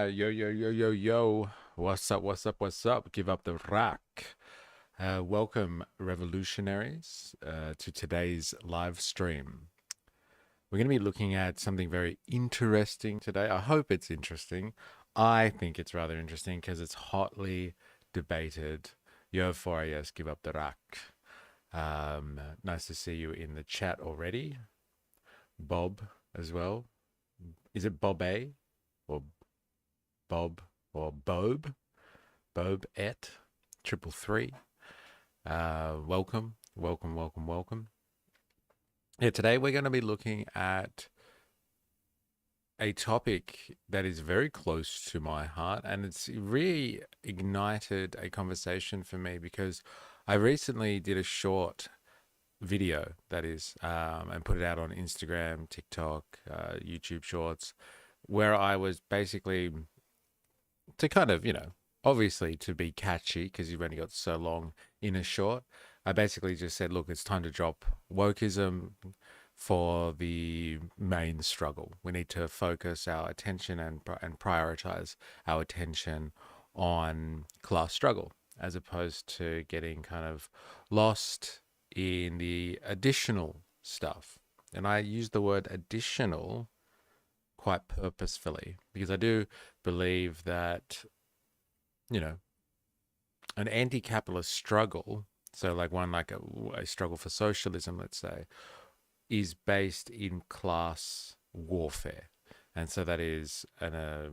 Yo. What's up? What's up? Give up the rack. Welcome, revolutionaries, to today's live stream. We're going to be looking at something very interesting today. I hope it's interesting. I think it's rather interesting because it's hotly debated. Yo, 4AS, give up the rack. Nice to see you in the chat already. Bob as well. Is it Bob A or Bob or Bob? Bob et 333. Welcome. Yeah, today we're going to be looking at a topic that is very close to my heart, and it's really ignited a conversation for me because I recently did a short video, that is, and put it out on Instagram, TikTok, YouTube Shorts, where I was basically to kind of, obviously to be catchy because you've only got so long in a short. I basically just said, look, it's time to drop wokeism for the main struggle. We need to focus our attention and prioritize our attention on class struggle as opposed to getting kind of lost in the additional stuff. And I use the word additional quite purposefully because I do believe that, an anti-capitalist struggle, so like one like a struggle for socialism, let's say, is based in class warfare. And so that is I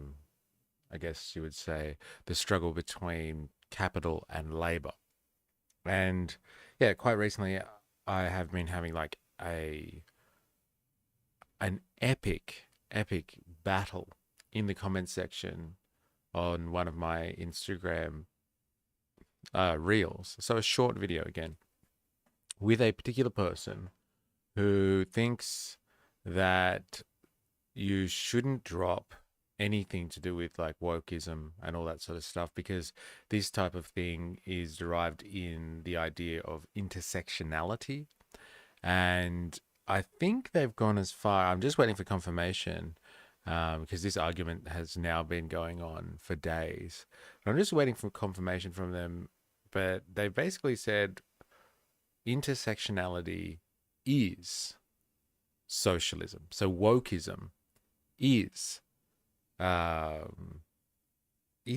guess you would say, the struggle between capital and labor. And yeah, quite recently I have been having like an epic battle in the comment section on one of my Instagram reels. So a short video again with a particular person who thinks that you shouldn't drop anything to do with like wokeism and all that sort of stuff because this type of thing is derived in the idea of intersectionality. And I think they've gone as far, I'm just waiting for confirmation, because this argument has now been going on for days. I'm just waiting for confirmation from them, but they basically said intersectionality is socialism. So wokeism is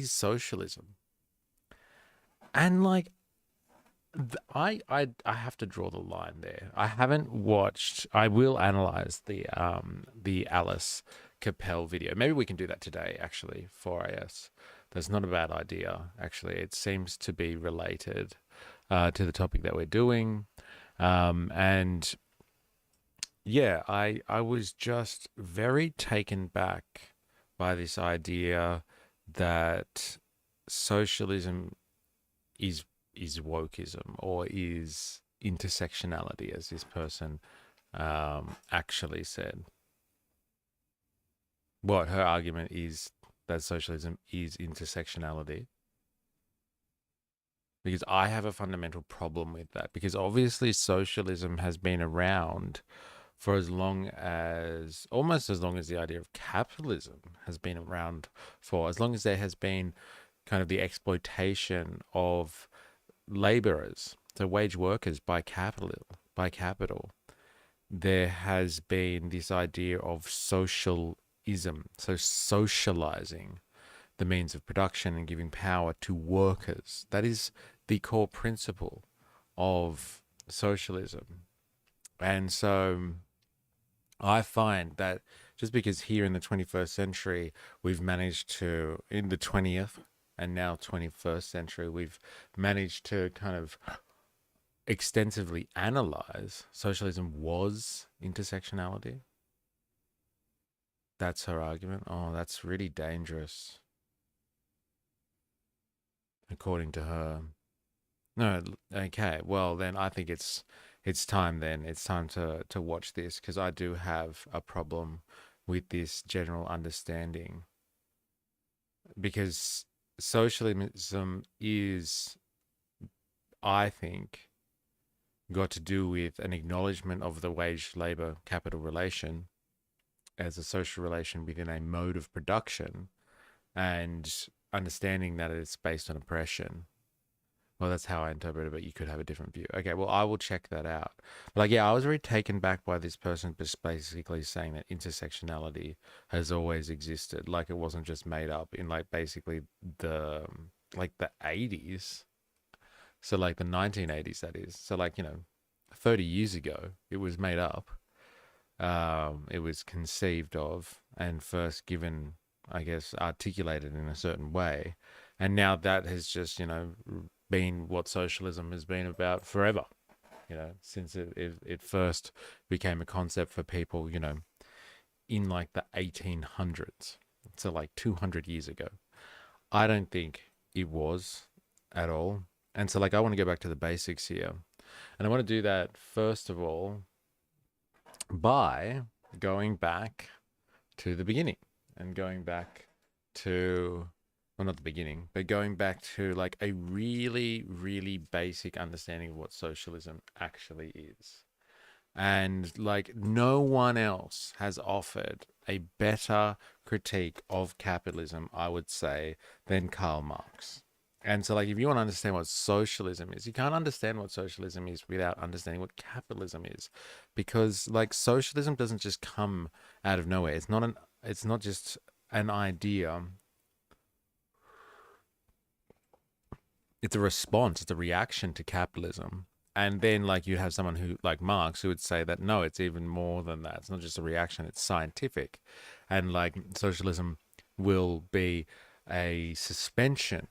socialism. And like, I have to draw the line there. I haven't watched. I will analyze the Alice Capel video. Maybe we can do that today. Actually, 4AS. That's not a bad idea. Actually, it seems to be related to the topic that we're doing. And yeah, I was just very taken back by this idea that socialism is wokeism or is intersectionality, as this person actually said. What her argument is that socialism is intersectionality. Because I have a fundamental problem with that. Because obviously socialism has been around for almost as long as the idea of capitalism has been around for, as long as there has been kind of the exploitation of laborers, so wage workers by capital, there has been this idea of socialism, so socializing the means of production and giving power to workers. That is the core principle of socialism. And so I find that just because here in the 21st century, we've managed to, in the 20th and now 21st century, we've managed to kind of extensively analyze socialism was intersectionality. That's her argument. Oh, that's really dangerous, according to her. No, okay. Well, then I think it's time then. It's time to watch this because I do have a problem with this general understanding. Because socialism is, I think, got to do with an acknowledgement of the wage-labor capital relation as a social relation within a mode of production and understanding that it's based on oppression. Well, that's how I interpret it, but you could have a different view. Okay, well, I will check that out. But like, yeah, I was very taken back by this person just basically saying that intersectionality has always existed. Like, it wasn't just made up in like basically the like the 80s. So like the 1980s, that is. So like, 30 years ago, it was made up. It was conceived of and first given, I guess, articulated in a certain way. And now that has just, been what socialism has been about forever, since it first became a concept for people, in like the 1800s. So like 200 years ago. I don't think it was at all. And so, like, I want to go back to the basics here. And I want to do that, first of all, by going back to the beginning and going back to, well, not the beginning, but going back to like a really, really basic understanding of what socialism actually is. And like, no one else has offered a better critique of capitalism, I would say, than Karl Marx. And so, like, if you want to understand what socialism is, you can't understand what socialism is without understanding what capitalism is, because like socialism doesn't just come out of nowhere. It's not just an idea. It's a response. It's a reaction to capitalism. And then, like, you have someone who, like Marx, who would say that no, it's even more than that. It's not just a reaction; it's scientific, and like socialism will be a suspension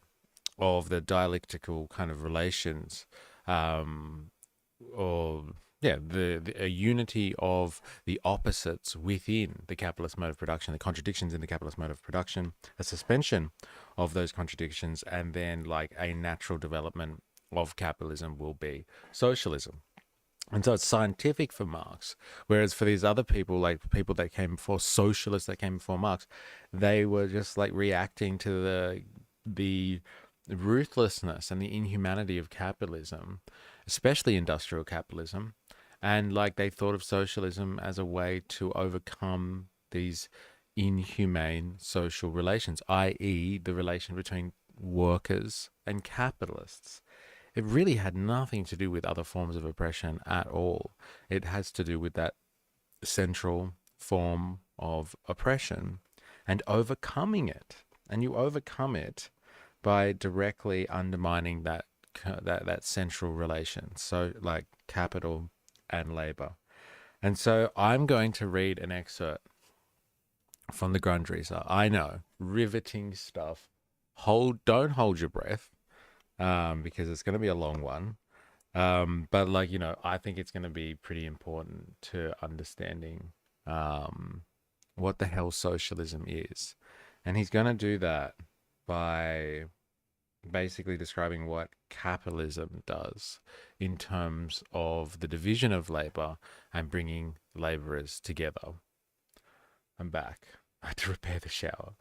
of the dialectical kind of relations, or yeah, a unity of the opposites within the capitalist mode of production, the contradictions in the capitalist mode of production, a suspension of those contradictions, and then like a natural development of capitalism will be socialism. And so it's scientific for Marx, whereas for these other people, like people that came before, socialists that came before Marx, they were just like reacting to the ruthlessness and the inhumanity of capitalism, especially industrial capitalism. And like they thought of socialism as a way to overcome these inhumane social relations, i.e., the relation between workers and capitalists. It really had nothing to do with other forms of oppression at all. It has to do with that central form of oppression and overcoming it. And you overcome it by directly undermining that central relation. So like capital and labor. And so I'm going to read an excerpt from the Grundrisse. I know, riveting stuff. Don't hold your breath, because it's going to be a long one. But like, I think it's going to be pretty important to understanding what the hell socialism is. And he's going to do that by basically describing what capitalism does in terms of the division of labor and bringing laborers together. I'm back. I had to repair the shower.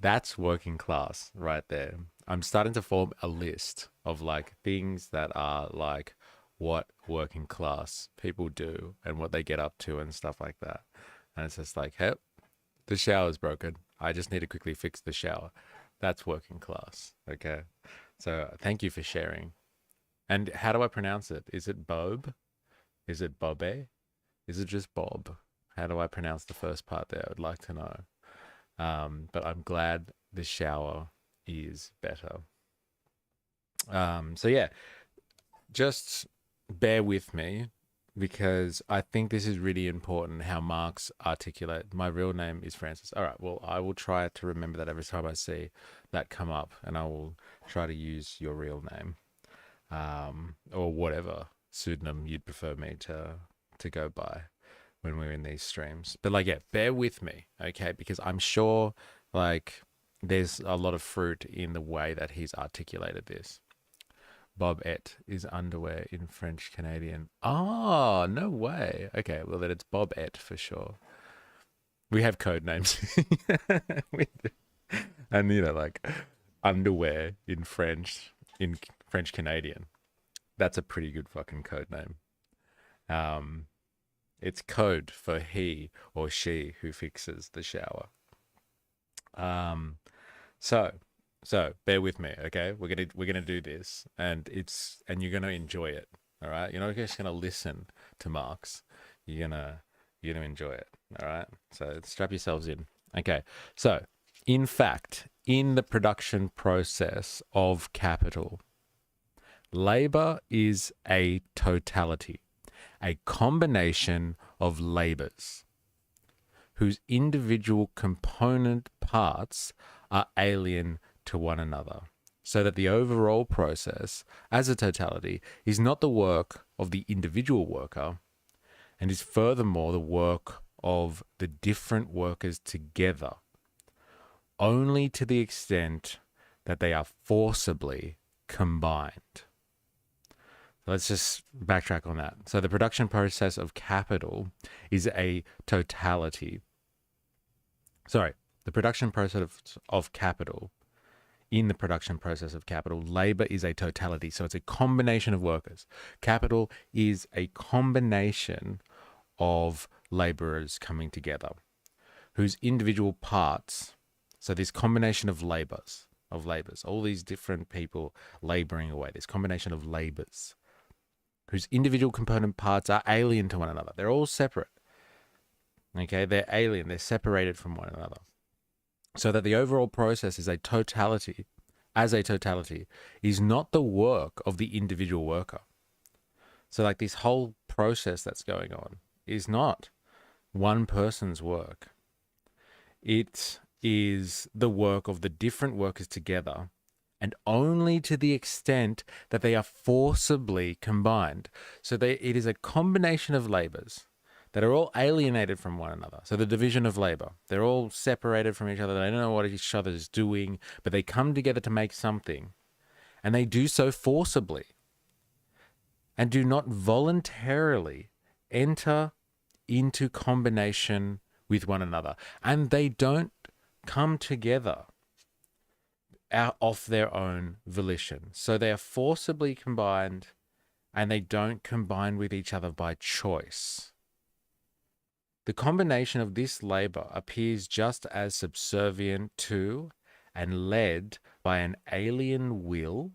That's working class right there. I'm starting to form a list of like things that are like what working class people do and what they get up to and stuff like that. And it's just like, hey, the shower's broken. I just need to quickly fix the shower. That's working class. Okay. So thank you for sharing. And how do I pronounce it? Is it Bob? Is it Bobbe? Is it just Bob? How do I pronounce the first part there? I would like to know. But I'm glad the shower is better. So yeah, just bear with me because I think this is really important how Marx articulate. My real name is Francis. All right, well, I will try to remember that every time I see that come up, and I will try to use your real name, or whatever pseudonym you'd prefer me to go by when we're in these streams. But like, yeah, bear with me, okay? Because I'm sure like there's a lot of fruit in the way that he's articulated this. Bobette is underwear in French Canadian. Oh, no way. Okay, well then it's Bobette for sure. We have code names. And like underwear in French Canadian. That's a pretty good fucking code name. It's code for he or she who fixes the shower. Um, so bear with me, okay? We're gonna do this, and you're gonna enjoy it. All right, you're not just gonna listen to Marx. You're gonna enjoy it. All right, so strap yourselves in. Okay, so in fact, in the production process of capital, labor is a totality, a combination of labors whose individual component parts are alien to one another, so that the overall process, as a totality, is not the work of the individual worker, and is furthermore the work of the different workers together, only to the extent that they are forcibly combined. Let's just backtrack on that. So the production process of capital is a totality. Sorry, the production process of capital, in the production process of capital, labor is a totality. So it's a combination of workers. Capital is a combination of laborers coming together, whose individual parts, so this combination of labors, all these different people laboring away, this combination of labors, whose individual component parts are alien to one another. They're all separate. Okay, they're alien, they're separated from one another. So that the overall process is a totality, as a totality, is not the work of the individual worker. So like this whole process that's going on is not one person's work. It is the work of the different workers together, and only to the extent that they are forcibly combined. So it is a combination of labors that are all alienated from one another. So the division of labor, they're all separated from each other. They don't know what each other is doing, but they come together to make something, and they do so forcibly and do not voluntarily enter into combination with one another. And they don't come together out of their own volition. So they are forcibly combined, and they don't combine with each other by choice. The combination of this labor appears just as subservient to and led by an alien will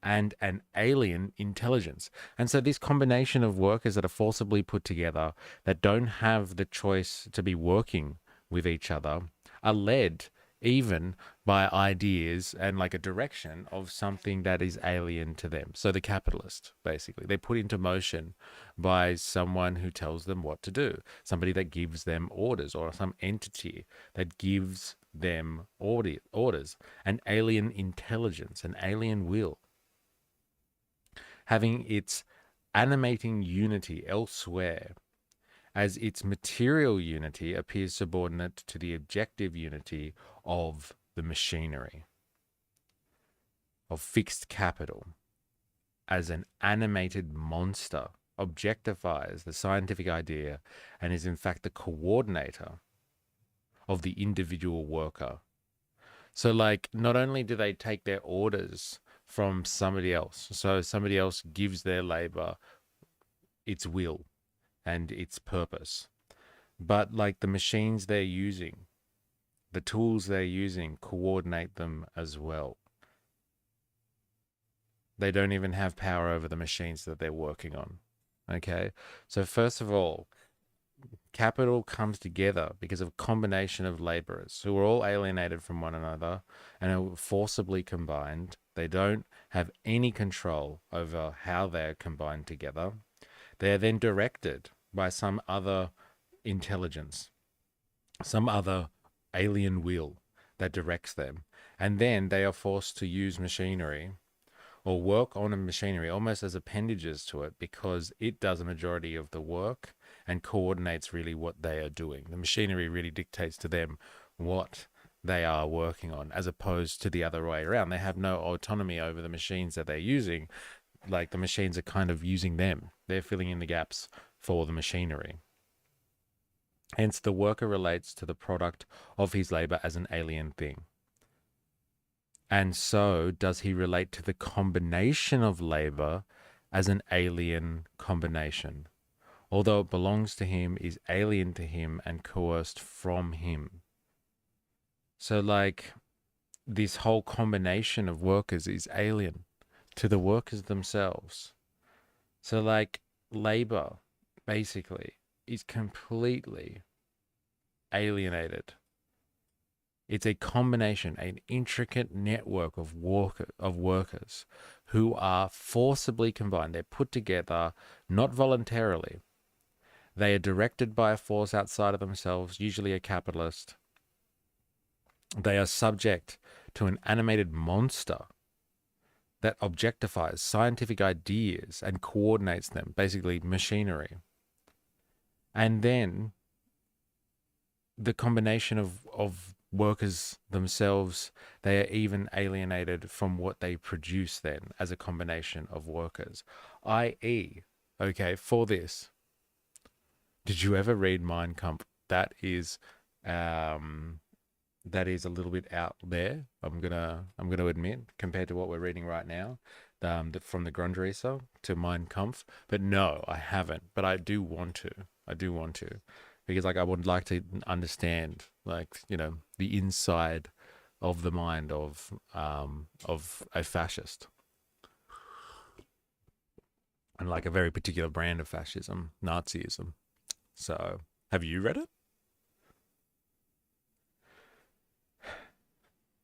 and an alien intelligence. And so this combination of workers that are forcibly put together, that don't have the choice to be working with each other, are led even by ideas and like a direction of something that is alien to them. So the capitalist, basically, they're put into motion by someone who tells them what to do, somebody that gives them orders, or some entity that gives them orders, an alien intelligence, an alien will, having its animating unity elsewhere, as its material unity appears subordinate to the objective unity of the machinery, of fixed capital, as an animated monster objectifies the scientific idea and is in fact the coordinator of the individual worker. So like, not only do they take their orders from somebody else, so somebody else gives their labor its will and its purpose, but like the machines they're using, the tools they're using coordinate them as well. They don't even have power over the machines that they're working on. Okay, so first of all, capital comes together because of a combination of laborers who are all alienated from one another and are forcibly combined. They don't have any control over how they're combined together. They are then directed by some other intelligence, some other alien will that directs them. And then they are forced to use machinery or work on a machinery almost as appendages to it, because it does a majority of the work and coordinates really what they are doing. The machinery really dictates to them what they are working on, as opposed to the other way around. They have no autonomy over the machines that they're using. Like, the machines are kind of using them. They're filling in the gaps for the machinery. Hence, the worker relates to the product of his labor as an alien thing. And so does he relate to the combination of labor as an alien combination, although it belongs to him, is alien to him and coerced from him. So, like, this whole combination of workers is alien to the workers themselves. So, like, labor basically is completely alienated. It's a combination, an intricate network of workers who are forcibly combined. They're put together not voluntarily. They are directed by a force outside of themselves, usually a capitalist. They are subject to an animated monster that objectifies scientific ideas and coordinates them, basically machinery. And then the combination of workers themselves, they are even alienated from what they produce then as a combination of workers. I.e., okay, for this, did you ever read Mein Kampf? That is a little bit out there. I'm gonna admit, compared to what we're reading right now, from the Grundrisse to Mein Kampf. But no, I haven't. But I do want to. Because like I would like to understand, like, the inside of the mind of a fascist, and like a very particular brand of fascism, Nazism. So, have you read it?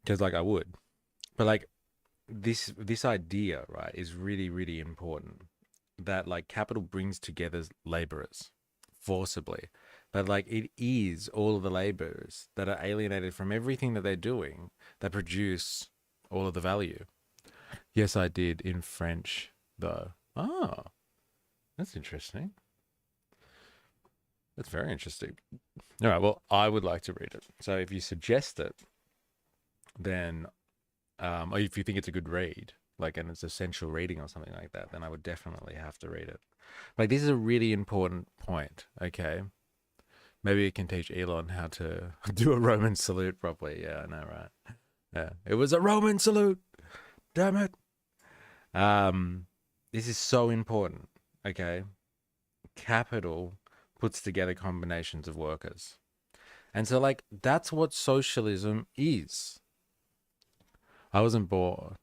Because like I would, but like this idea, right, is really, really important, that like capital brings together laborers forcibly, but like it is all of the laborers that are alienated from everything that they're doing that produce all of the value. Yes, I did in French though. Oh, that's interesting. That's very interesting. All right, well, I would like to read it. So if you suggest it, then or if you think it's a good read, like, and it's essential reading or something like that, then I would definitely have to read it. Like, this is a really important point, okay? Maybe it can teach Elon how to do a Roman salute properly. Yeah, I know, right? Yeah, it was a Roman salute. Damn it. This is so important, okay? Capital puts together combinations of workers. And so, like, that's what socialism is. I wasn't born.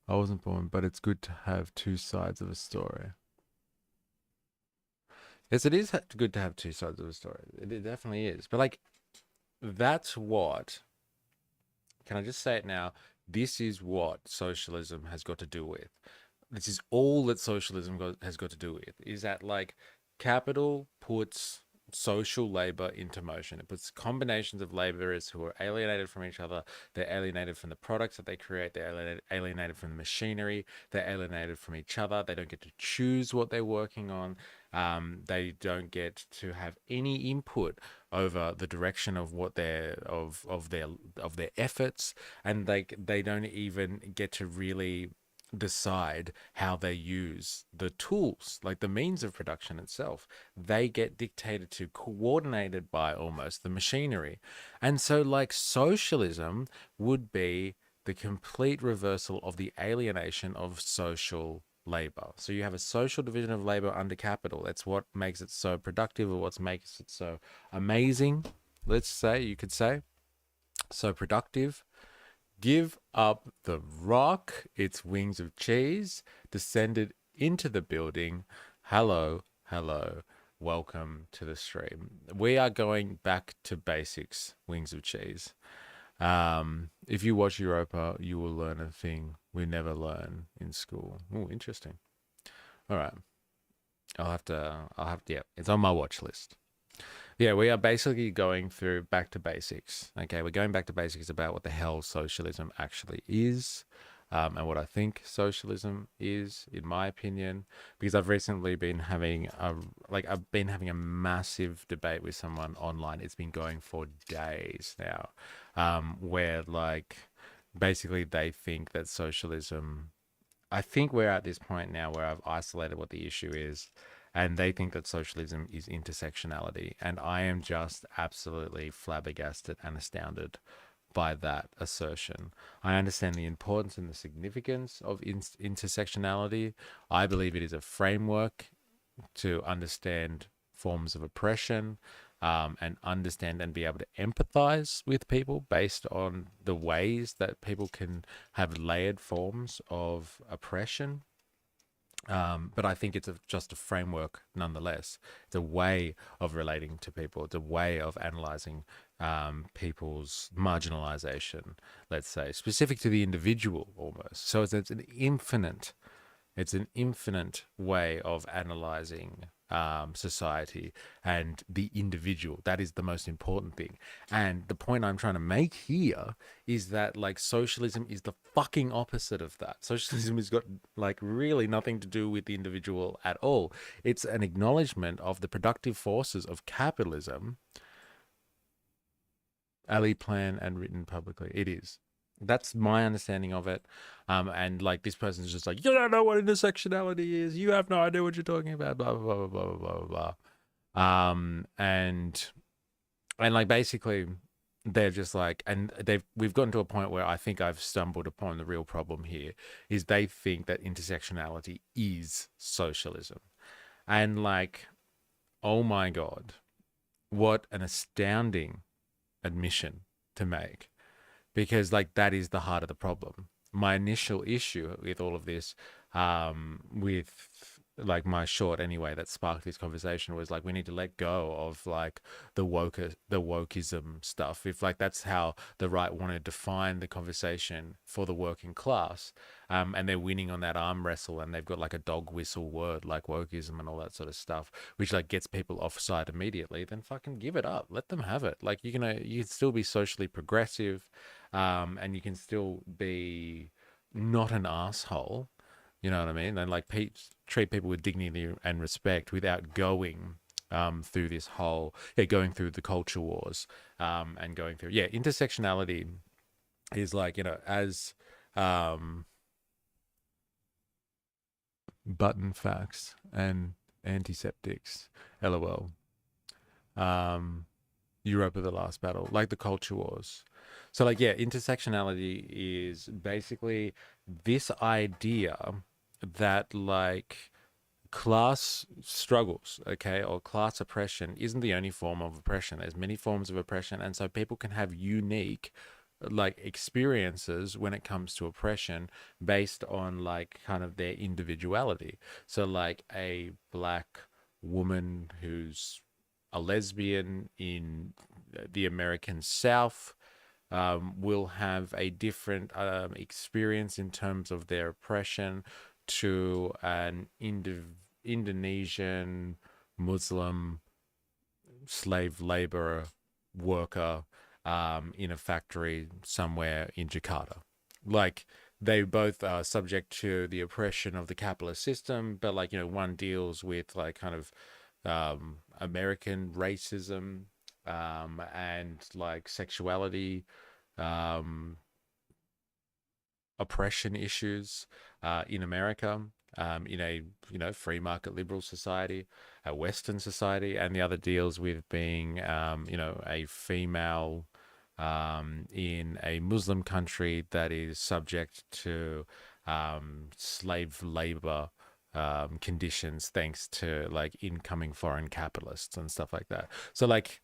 But it's good to have two sides of a story. Yes, it is good to have two sides of a story. It definitely is. But like, that's what, can I just say it now? This is what socialism has got to do with. This is all that socialism has got to do with, is that like capital puts social labor into motion. It puts combinations of laborers who are alienated from each other. They're alienated from the products that they create. They're alienated from the machinery. They're alienated from each other. They don't get to choose what they're working on. They don't get to have any input over the direction of what of their efforts, and they don't even get to really decide how they use the tools, like the means of production itself. They get dictated to, coordinated by almost the machinery. And so, like, socialism would be the complete reversal of the alienation of social labor. So you have a social division of labor under capital. That's what makes it so productive, or what makes it so amazing, let's say, you could say. So productive. Give up the rock, its wings of cheese, descended into the building. Hello, hello, welcome to the stream. We are going back to basics, wings of cheese. If you watch Europa, you will learn a thing we never learn in school. Oh, interesting. All right. Yeah, it's on my watch list. Yeah, we are basically going through back to basics. Okay, we're going back to basics about what the hell socialism actually is, and what I think socialism is, in my opinion. Because I've recently been having a massive debate with someone online. It's been going for days now, where like basically they think that socialism. I think we're at this point now where I've isolated what the issue is, and they think that socialism is intersectionality. And I am just absolutely flabbergasted and astounded by that assertion. I understand the importance and the significance of intersectionality. I believe it is a framework to understand forms of oppression, and understand and be able to empathize with people based on the ways that people can have layered forms of oppression. But I think it's just a framework nonetheless. It's a way of relating to people. It's a way of analyzing people's marginalization, let's say, specific to the individual almost. So it's an infinite way of analyzing society and the individual. That is the most important thing. And the point I'm trying to make here is that like socialism is the fucking opposite of that. Socialism has got like really nothing to do with the individual at all. It's an acknowledgement of the productive forces of capitalism, alley plan and written publicly. It is. That's my understanding of it. And like this person's just like, you don't know what intersectionality is. You have no idea what you're talking about. Blah blah blah blah blah blah blah. And like basically, they're just like, and we've gotten to a point where I think I've stumbled upon the real problem here. Is they think that intersectionality is socialism, and like, oh my god, what an astounding admission to make, because like that is the heart of the problem. My initial issue with all of this, with like my short anyway that sparked this conversation, was like we need to let go of like the wokeism stuff. If like that's how the right want to define the conversation for the working class, and they're winning on that arm wrestle, and they've got like a dog whistle word like wokeism and all that sort of stuff, which like gets people offside immediately, then fucking give it up, let them have it. Like you can still be socially progressive, and you can still be not an asshole, you know what I mean? And like treat people with dignity and respect without going through this whole, going through the culture wars, and going through, intersectionality is like, as button facts and antiseptics, lol. Europe of the last battle, like the culture wars. So like, intersectionality is basically this idea that like class struggles, okay, or class oppression isn't the only form of oppression. There's many forms of oppression, and so people can have unique like experiences when it comes to oppression based on like kind of their individuality. So like a black woman who's a lesbian in the American South will have a different experience in terms of their oppression to an Indonesian Muslim slave labor worker in a factory somewhere in Jakarta. Like they both are subject to the oppression of the capitalist system, but like, one deals with like kind of American racism, and like sexuality, oppression issues in America, in a free market liberal society, a Western society, and the other deals with being a female in a Muslim country that is subject to slave labor conditions thanks to like incoming foreign capitalists and stuff like that. So like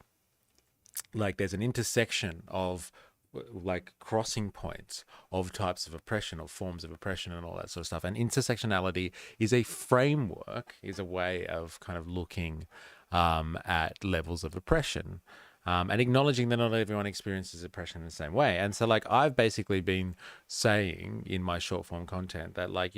there's an intersection of like crossing points of types of oppression or forms of oppression and all that sort of stuff. And intersectionality is a framework, is a way of kind of looking at levels of oppression, and acknowledging that not everyone experiences oppression in the same way. And so like I've basically been saying in my short form content that like,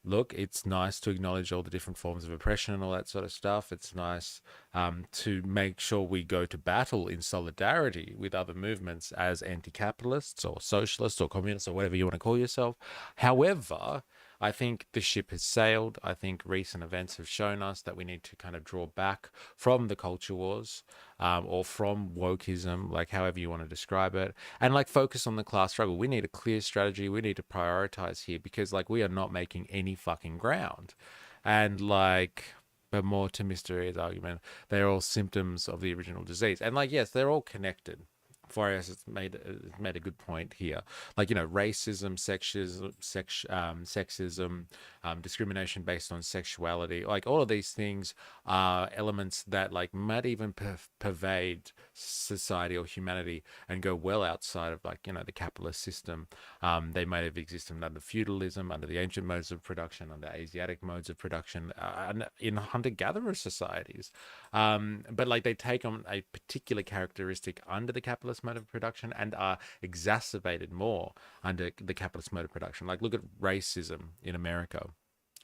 look, it's nice to acknowledge all the different forms of oppression and all that sort of stuff. It's nice to make sure we go to battle in solidarity with other movements as anti-capitalists or socialists or communists or whatever you want to call yourself. However, I think the ship has sailed. I think recent events have shown us that we need to kind of draw back from the culture wars, or from wokeism, like however you want to describe it, and like focus on the class struggle. We need a clear strategy. We need to prioritize here because like we are not making any fucking ground. And like, but more to MysterE's argument, they're all symptoms of the original disease. And like, yes, they're all connected. Farias has made a good point here. Like, you know, racism, sexism, discrimination based on sexuality, like all of these things are elements that like might even pervade society or humanity and go well outside of, like, you know, the capitalist system. They might have existed under feudalism, under the ancient modes of production, under Asiatic modes of production, and in hunter-gatherer societies. But like they take on a particular characteristic under the capitalist mode of production and are exacerbated more under the capitalist mode of production. Like look at racism in America,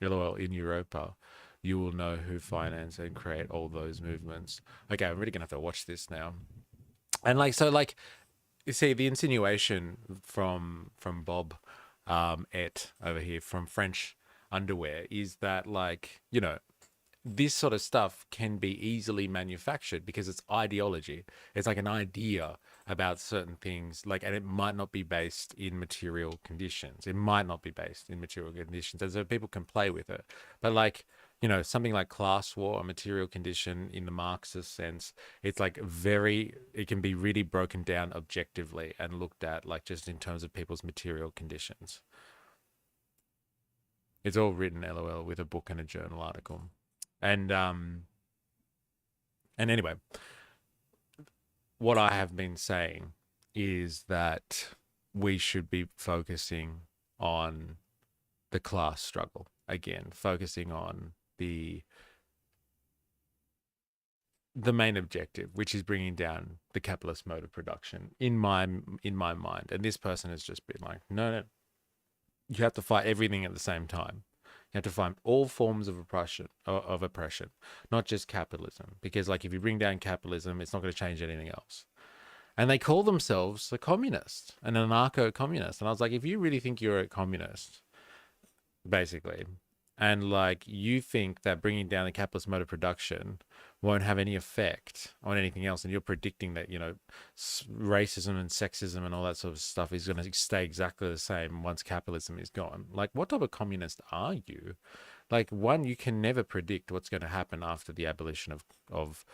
well, in Europa. You will know who finance and create all those movements. Okay, I'm really gonna have to watch this now. And like so, like you see the insinuation from Bob et over here from French underwear is that, like, you know, this sort of stuff can be easily manufactured because it's ideology. It's like an idea about certain things, like, and it might not be based in material conditions. It might not be based in material conditions, and so people can play with it. But like, you know, something like class war, a material condition in the Marxist sense, it's like it can be really broken down objectively and looked at like just in terms of people's material conditions. It's all written, LOL, with a book and a journal article. And anyway, what I have been saying is that we should be focusing on the class struggle again, focusing on the main objective, which is bringing down the capitalist mode of production in my mind. And this person has just been like, no, you have to fight everything at the same time. You have to find all forms of oppression, not just capitalism. Because like if you bring down capitalism, it's not going to change anything else. And they call themselves a communist, an anarcho-communist. And I was like, if you really think you're a communist, basically, and like you think that bringing down the capitalist mode of production won't have any effect on anything else, and you're predicting that, you know, racism and sexism and all that sort of stuff is going to stay exactly the same once capitalism is gone, like what type of communist are you? Like, one, you can never predict what's going to happen after the abolition of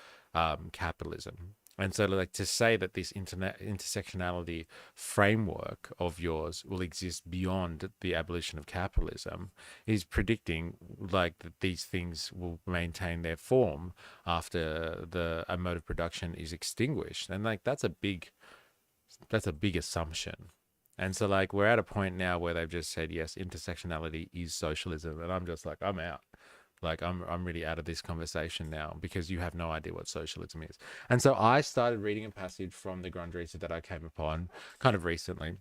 capitalism. And so, like, to say that this intersectionality framework of yours will exist beyond the abolition of capitalism is predicting, like, that these things will maintain their form after a mode of production is extinguished. And like, that's a big assumption. And so, like, we're at a point now where they've just said, yes, intersectionality is socialism, and I'm just like, I'm out. Like, I'm really out of this conversation now because you have no idea what socialism is. And so I started reading a passage from the Grundrisse that I came upon kind of recently. And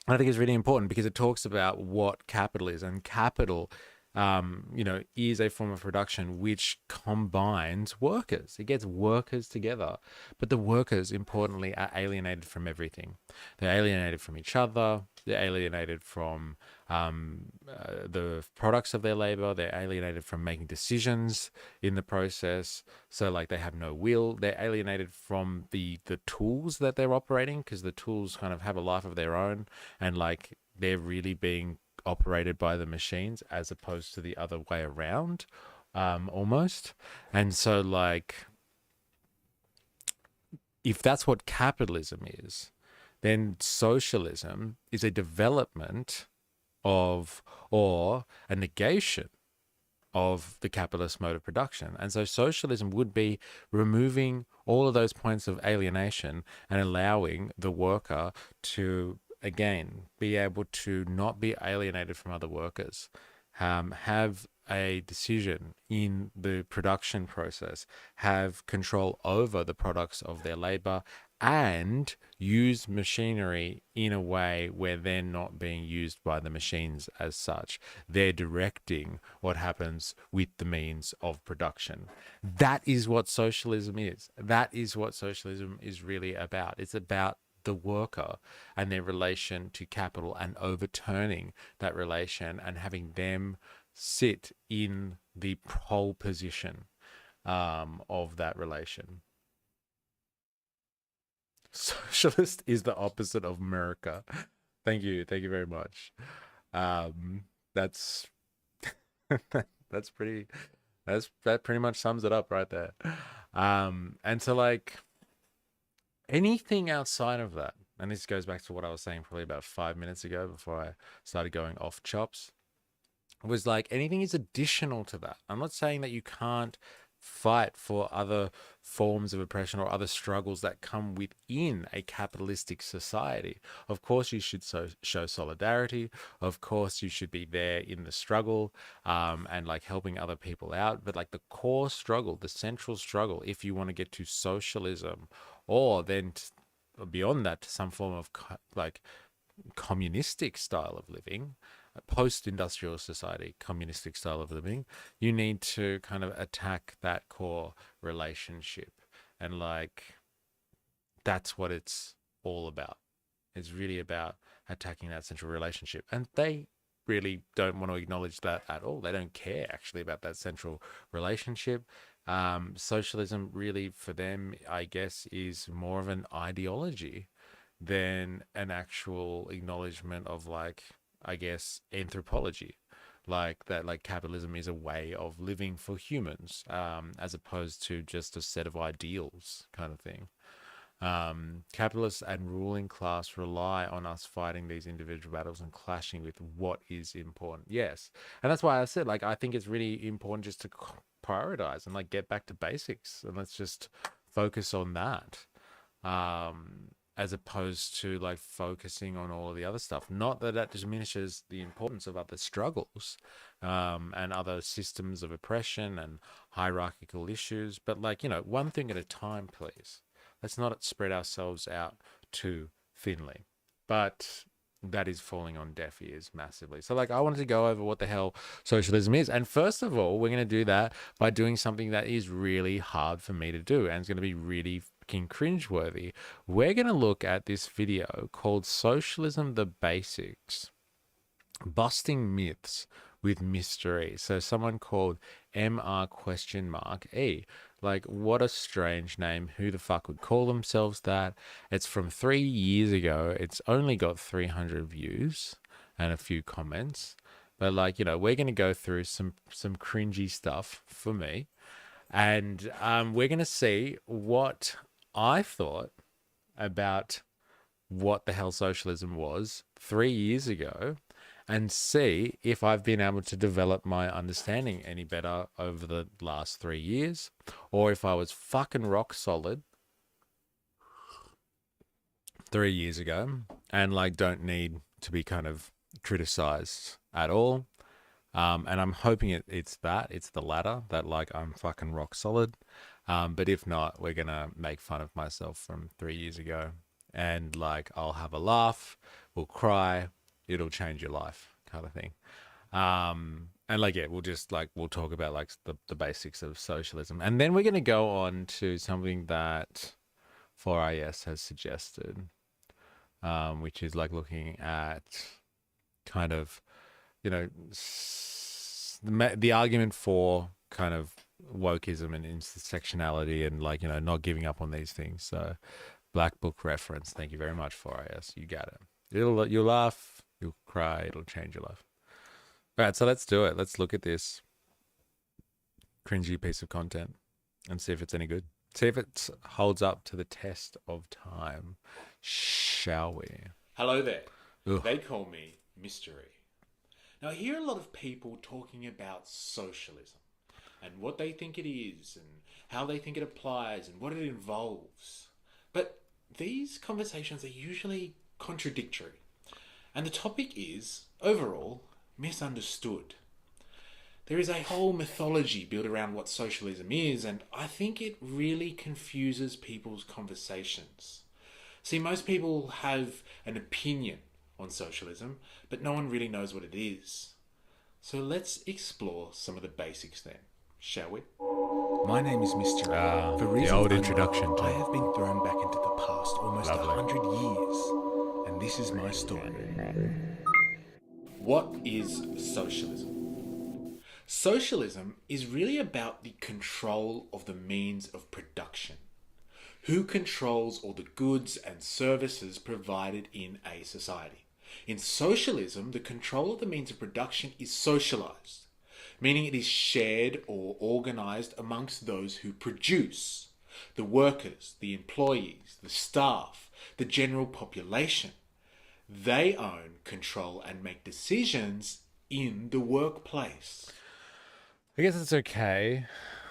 I think it's really important because it talks about what capital is. And capital, you know, is a form of production which combines workers. It gets workers together. But the workers, importantly, are alienated from everything. They're alienated from each other. They're alienated from the products of their labor. They're alienated from making decisions in the process. So, like, they have no will. They're alienated from the tools that they're operating, because the tools kind of have a life of their own, and like they're really being operated by the machines as opposed to the other way around, almost. And so, like, if that's what capitalism is, then socialism is a development of, or a negation of, the capitalist mode of production. And so socialism would be removing all of those points of alienation and allowing the worker to, again, be able to not be alienated from other workers, have a decision in the production process, have control over the products of their labor, and use machinery in a way where they're not being used by the machines as such. They're directing what happens with the means of production. That is what socialism is. That is what socialism is really about. It's about the worker and their relation to capital, and overturning that relation and having them sit in the pole position of that relation. Socialist is the opposite of America. Thank you very much. That's that pretty much sums it up right there. And so, like, Anything outside of that, and this goes back to what I was saying probably about 5 minutes ago before I started going off chops, was like anything is additional to that. I'm not saying that you can't fight for other forms of oppression or other struggles that come within a capitalistic society. Of course, you should show solidarity. Of course, you should be there in the struggle, and like helping other people out. But like the core struggle, the central struggle, if you want to get to socialism, or then beyond that to some form of like communistic style of living, a post-industrial society communistic style of living, you need to kind of attack that core relationship. And like that's what it's all about. It's really about attacking that central relationship, and they really don't want to acknowledge that at all. They don't care actually about that central relationship. Socialism really for them, I guess, is more of an ideology than an actual acknowledgement of, like, I guess, anthropology. Like that, like capitalism is a way of living for humans, as opposed to just a set of ideals kind of thing. Capitalists and ruling class rely on us fighting these individual battles and clashing with what is important. Yes. And that's why I said, like, I think it's really important just to prioritize and like get back to basics, and let's just focus on that. As opposed to like focusing on all of the other stuff. Not that that diminishes the importance of other struggles, and other systems of oppression and hierarchical issues, but like, one thing at a time, please. Let's not spread ourselves out too thinly. But that is falling on deaf ears massively. So like I wanted to go over what the hell socialism is. And first of all, we're going to do that by doing something that is really hard for me to do, and it's going to be really fucking cringeworthy. We're going to look at this video called Socialism the Basics, Busting Myths with MysterE. So someone called MR question mark E. Like, what a strange name. Who the fuck would call themselves that? It's from 3 years ago. It's only got 300 views and a few comments. But like, we're going to go through some cringy stuff for me. And we're going to see what I thought about what the hell socialism was 3 years ago, and see if I've been able to develop my understanding any better over the last 3 years, or if I was fucking rock solid 3 years ago and like don't need to be kind of criticized at all. And I'm hoping it's the latter, that like I'm fucking rock solid. But if not, we're gonna make fun of myself from 3 years ago, and like I'll have a laugh, we'll cry, it'll change your life kind of thing. And like, yeah, we'll talk about like the basics of socialism. And then we're going to go on to something that 4IS has suggested, which is like looking at kind of, the argument for kind of wokeism and intersectionality, and like, not giving up on these things. So Black Book reference. Thank you very much, 4IS. You got it. You'll laugh, you'll cry, it'll change your life. All right, so let's do it. Let's look at this cringy piece of content and see if it's any good. See if it holds up to the test of time. Shall we? Hello there. Ugh. They call me MysterE. Now, I hear a lot of people talking about socialism and what they think it is and how they think it applies and what it involves. But these conversations are usually contradictory. And the topic is, overall, misunderstood. There is a whole mythology built around what socialism is, and I think it really confuses people's conversations. See, most people have an opinion on socialism, but no one really knows what it is. So let's explore some of the basics then, shall we? My name is MysterE. For reasons the old introduction. I have been thrown back into the past almost 100 years, and this is my story. What is socialism? Socialism is really about the control of the means of production. Who controls all the goods and services provided in a society? In socialism, the control of the means of production is socialized, meaning it is shared or organized amongst those who produce. The workers, the employees, the staff, the general population. They own, control, and make decisions in the workplace. I guess it's okay,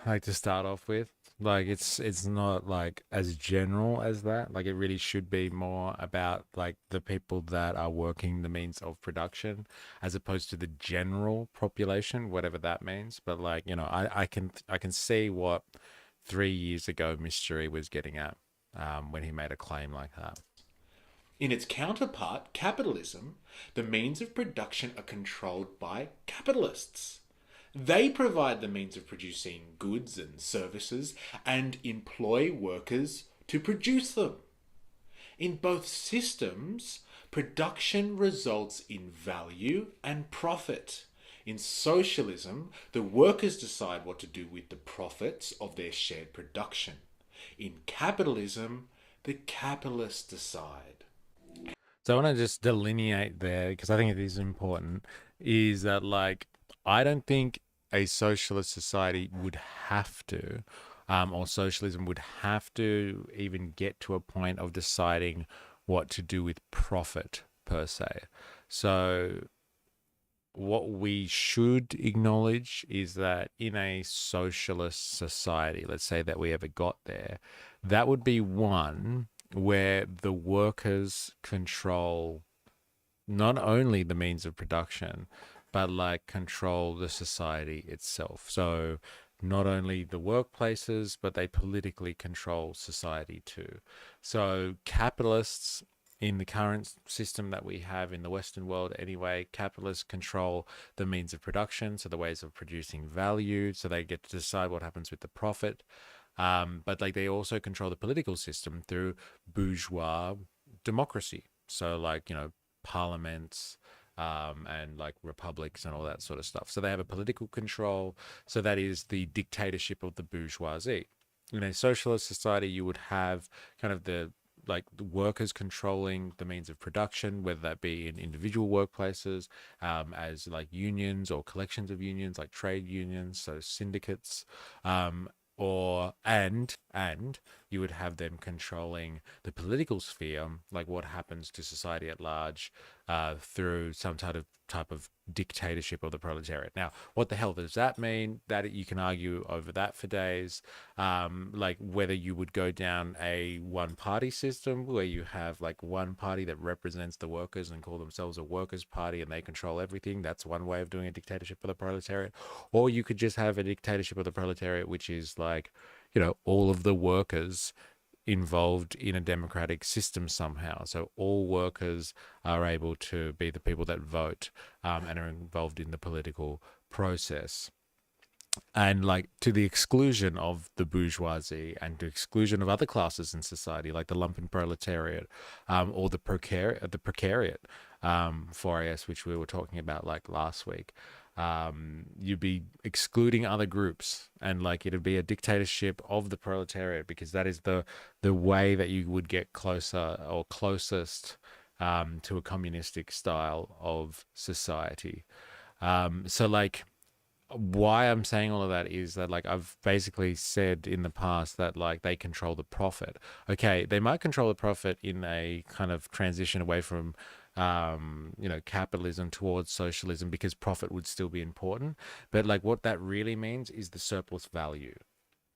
like to start off with. Like it's not like as general as that. Like it really should be more about like the people that are working the means of production as opposed to the general population, whatever that means. But like, I can see what 3 years ago MysterE was getting at when he made a claim like that. In its counterpart, capitalism, the means of production are controlled by capitalists. They provide the means of producing goods and services and employ workers to produce them. In both systems, production results in value and profit. In socialism, the workers decide what to do with the profits of their shared production. In capitalism, the capitalists decide. So I want to just delineate there because I think it is important, is that like I don't think a socialist society would have to, or socialism would have to even get to a point of deciding what to do with profit per se. So what we should acknowledge is that in a socialist society, let's say that we ever got there, that would be one where the workers control not only the means of production, but like control the society itself. So not only the workplaces, but they politically control society too. So capitalists in the current system that we have in the Western world anyway, capitalists control the means of production, so the ways of producing value, so they get to decide what happens with the profit. But like they also control the political system through bourgeois democracy. So like, parliaments, and like republics and all that sort of stuff. So they have a political control. So that is the dictatorship of the bourgeoisie. In a socialist society, you would have kind of the workers controlling the means of production, whether that be in individual workplaces, as like unions or collections of unions, like trade unions, so syndicates, and you would have them controlling the political sphere, like what happens to society at large, through some type of dictatorship of the proletariat. Now, what the hell does that mean? That you can argue over that for days. Like whether you would go down a one-party system where you have like one party that represents the workers and call themselves a workers' party and they control everything. That's one way of doing a dictatorship of the proletariat. Or you could just have a dictatorship of the proletariat, which is like, all of the workers involved in a democratic system somehow. So all workers are able to be the people that vote, and are involved in the political process. And like to the exclusion of the bourgeoisie and to exclusion of other classes in society, like the lumpen proletariat, or the precariat, 4AS, which we were talking about like last week. You'd be excluding other groups, and like it'd be a dictatorship of the proletariat, because that is the way that you would get closer or closest, to a communistic style of society. So like why I'm saying all of that is that like I've basically said in the past that like they control the profit. Okay, they might control the profit in a kind of transition away from capitalism towards socialism, because profit would still be important. But like what that really means is the surplus value.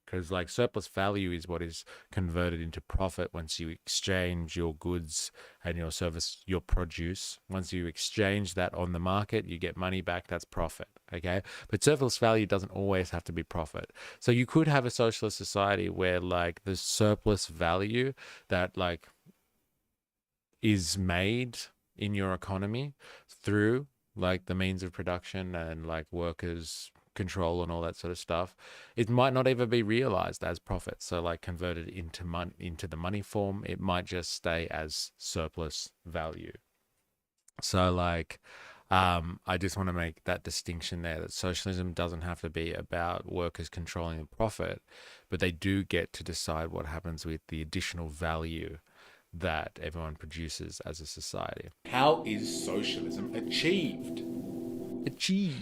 Because like surplus value is what is converted into profit once you exchange your goods and your service, your produce. Once you exchange that on the market, you get money back. That's profit. Okay. But surplus value doesn't always have to be profit. So you could have a socialist society where like the surplus value that like is made in your economy through like the means of production and like workers control and all that sort of stuff, it might not ever be realized as profit. So like converted into the money form, it might just stay as surplus value. So like I just want to make that distinction there, that socialism doesn't have to be about workers controlling the profit, but they do get to decide what happens with the additional value that everyone produces as a society. How is socialism achieved?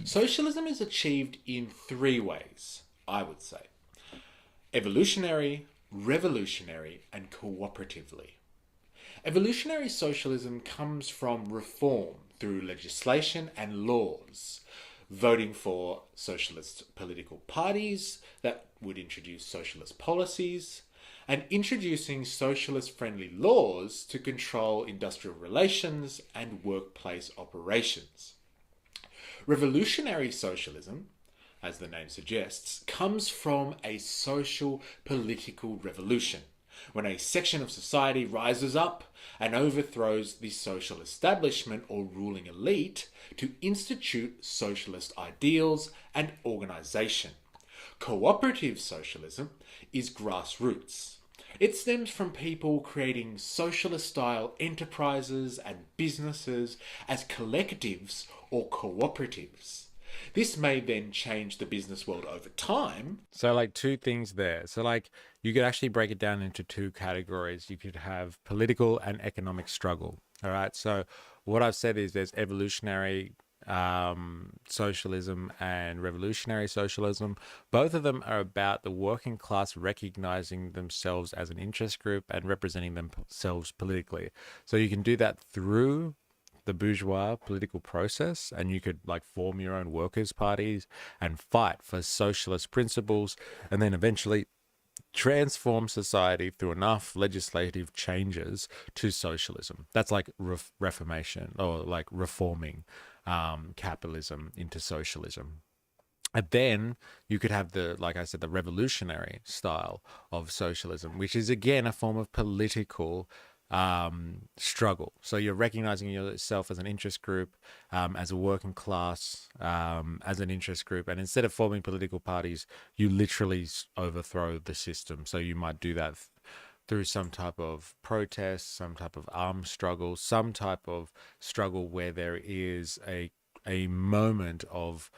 Socialism is achieved in three ways, I would say: evolutionary, revolutionary, and cooperatively. Evolutionary socialism comes from reform through legislation and laws, voting for socialist political parties that would introduce socialist policies, and introducing socialist-friendly laws to control industrial relations and workplace operations. Revolutionary socialism, as the name suggests, comes from a social political revolution, when a section of society rises up and overthrows the social establishment or ruling elite to institute socialist ideals and organisation. Cooperative socialism is grassroots. It stems from people creating socialist-style enterprises and businesses as collectives or cooperatives. This may then change the business world over time. So like two things there. So like you could actually break it down into two categories. You could have political and economic struggle. All right. So what I've said is there's evolutionary socialism and revolutionary socialism. Both of them are about the working class recognizing themselves as an interest group and representing themselves politically. So you can do that through the bourgeois political process, and you could like form your own workers' parties and fight for socialist principles, and then eventually transform society through enough legislative changes to socialism. That's like reformation, or like reforming capitalism into socialism. And then you could have the, like I said, the revolutionary style of socialism, which is again a form of political struggle. So you're recognizing yourself as an interest group, as a working class, as an interest group, and instead of forming political parties, you literally overthrow the system. So you might do that through some type of protest, some type of armed struggle, some type of struggle where there is a moment of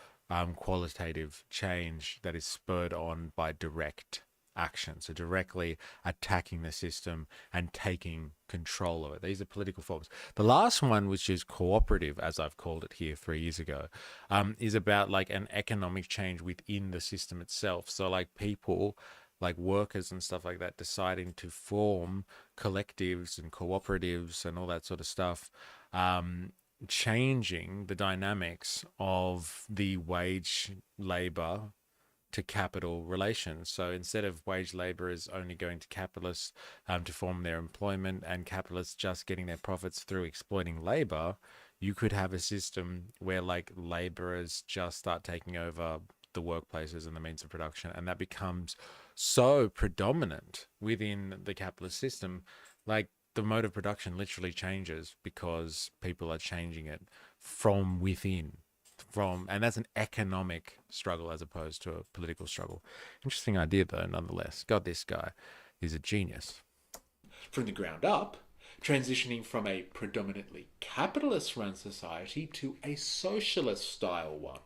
qualitative change that is spurred on by direct action, so directly attacking the system and taking control of it. These are political forms. The last one, which is cooperative, as I've called it here 3 years ago, is about like an economic change within the system itself. So like people, like workers and stuff like that, deciding to form collectives and cooperatives and all that sort of stuff, changing the dynamics of the wage labor to capital relations. So instead of wage laborers only going to capitalists to form their employment, and capitalists just getting their profits through exploiting labor, you could have a system where like laborers just start taking over the workplaces and the means of production, and that becomes so predominant within the capitalist system, like the mode of production literally changes because people are changing it from within. And that's an economic struggle as opposed to a political struggle. Interesting idea though, nonetheless. God, this guy is a genius. From the ground up, transitioning from a predominantly capitalist-run society to a socialist-style one.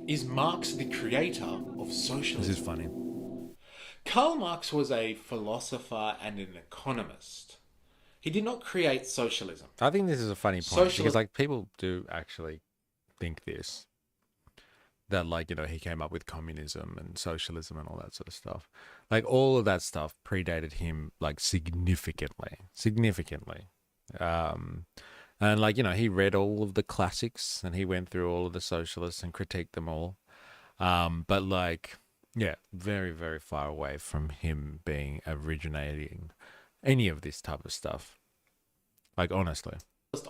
Is Marx the creator of socialism? This is funny. Karl Marx was a philosopher and an economist. He did not create socialism. I think this is a funny point because like people do actually think this, that like, you know, he came up with communism and socialism and all that sort of stuff. Like all of that stuff predated him like significantly. And like, you know, he read all of the classics and he went through all of the socialists and critiqued them all. But like, yeah, very, very far away from him being originating any of this type of stuff. Like, honestly.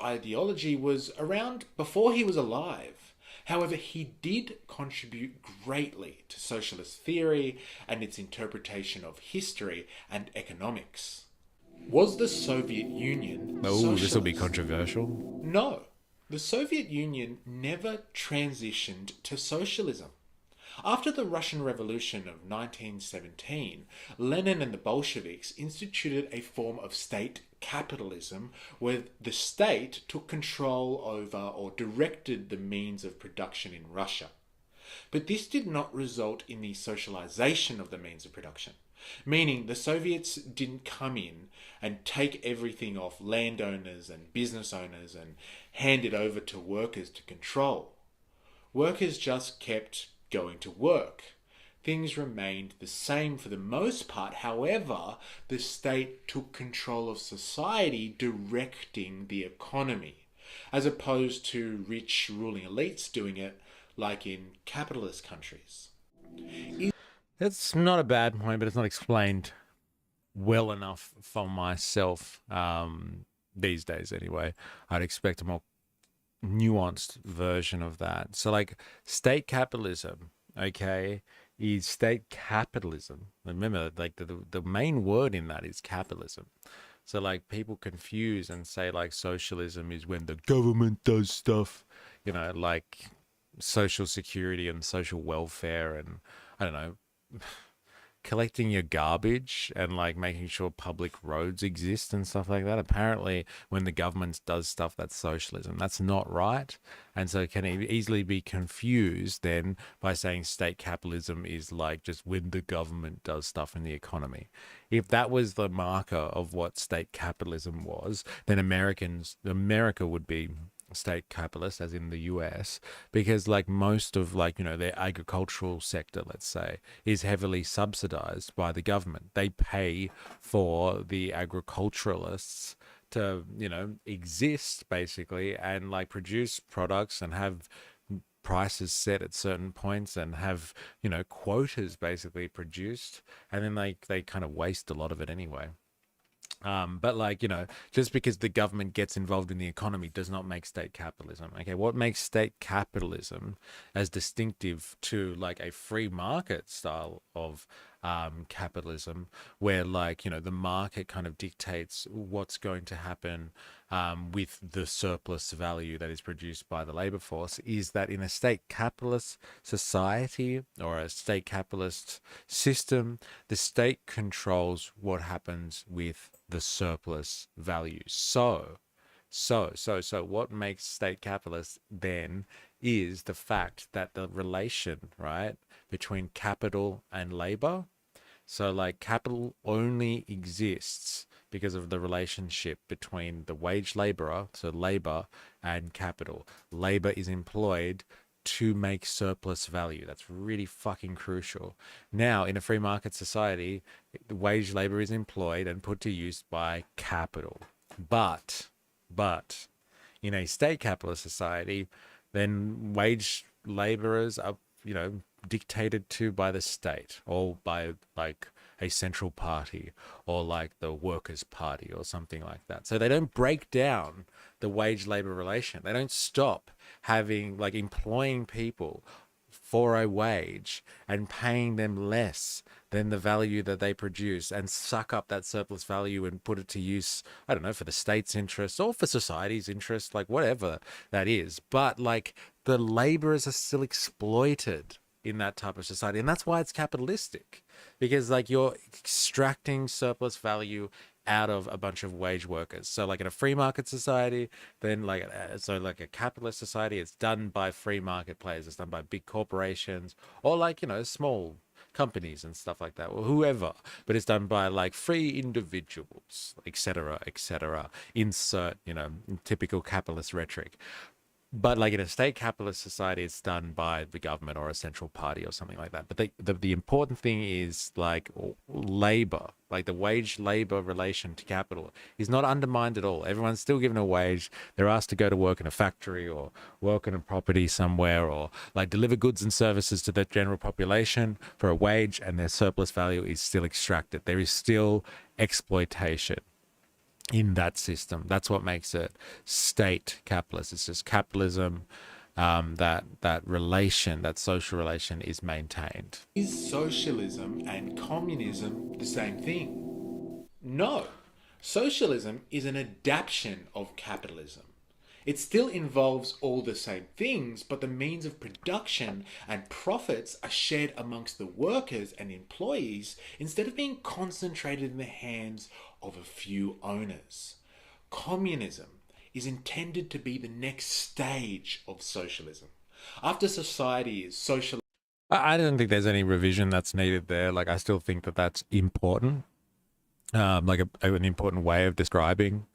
Ideology was around before he was alive. However, he did contribute greatly to socialist theory and its interpretation of history and economics. Was the Soviet Union socialist? This will be controversial. No. The Soviet Union never transitioned to socialism. After the Russian Revolution of 1917, Lenin and the Bolsheviks instituted a form of state capitalism where the state took control over or directed the means of production in Russia. But this did not result in the socialization of the means of production, meaning the Soviets didn't come in and take everything off landowners and business owners and hand it over to workers to control. Workers just kept going to work. things remained the same for the most part. However, the state took control of society, directing the economy, as opposed to rich ruling elites doing it like in capitalist countries. It's not a bad point, but it's not explained well enough for myself these days anyway. I'd expect a more nuanced version of that. So like state capitalism, okay, is state capitalism. Remember, like the main word in that is capitalism. So like people confuse and say like socialism is when the government does stuff, like social security and social welfare and I don't know, collecting your garbage and like making sure public roads exist and stuff like that. Apparently, when the government does stuff, that's socialism. That's not right. And so it can easily be confused then by saying state capitalism is like just when the government does stuff in the economy. If that was the marker of what state capitalism was, then America would be state capitalist, as in the US, because like most of like their agricultural sector, let's say, is heavily subsidized by the government. They pay for the agriculturalists to exist basically and like produce products and have prices set at certain points and have quotas basically produced, and then they kind of waste a lot of it anyway. But like, just because the government gets involved in the economy does not make state capitalism. Okay, what makes state capitalism as distinctive to like a free market style of capitalism, where like, the market kind of dictates what's going to happen with the surplus value that is produced by the labor force, is that in a state capitalist society or a state capitalist system, the state controls what happens with the surplus value. So what makes state capitalist then is the fact that the relation, right, between capital and labor. So like capital only exists because of the relationship between the wage laborer, so labor, and capital. Labor is employed to make surplus value. That's really fucking crucial. Now, in a free market society, the wage labor is employed and put to use by capital. But in a state capitalist society, then wage laborers are, dictated to by the state or by like a central party or like the Workers' Party or something like that. So they don't break down the wage labor relation. They don't stop having like employing people for a wage and paying them less than the value that they produce and suck up that surplus value and put it to use, I don't know, for the state's interest or for society's interest, like whatever that is. But like the laborers are still exploited in that type of society. And that's why it's capitalistic, because like you're extracting surplus value out of a bunch of wage workers. So like in a free market society, then like like a capitalist society, it's done by free market players, it's done by big corporations or like small companies and stuff like that, or whoever, but it's done by like free individuals, etc., etc. Insert typical capitalist rhetoric. But like in a state capitalist society, it's done by the government or a central party or something like that. But the important thing is like labor, like the wage labor relation to capital is not undermined at all. Everyone's still given a wage. They're asked to go to work in a factory or work in a property somewhere or like deliver goods and services to the general population for a wage, and their surplus value is still extracted. There is still exploitation in that system. That's what makes it state capitalist. It's just capitalism, that relation, that social relation is maintained. Is socialism and communism the same thing? No. Socialism is an adaptation of capitalism. It still involves all the same things, but the means of production and profits are shared amongst the workers and employees instead of being concentrated in the hands of a few owners. Communism is intended to be the next stage of socialism. After society is social. I don't think there's any revision that's needed there. Like I still think that that's important, like an important way of describing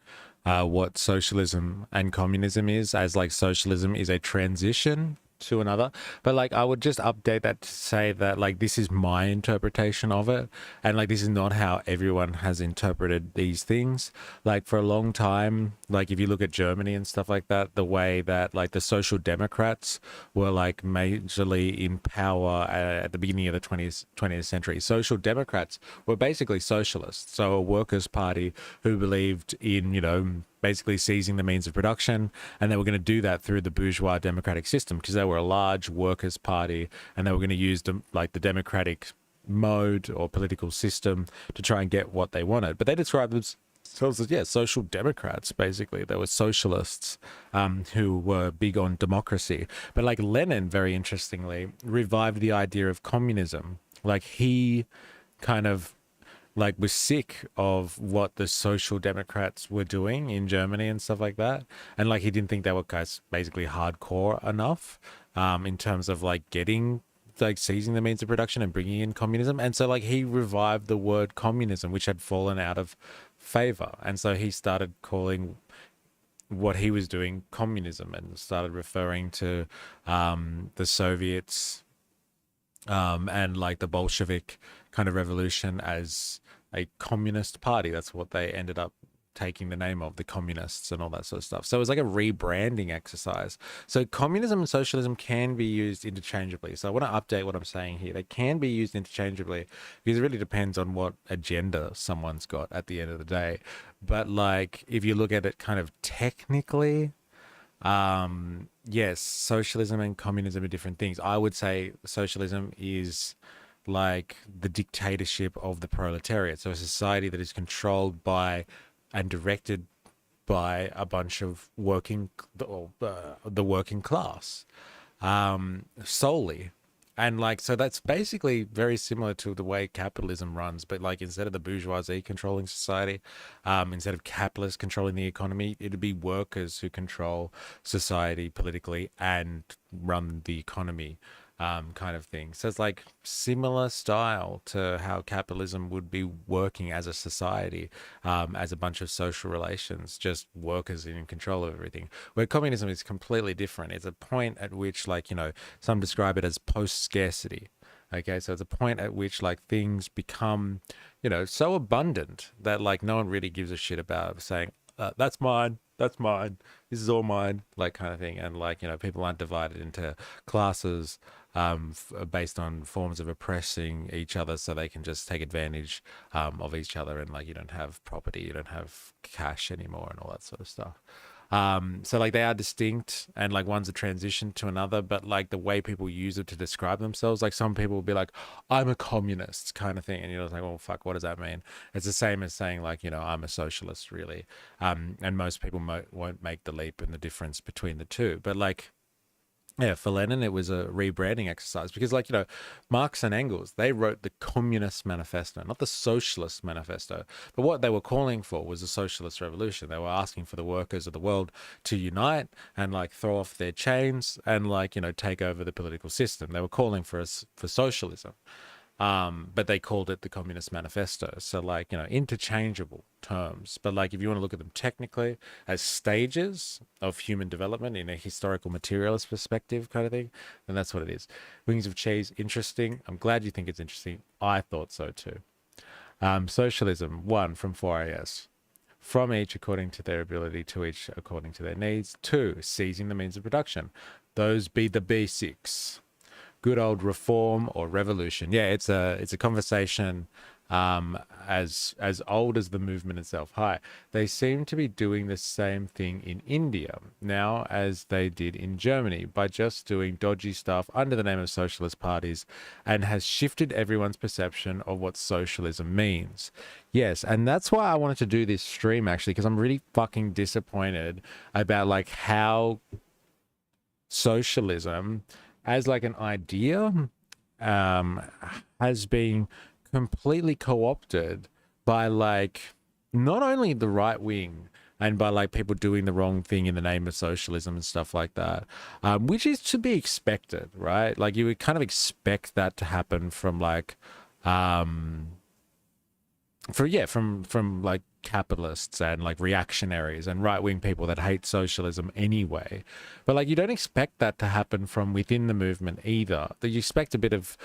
what socialism and communism is, as like socialism is a transition to another. But like I would just update that to say that like this is my interpretation of it, and like this is not how everyone has interpreted these things. Like for a long time, like if you look at Germany and stuff like that, the way that like the social democrats were like majorly in power at the beginning of the 20th century. Social democrats were basically socialists, so a workers' party who believed in, you know, basically seizing the means of production, and they were going to do that through the bourgeois democratic system because they were a large workers' party, and they were going to use like the democratic mode or political system to try and get what they wanted. But they described themselves as, yeah, social democrats. Basically, they were socialists who were big on democracy. But like Lenin, very interestingly, revived the idea of communism. Like he kind of like was sick of what the social democrats were doing in Germany and stuff like that, and like he didn't think they were guys basically hardcore enough in terms of like getting like seizing the means of production and bringing in communism. And so like he revived the word communism, which had fallen out of favor, and so he started calling what he was doing communism and started referring to the Soviets and like the Bolshevik kind of revolution as a communist party. That's what they ended up taking the name of, the communists and all that sort of stuff. So it was like a rebranding exercise. So communism and socialism can be used interchangeably. So I want to update what I'm saying here. They can be used interchangeably because it really depends on what agenda someone's got at the end of the day. But like if you look at it kind of technically, yes, socialism and communism are different things. I would say socialism is like the dictatorship of the proletariat. So a society that is controlled by and directed by a bunch of the working class solely. And like, so that's basically very similar to the way capitalism runs, but like instead of the bourgeoisie controlling society, instead of capitalists controlling the economy, it'd be workers who control society politically and run the economy, kind of thing. So it's like similar style to how capitalism would be working as a society, as a bunch of social relations, just workers in control of everything. Where communism is completely different. It's a point at which, like, you know, some describe it as post-scarcity. Okay, so it's a point at which like things become, you know, so abundant that like no one really gives a shit about saying, that's mine, that's mine, this is all mine, like kind of thing. And like, you know, people aren't divided into classes based on forms of oppressing each other so they can just take advantage of each other, and like you don't have property, you don't have cash anymore and all that sort of stuff. So like they are distinct, and like one's a transition to another, but like the way people use it to describe themselves, like some people will be like, I'm a communist kind of thing, and you're like, well, fuck, what does that mean? It's the same as saying like, you know, I'm a socialist, really. And most people won't make the leap and the difference between the two. But like, yeah, for Lenin, it was a rebranding exercise because, like, you know, Marx and Engels, they wrote the Communist Manifesto, not the Socialist Manifesto. But what they were calling for was a socialist revolution. They were asking for the workers of the world to unite and, like, throw off their chains and, like, you know, take over the political system. They were calling for socialism. But they called it the Communist Manifesto. So like, you know, interchangeable terms. But like, if you want to look at them technically as stages of human development in a historical materialist perspective kind of thing, then that's what it is. Wings of Cheese, interesting. I'm glad you think it's interesting. I thought so too. Socialism, 1 from 4AS. From each according to their ability, to each according to their needs. 2, seizing the means of production. Those be the basics. Good old reform or revolution. Yeah, it's a conversation as old as the movement itself. Hi. They seem to be doing the same thing in India now as they did in Germany by just doing dodgy stuff under the name of socialist parties, and has shifted everyone's perception of what socialism means. Yes, and that's why I wanted to do this stream actually, because I'm really fucking disappointed about like how socialism as like an idea has been completely co-opted by like not only the right wing and by like people doing the wrong thing in the name of socialism and stuff like that, which is to be expected, right? Like you would kind of expect that to happen from like from like capitalists and like reactionaries and right-wing people that hate socialism anyway. But like, you don't expect that to happen from within the movement either. That you expect a bit of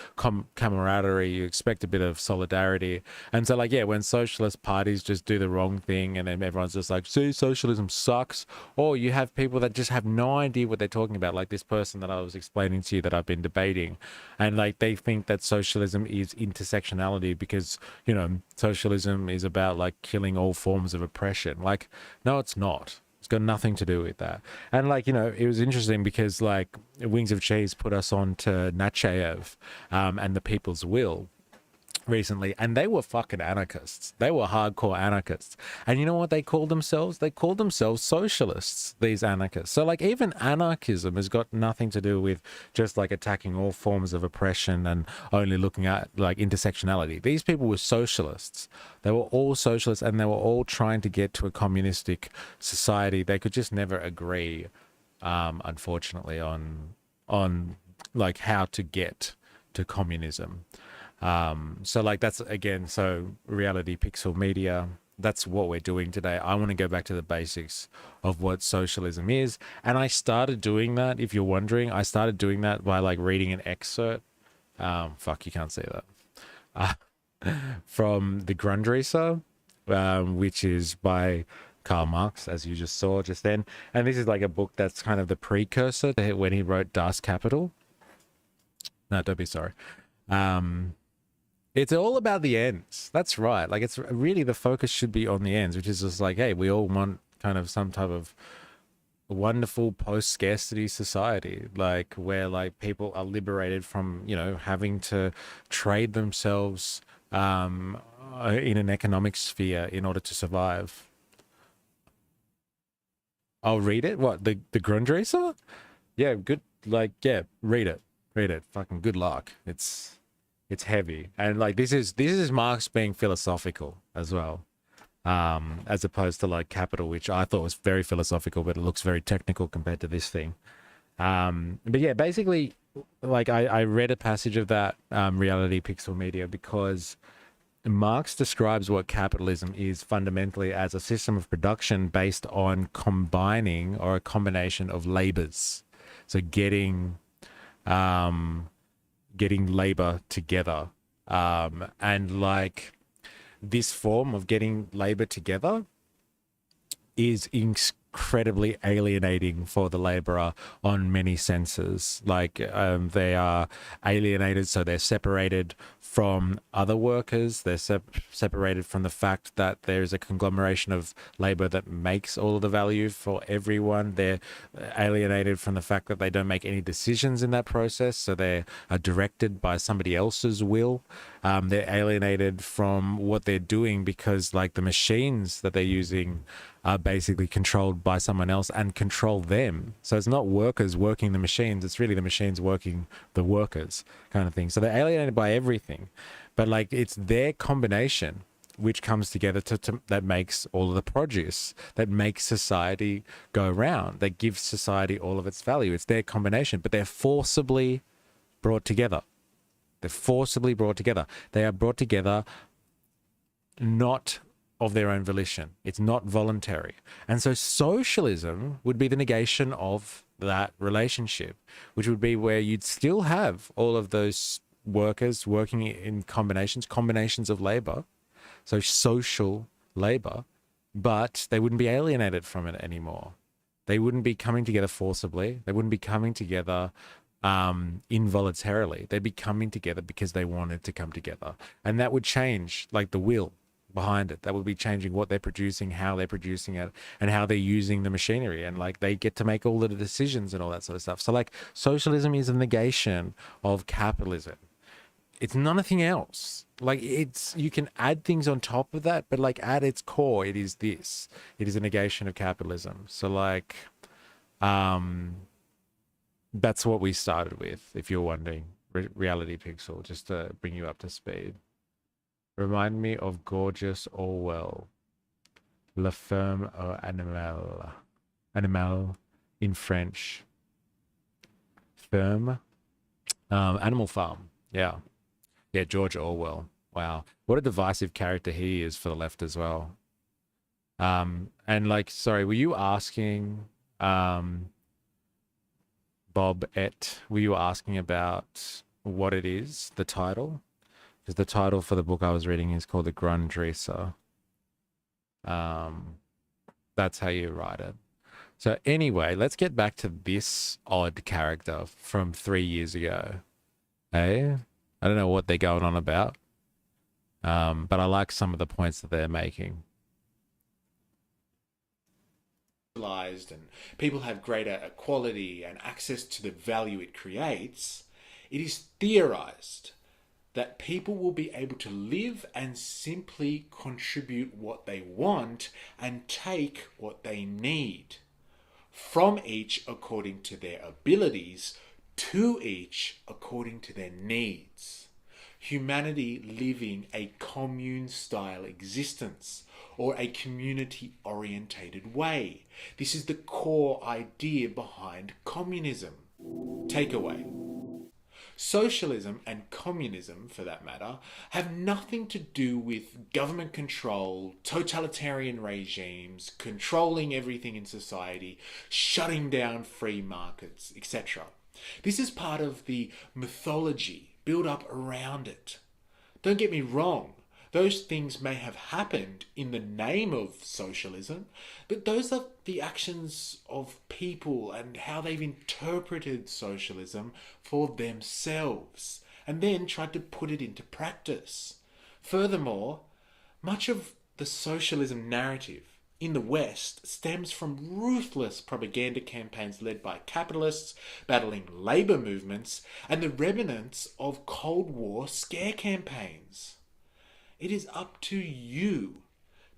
camaraderie, you expect a bit of solidarity. And so like, yeah, when socialist parties just do the wrong thing and then everyone's just like, see, socialism sucks. Or you have people that just have no idea what they're talking about, like this person that I was explaining to you that I've been debating. And like, they think that socialism is intersectionality because, you know, socialism is about like killing all forms of oppression. Like, no, it's not. It's got nothing to do with that. And like, you know, it was interesting because like Wings of Cheese put us on to Nechayev and the People's Will recently, and they were fucking anarchists. They were hardcore anarchists. And you know what they called themselves? They called themselves socialists, these anarchists. So like, even anarchism has got nothing to do with just like attacking all forms of oppression and only looking at like intersectionality. These people were socialists. They were all socialists, and they were all trying to get to a communistic society. They could just never agree, unfortunately, on like how to get to communism. So like, that's again, so Reality Pixel Media, that's what we're doing today. I want to go back to the basics of what socialism is. And I started doing that, if you're wondering, I started doing that by like reading an excerpt. Fuck, you can't see that. From The Grundrisse, which is by Karl Marx, as you just saw just then. And this is like a book that's kind of the precursor to when he wrote Das Kapital. No, don't be sorry. It's all about the ends. That's right. Like, it's really, the focus should be on the ends, which is just like, hey, we all want kind of some type of wonderful post-scarcity society, like where like people are liberated from, you know, having to trade themselves in an economic sphere in order to survive. I'll read it. What, the Grundrisse? Yeah, good. Like, yeah, read it. Read it. Fucking good luck. It's heavy. And like, this is Marx being philosophical as well, as opposed to like Capital, which I thought was very philosophical, but it looks very technical compared to this thing. But yeah, basically, like I read a passage of that, Reality Pixel Media, because Marx describes what capitalism is fundamentally as a system of production based on combining, or a combination of labors. So getting labor together, and like, this form of getting labor together is incredibly alienating for the laborer on many senses. Like, they are alienated, so they're separated from other workers. They're separated from the fact that there's a conglomeration of labor that makes all of the value for everyone. They're alienated from the fact that they don't make any decisions in that process, so they are directed by somebody else's will. They're alienated from what they're doing because like the machines that they're using are basically controlled by someone else and control them. So it's not workers working the machines, it's really the machines working the workers, kind of thing. So they're alienated by everything, but like, it's their combination which comes together that makes all of the produce, that makes society go round, that gives society all of its value. It's their combination, but they're forcibly brought together. They're forcibly brought together. They are brought together not of their own volition. It's not voluntary. And so socialism would be the negation of that relationship, which would be where you'd still have all of those workers working in combinations of labor, so social labor, but they wouldn't be alienated from it anymore. They wouldn't be coming together forcibly. They wouldn't be coming together involuntarily. They'd be coming together because they wanted to come together. And that would change like the will behind it. That would be changing what they're producing, how they're producing it, and how they're using the machinery. And like, they get to make all of the decisions and all that sort of stuff. So like, socialism is a negation of capitalism. It's nothing else. Like, you can add things on top of that, but like, at its core, it is this. It is a negation of capitalism. So like, that's what we started with, if you're wondering. Reality Pixel, just to bring you up to speed. Remind me of gorgeous Orwell. La ferme au animal. Animal in French. Ferme. Animal Farm. Yeah. Yeah, George Orwell. Wow. What a divisive character he is for the left as well. And like, sorry, were you asking, um, Bob were you asking about what it is, the title? Because the title for the book I was reading is called The Grundrisse. Um, that's how you write it. So anyway, let's get back to this odd character from 3 years ago. Hey, I don't know what they're going on about, but I like some of the points that they're making. And people have greater equality and access to the value it creates, it is theorized that people will be able to live and simply contribute what they want and take what they need from each according to their abilities, to each according to their needs. Humanity living a commune style existence or a community orientated way. This is the core idea behind communism. Takeaway: socialism and communism, for that matter, have nothing to do with government control, totalitarian regimes, controlling everything in society, shutting down free markets, etc. This is part of the mythology built up around it. Don't get me wrong, those things may have happened in the name of socialism, but those are the actions of people and how they've interpreted socialism for themselves and then tried to put it into practice. Furthermore, much of the socialism narrative in the West stems from ruthless propaganda campaigns led by capitalists battling labour movements and the remnants of Cold War scare campaigns. It is up to you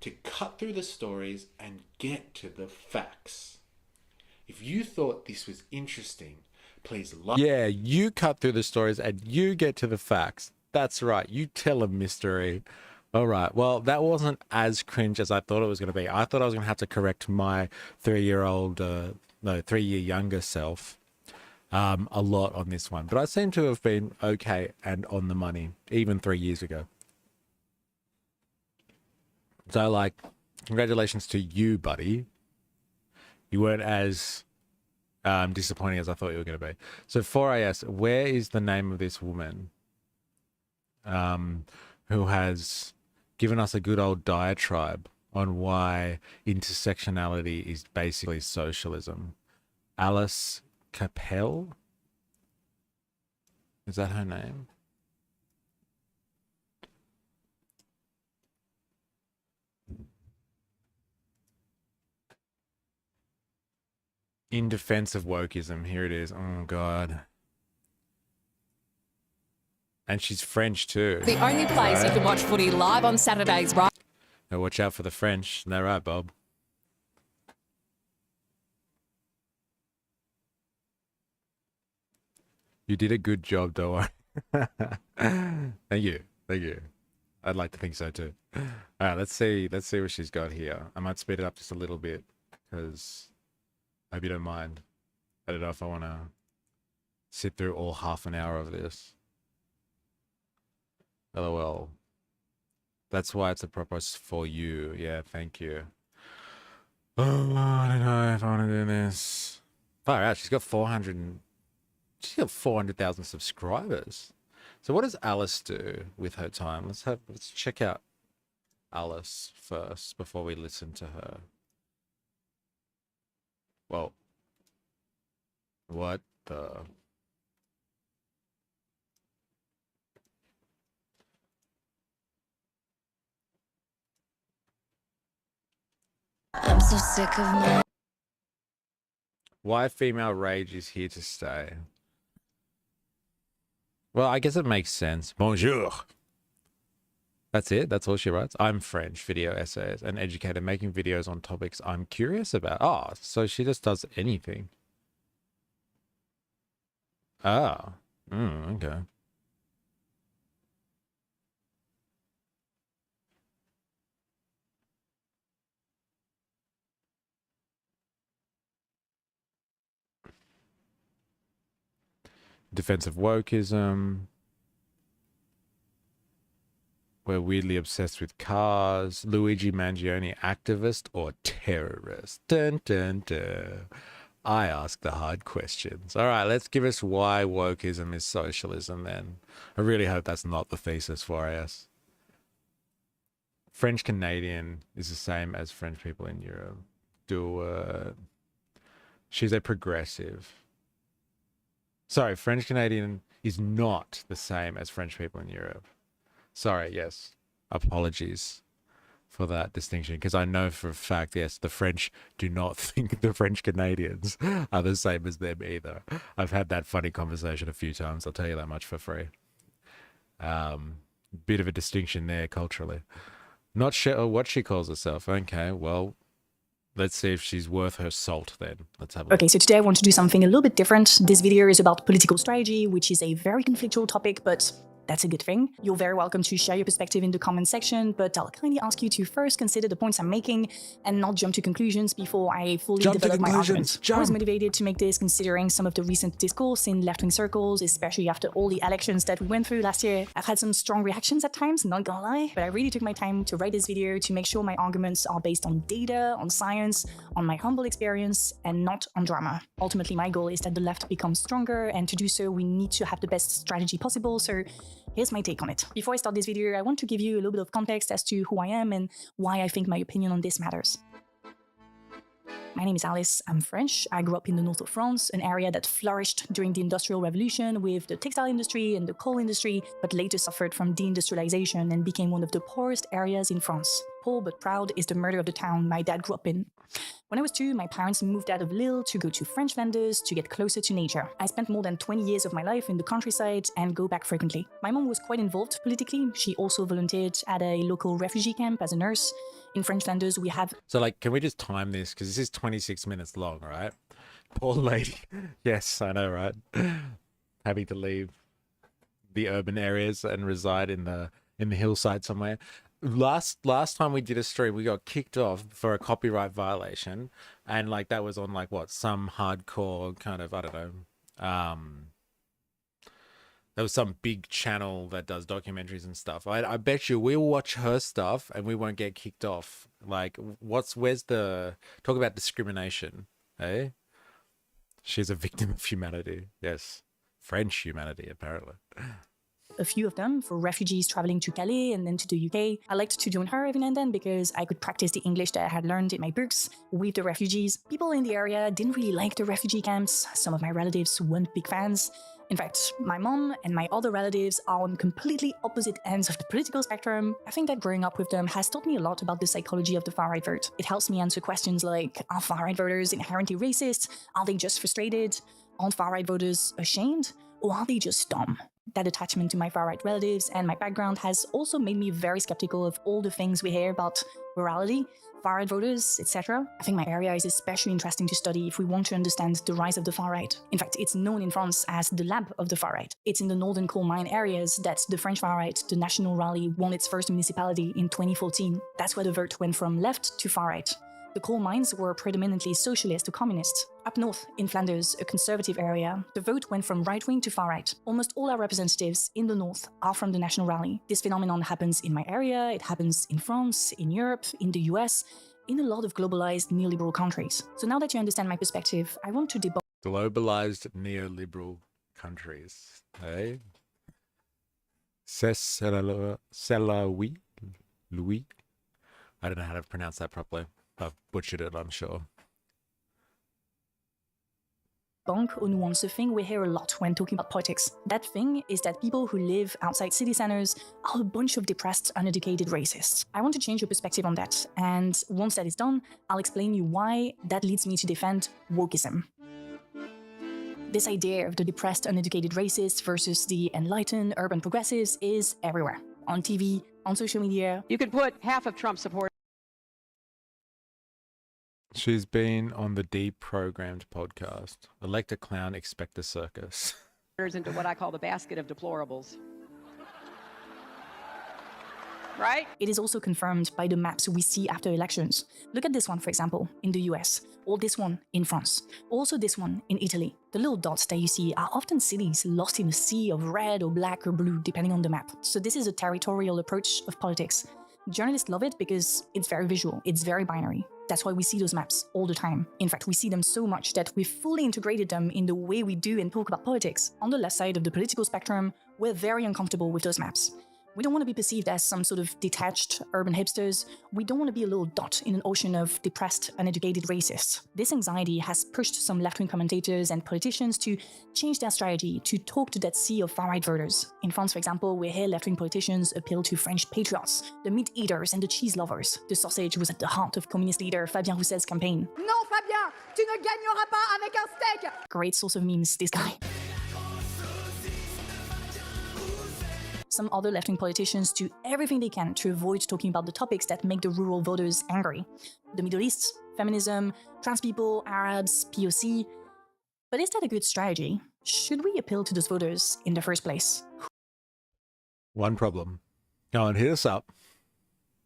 to cut through the stories and get to the facts. If you thought this was interesting, please like. Yeah, you cut through the stories and you get to the facts. That's right. You tell them, MysterE. All right. Well, that wasn't as cringe as I thought it was going to be. I thought I was going to have to correct my 3-year-old, no, 3 year younger self a lot on this one. But I seem to have been okay and on the money, even 3 years ago. So, like, congratulations to you, buddy. You weren't as disappointing as I thought you were going to be. So, 4AS, where is the name of this woman who has given us a good old diatribe on why intersectionality is basically socialism? Alice Capel? Is that her name? In defense of wokeism. Here it is. Oh, God. And she's French too. The only place you can watch footy live on Saturdays, right? Now watch out for the French. They're right, Bob. You did a good job, don't worry. Thank you. Thank you. I'd like to think so too. All right, let's see. Let's see what she's got here. I might speed it up just a little bit because I hope you don't mind. I don't know if I want to sit through all half an hour of this. LOL. That's why it's a purpose for you. Yeah, thank you. Oh, I don't know if I want to do this. Far out. She's got 400,000 subscribers. So what does Alice do with her time? Let's check out Alice first before we listen to her. Well, what the? I'm so sick of my. Why female rage is here to stay? Well, I guess it makes sense. Bonjour. That's it. That's all she writes. I'm French, video essays, an educator making videos on topics I'm curious about. Oh, so she just does anything. Ah, okay. Defense of wokeism. We're weirdly obsessed with cars. Luigi Mangione, activist or terrorist? Dun, dun, dun. I ask the hard questions. All right, let's give us why wokeism is socialism then. I really hope that's not the thesis for us. French Canadian is the same as French people in Europe. She's a progressive. Sorry, French Canadian is not the same as French people in Europe. Sorry, yes. Apologies for that distinction, because I know for a fact, yes, the French do not think the French Canadians are the same as them either. I've had that funny conversation a few times, I'll tell you that much for free. Bit of a distinction there culturally. Not sure what she calls herself. Okay, well, let's see if she's worth her salt then. Let's have a look. Okay, so today I want to do something a little bit different. This video is about political strategy, which is a very conflictual topic, but that's a good thing. You're very welcome to share your perspective in the comment section, but I'll kindly ask you to first consider the points I'm making and not jump to conclusions before I fully develop my argument. I was motivated to make this considering some of the recent discourse in left-wing circles, especially after all the elections that we went through last year. I've had some strong reactions at times, not gonna lie, but I really took my time to write this video to make sure my arguments are based on data, on science, on my humble experience, and not on drama. Ultimately, my goal is that the left becomes stronger, and to do so, we need to have the best strategy possible, so here's my take on it. Before I start this video, I want to give you a little bit of context as to who I am and why I think my opinion on this matters. My name is Alice, I'm French. I grew up in the north of France, an area that flourished during the Industrial Revolution with the textile industry and the coal industry, but later suffered from deindustrialization and became one of the poorest areas in France. Poor but proud is the murder of the town my dad grew up in. When I was 2, my parents moved out of Lille to go to French Flanders to get closer to nature. I spent more than 20 years of my life in the countryside and go back frequently. My mom was quite involved politically. She also volunteered at a local refugee camp as a nurse. In French Flanders, we have... So, like, can we just time this? Because this is 26 minutes long, right? Poor lady. Yes, I know, right? Having to leave the urban areas and reside in the hillside somewhere. Last time we did a stream, we got kicked off for a copyright violation, and like that was on like what, some hardcore kind of, I don't know, there was some big channel that does documentaries and stuff. I bet you we'll watch her stuff and we won't get kicked off. Like, where's the talk about discrimination, eh? She's a victim of humanity. Yes, French humanity apparently. A few of them for refugees traveling to Calais and then to the UK. I liked to join her every now and then because I could practice the English that I had learned in my books with the refugees. People in the area didn't really like the refugee camps. Some of my relatives weren't big fans. In fact, my mom and my other relatives are on completely opposite ends of the political spectrum. I think that growing up with them has taught me a lot about the psychology of the far-right vote. It helps me answer questions like, are far-right voters inherently racist? Are they just frustrated? Aren't far-right voters ashamed? Or are they just dumb? That attachment to my far-right relatives and my background has also made me very skeptical of all the things we hear about morality, far-right voters, etc. I think my area is especially interesting to study if we want to understand the rise of the far-right. In fact, it's known in France as the lab of the far-right. It's in the northern coal mine areas that the French far-right, the National Rally, won its first municipality in 2014. That's where the vote went from left to far-right. The coal mines were predominantly socialist or communist. Up north, in Flanders, a conservative area, the vote went from right-wing to far-right. Almost all our representatives in the north are from the National Rally. This phenomenon happens in my area, it happens in France, in Europe, in the US, in a lot of globalized neoliberal countries. So now that you understand my perspective, I want to debunk Globalized neoliberal countries, eh? C'est la oui, Louis. I don't know how to pronounce that properly. I've butchered it, I'm sure. or nuance a thing we hear a lot when talking about politics. That thing is that people who live outside city centers are a bunch of depressed, uneducated racists. I want to change your perspective on that, and once that is done, I'll explain you why that leads me to defend wokeism. This idea of the depressed, uneducated racists versus the enlightened, urban progressives is everywhere. On TV, on social media. You could put half of Trump's supporters She's been on the Deprogrammed podcast. Elect a clown, expect a circus. into what I call the basket of deplorables. right? It is also confirmed by the maps we see after elections. Look at this one, for example, in the US, or this one in France, also this one in Italy. The little dots that you see are often cities lost in a sea of red or black or blue, depending on the map. So this is a territorial approach of politics. Journalists love it because it's very visual, it's very binary. That's why we see those maps all the time. In fact, we see them so much that we've fully integrated them in the way we do and talk about politics. On the left side of the political spectrum, we're very uncomfortable with those maps. We don't want to be perceived as some sort of detached urban hipsters. We don't want to be a little dot in an ocean of depressed, uneducated racists. This anxiety has pushed some left-wing commentators and politicians to change their strategy, to talk to that sea of far-right voters. In France, for example, we hear left-wing politicians appeal to French patriots, the meat eaters and the cheese lovers. The sausage was at the heart of communist leader Fabien Roussel's campaign. Non, Fabien, tu ne gagneras pas avec un steak! Great source of memes, this guy. Some other left-wing politicians do everything they can to avoid talking about the topics that make the rural voters angry. The Middle East, feminism, trans people, Arabs, POC. But is that a good strategy? Should we appeal to those voters in the first place? One problem. Go on, hit us up.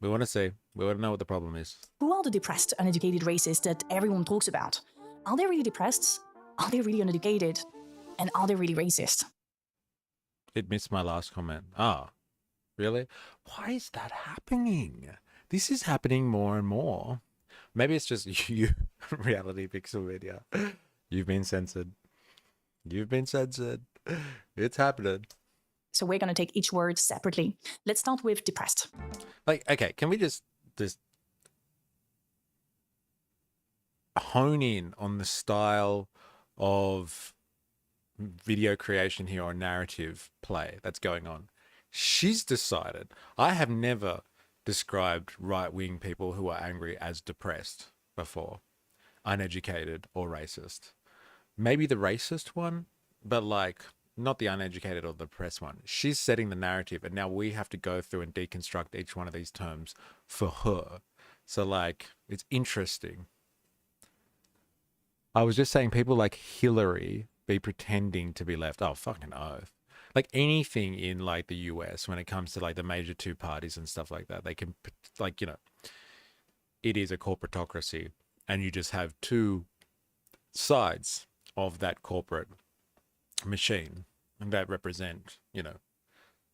We want to see. We want to know what the problem is. Who are the depressed, uneducated racists that everyone talks about? Are they really depressed? Are they really uneducated? And are they really racist? It missed my last comment. Ah, really? Why is that happening? This is happening more and more. Maybe it's just you, Reality Pixel Media. You've been censored. You've been censored. It's happening. So we're going to take each word separately. Let's start with depressed. Like, okay, can we just hone in on the style of video creation here or narrative play that's going on? She's decided. I have never described right-wing people who are angry as depressed before, uneducated or racist. Maybe the racist one, but like not the uneducated or the depressed one. She's setting the narrative, and now we have to go through and deconstruct each one of these terms for her. So like, it's interesting. I was just saying people like Hillary be pretending to be left. Oh, fucking oath. Like anything in like the US when it comes to like the major two parties and stuff like that, they can like, you know, it is a corporatocracy and you just have two sides of that corporate machine that represent, you know,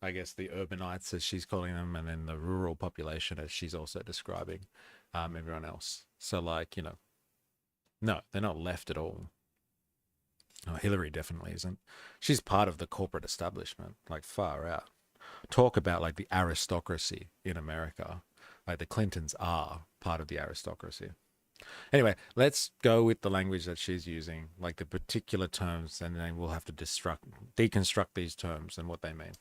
I guess the urbanites as she's calling them, and then the rural population as she's also describing everyone else. So like, you know, no, they're not left at all. Oh, Hillary definitely isn't. She's part of the corporate establishment, like far out. Talk about like the aristocracy in America. Like the Clintons are part of the aristocracy. Anyway, let's go with the language that she's using, like the particular terms, and then we'll have to deconstruct these terms and what they mean.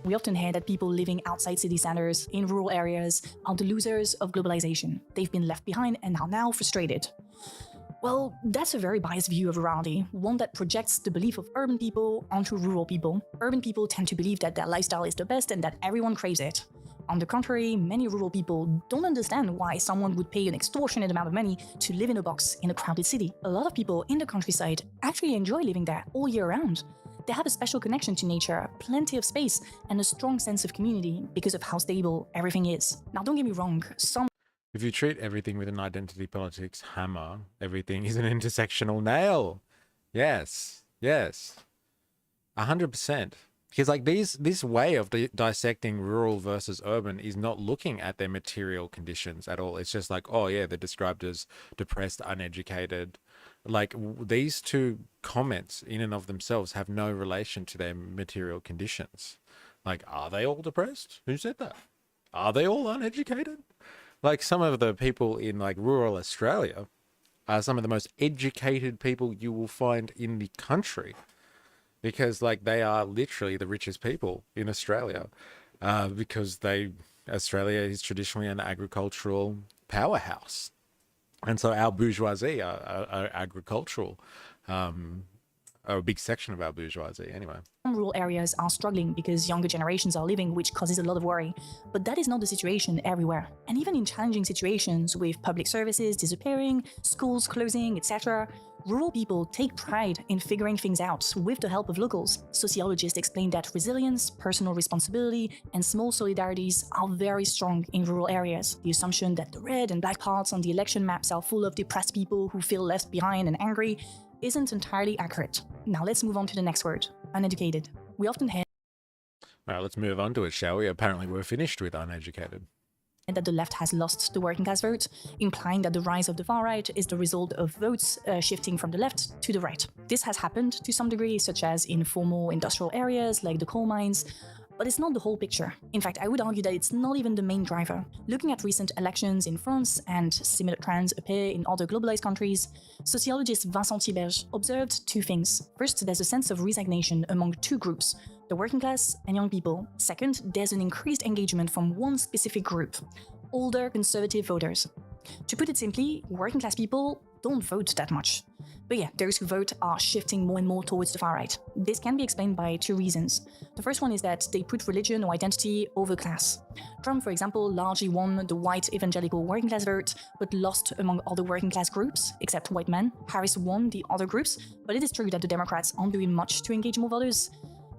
We often hear that people living outside city centers, in rural areas, are the losers of globalization. They've been left behind and are now frustrated. Well, that's a very biased view of rurality, one that projects the belief of urban people onto rural people. Urban people tend to believe that their lifestyle is the best and that everyone craves it. On the contrary, many rural people don't understand why someone would pay an extortionate amount of money to live in a box in a crowded city. A lot of people in the countryside actually enjoy living there all year round. They have a special connection to nature, plenty of space, and a strong sense of community because of how stable everything is. Now, don't get me wrong, some If you treat everything with an identity politics hammer, everything is an intersectional nail. Yes, yes, 100%. Because like this way of dissecting rural versus urban is not looking at their material conditions at all. It's just like, oh yeah, they're described as depressed, uneducated. Like these two comments in and of themselves have no relation to their material conditions. Like, are they all depressed? Who said that? Are they all uneducated? Like some of the people in like rural Australia are some of the most educated people you will find in the country, because like they are literally the richest people in Australia, because Australia is traditionally an agricultural powerhouse. And so our bourgeoisie are agricultural a big section of our bourgeoisie anyway. Some rural areas are struggling because younger generations are leaving, which causes a lot of worry. But that is not the situation everywhere. And even in challenging situations with public services disappearing, schools closing, etc., rural people take pride in figuring things out with the help of locals. Sociologists explain that resilience, personal responsibility, and small solidarities are very strong in rural areas. The assumption that the red and black parts on the election maps are full of depressed people who feel left behind and angry isn't entirely accurate. Now let's move on to the next word, uneducated. We often hear All right, let's move on to it, shall we? Apparently we're finished with uneducated. that the left has lost the working class vote, implying that the rise of the far right is the result of votes shifting from the left to the right. This has happened to some degree, such as in formal industrial areas like the coal mines, but it's not the whole picture. In fact, I would argue that it's not even the main driver. Looking at recent elections in France, and similar trends appear in other globalized countries, sociologist Vincent Tiberge observed two things. First, there's a sense of resignation among two groups, the working class and young people. Second, there's an increased engagement from one specific group, older conservative voters. To put it simply, working class people don't vote that much. But yeah, those who vote are shifting more and more towards the far right. This can be explained by two reasons. The first one is that they put religion or identity over class. Trump, for example, largely won the white evangelical working class vote, but lost among other working class groups, except white men. Harris won the other groups, but it is true that the Democrats aren't doing much to engage more voters.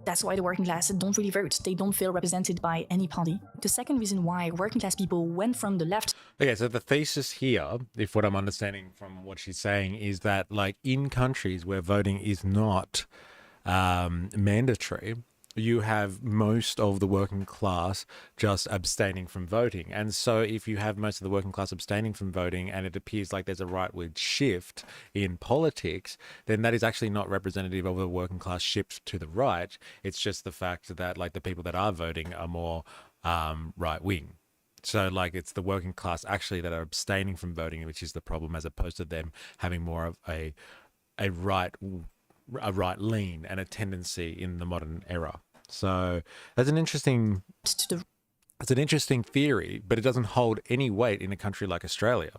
That's why the working class don't really vote. They don't feel represented by any party. The second reason why working class people went from the left. Okay, so the thesis here, if what I'm understanding from what she's saying, is that like in countries where voting is not mandatory, you have most of the working class just abstaining from voting. And so if you have most of the working class abstaining from voting and it appears like there's a rightward shift in politics, then that is actually not representative of a working class shift to the right. It's just the fact that like the people that are voting are more right wing. So like it's the working class actually that are abstaining from voting, which is the problem, as opposed to them having more of a right lean and a tendency in the modern era. So that's an interesting theory, but it doesn't hold any weight in a country like Australia,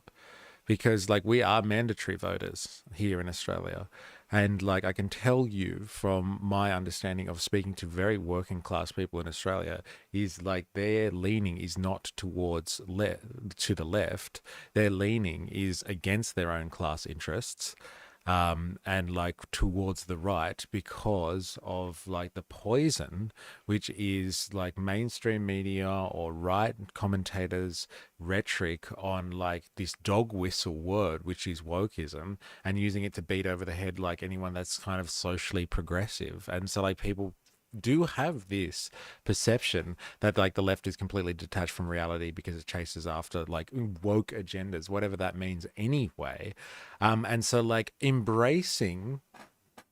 because like we are mandatory voters here in Australia. And like I can tell you from my understanding of speaking to very working class people in Australia is like their leaning is not towards to the left. Their leaning is against their own class interests. And like towards the right because of like the poison, which is like mainstream media or right commentators' rhetoric on like this dog whistle word, which is wokeism, and using it to beat over the head like anyone that's kind of socially progressive. And so like people do have this perception that like the left is completely detached from reality because it chases after like woke agendas, whatever that means anyway. And so like embracing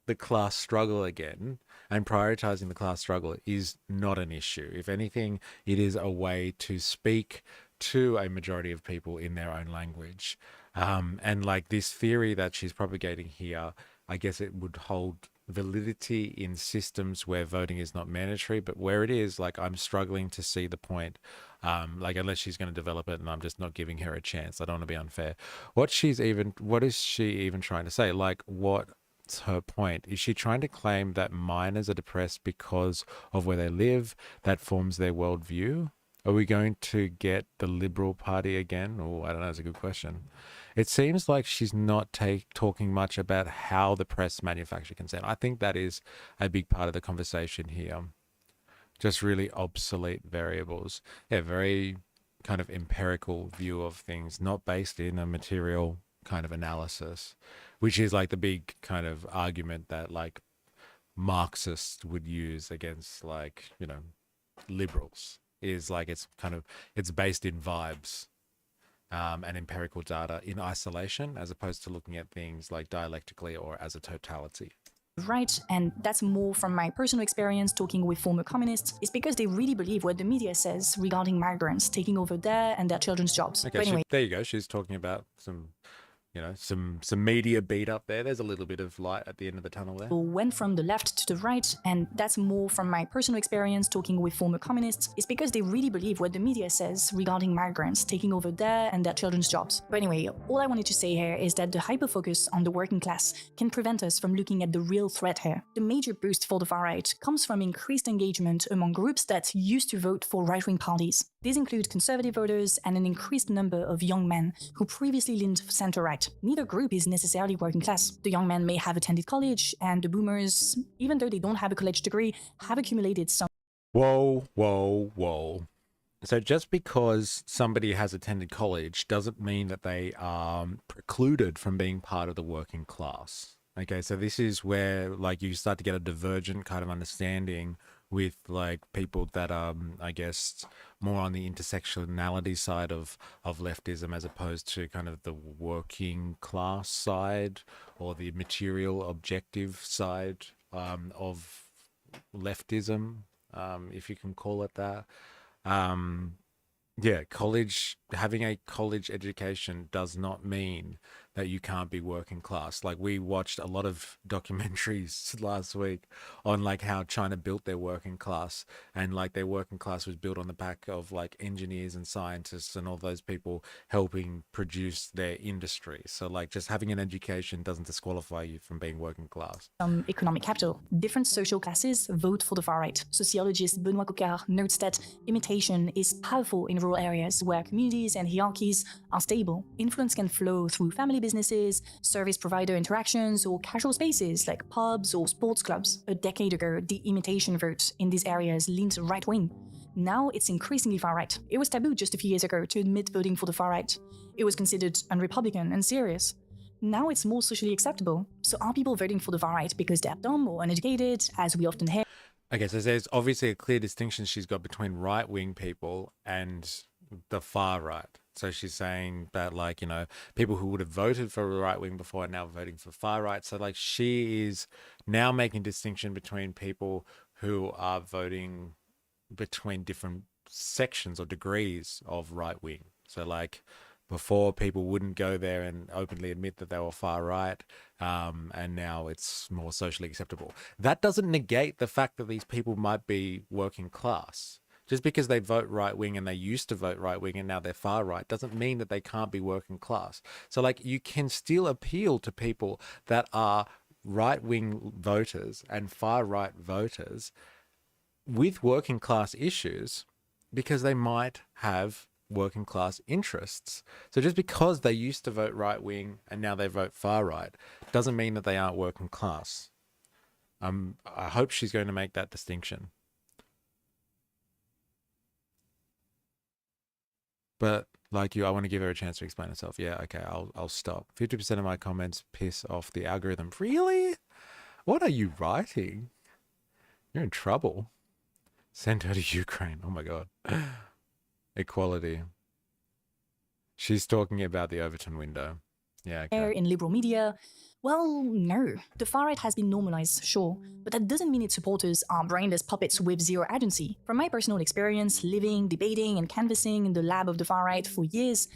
the class struggle again and prioritizing the class struggle is not an issue. If anything, it is a way to speak to a majority of people in their own language. And like this theory that she's propagating here, I guess it would hold validity in systems where voting is not mandatory, but where it is, like I'm struggling to see the point, like unless she's going to develop it and I'm just not giving her a chance. I don't want to be unfair. What is she even trying to say? Like what's her point? Is she trying to claim that miners are depressed because of where they live, that forms their worldview? Are we going to get the Liberal Party again? Oh, I don't know. It's a good question. It seems like she's not talking much about how the press manufacture consent. I think that is a big part of the conversation here. Just really obsolete variables. Yeah, very kind of empirical view of things, not based in a material kind of analysis, which is like the big kind of argument that like Marxists would use against like, you know, liberals. Is like it's based in vibes and empirical data in isolation, as opposed to looking at things like dialectically or as a totality. Right, and that's more from my personal experience talking with former communists, is because they really believe what the media says regarding migrants taking over their and their children's jobs. Okay, But anyway, there you go. She's talking about some you know, some media beat up there. There's a little bit of light at the end of the tunnel there. Went from the left to the right, and that's more from my personal experience talking with former communists, is because they really believe what the media says regarding migrants taking over their and their children's jobs. But anyway, all I wanted to say here is that the hyper-focus on the working class can prevent us from looking at the real threat here. The major boost for the far-right comes from increased engagement among groups that used to vote for right-wing parties. These include conservative voters and an increased number of young men who previously leaned center-right. Neither group is necessarily working class. The young men may have attended college, and the boomers, even though they don't have a college degree, have accumulated some. Whoa, whoa, whoa. So just because somebody has attended college doesn't mean that they are precluded from being part of the working class. Okay, so this is where like you start to get a divergent kind of understanding with like people that are, I guess, more on the intersectionality side of leftism as opposed to kind of the working class side or the material objective side of leftism, if you can call it that. Yeah, having a college education does not mean that you can't be working class. Like we watched a lot of documentaries last week on like how China built their working class, and like their working class was built on the back of like engineers and scientists and all those people helping produce their industry. So like just having an education doesn't disqualify you from being working class. Economic capital. Different social classes vote for the far right. Sociologist Benoit Coquart notes that imitation is powerful in rural areas where communities and hierarchies are stable. Influence can flow through family businesses, service provider interactions, or casual spaces like pubs or sports clubs. A decade ago, the imitation vote in these areas leaned right-wing. Now it's increasingly far-right. It was taboo just a few years ago to admit voting for the far-right. It was considered un-Republican and serious. Now it's more socially acceptable. So are people voting for the far-right because they're dumb or uneducated, as we often hear? Okay, so there's obviously a clear distinction she's got between right-wing people and the far right. So she's saying that, like, you know, people who would have voted for right wing before are now voting for far right. So, like, she is now making distinction between people who are voting between different sections or degrees of right wing. So, like, before people wouldn't go there and openly admit that they were far right, and now it's more socially acceptable. That doesn't negate the fact that these people might be working class. Just because they vote right-wing and they used to vote right-wing and now they're far-right doesn't mean that they can't be working class. So, like, you can still appeal to people that are right-wing voters and far-right voters with working class issues because they might have working class interests. So just because they used to vote right-wing and now they vote far-right doesn't mean that they aren't working class. I hope she's going to make that distinction. But like you, I want to give her a chance to explain herself. Yeah, okay, I'll stop. 50% of my comments piss off the algorithm. Really? What are you writing? You're in trouble. Send her to Ukraine. Oh my God. Equality. She's talking about the Overton window. Yeah, okay. In liberal media. Well, no. The far-right has been normalized, sure, but that doesn't mean its supporters are brainless puppets with zero agency. From my personal experience, living, debating, and canvassing in the lab of the far-right for years,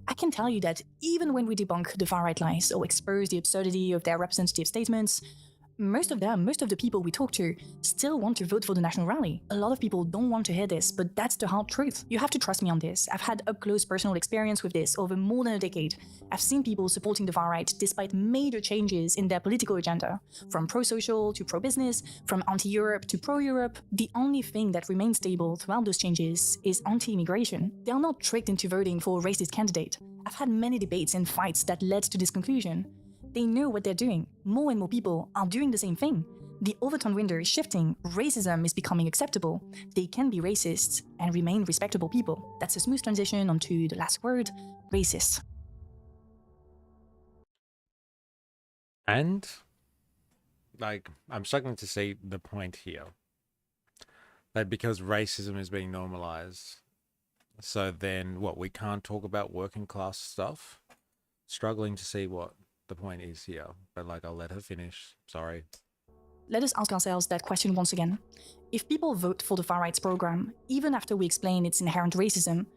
I can tell you that even when we debunk the far-right lies or expose the absurdity of their representative statements, most of the people we talk to still want to vote for the National Rally. A lot of people don't want to hear this, but that's the hard truth. You have to trust me on this. I've had up-close personal experience with this over more than a decade. I've seen people supporting the far-right despite major changes in their political agenda. From pro-social to pro-business, from anti-Europe to pro-Europe, the only thing that remains stable throughout those changes is anti-immigration. They are not tricked into voting for a racist candidate. I've had many debates and fights that led to this conclusion. They know what they're doing. More and more people are doing the same thing. The Overton window is shifting. Racism is becoming acceptable. They can be racist and remain respectable people. That's a smooth transition onto the last word, racist. And, like, I'm struggling to see the point here. That because racism is being normalized, so then, what, we can't talk about working class stuff? Struggling to see what the point is here, but like, I'll let her finish. Sorry. Let us ask ourselves that question once again. If people vote for the far-right's program, even after we explain its inherent racism,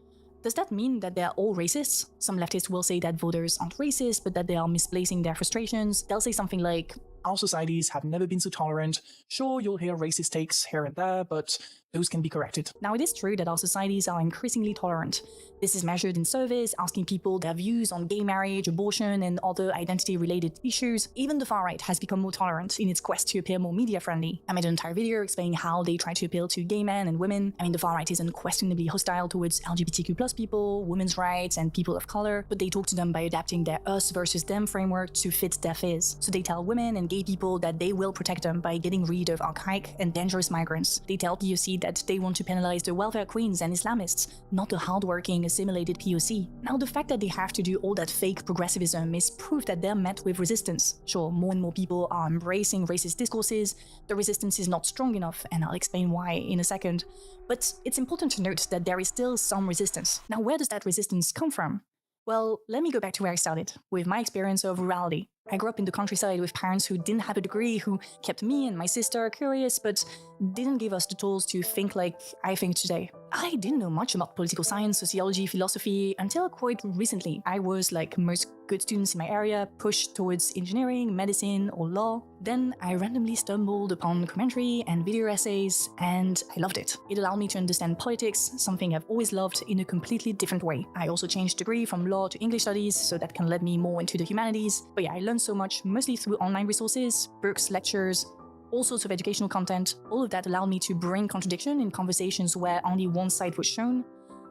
Does that mean that they're all racists? Some leftists will say that voters aren't racist, but that they are misplacing their frustrations. They'll say something like, our societies have never been so tolerant. Sure, you'll hear racist takes here and there, but those can be corrected. Now, it is true that our societies are increasingly tolerant. This is measured in surveys asking people their views on gay marriage, abortion, and other identity-related issues. Even the far right has become more tolerant in its quest to appear more media-friendly. I made an entire video explaining how they try to appeal to gay men and women. I mean, the far right is unquestionably hostile towards LGBTQ+ people, women's rights, and people of color, but they talk to them by adapting their us versus them framework to fit their fizz. So they tell women and gay people that they will protect them by getting rid of archaic and dangerous migrants. They tell POC that they want to penalize the welfare queens and Islamists, not the hardworking, assimilated POC. Now, the fact that they have to do all that fake progressivism is proof that they're met with resistance. Sure, more and more people are embracing racist discourses, the resistance is not strong enough, and I'll explain why in a second. But it's important to note that there is still some resistance. Now, where does that resistance come from? Well, let me go back to where I started, with my experience of rurality. I grew up in the countryside with parents who didn't have a degree, who kept me and my sister curious, but didn't give us the tools to think like I think today. I didn't know much about political science, sociology, philosophy until quite recently. I was, like most good students in my area, pushed towards engineering, medicine, or law. Then I randomly stumbled upon commentary and video essays, and I loved it. It allowed me to understand politics, something I've always loved, in a completely different way. I also changed degree from law to English studies, so that can lead me more into the humanities. But yeah, I learned so much, mostly through online resources, books, lectures, all sorts of educational content. All of that allowed me to bring contradiction in conversations where only one side was shown.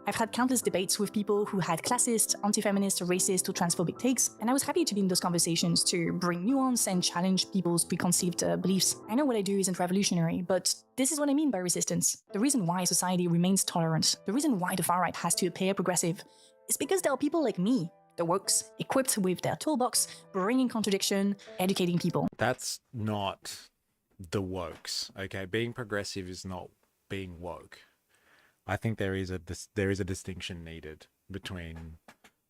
I've had countless debates with people who had classist, anti-feminist, racist, or transphobic takes, and I was happy to be in those conversations to bring nuance and challenge people's preconceived beliefs. I know what I do isn't revolutionary, but this is what I mean by resistance. The reason why society remains tolerant, the reason why the far right has to appear progressive, is because there are people like me, the wokes, equipped with their toolbox, bringing contradiction, educating people. That's not the wokes, okay? Being progressive is not being woke. I think there is a distinction needed between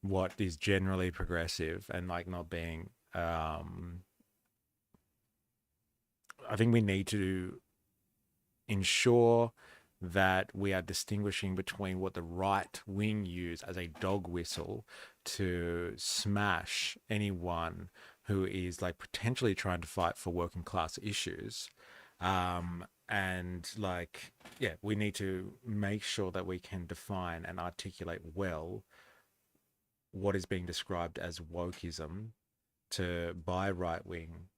what is generally progressive and like not being. I think we need to ensure that we are distinguishing between what the right wing use as a dog whistle to smash anyone who is like potentially trying to fight for working class issues. And like, yeah, we need to make sure that we can define and articulate well what is being described as wokeism by right-wing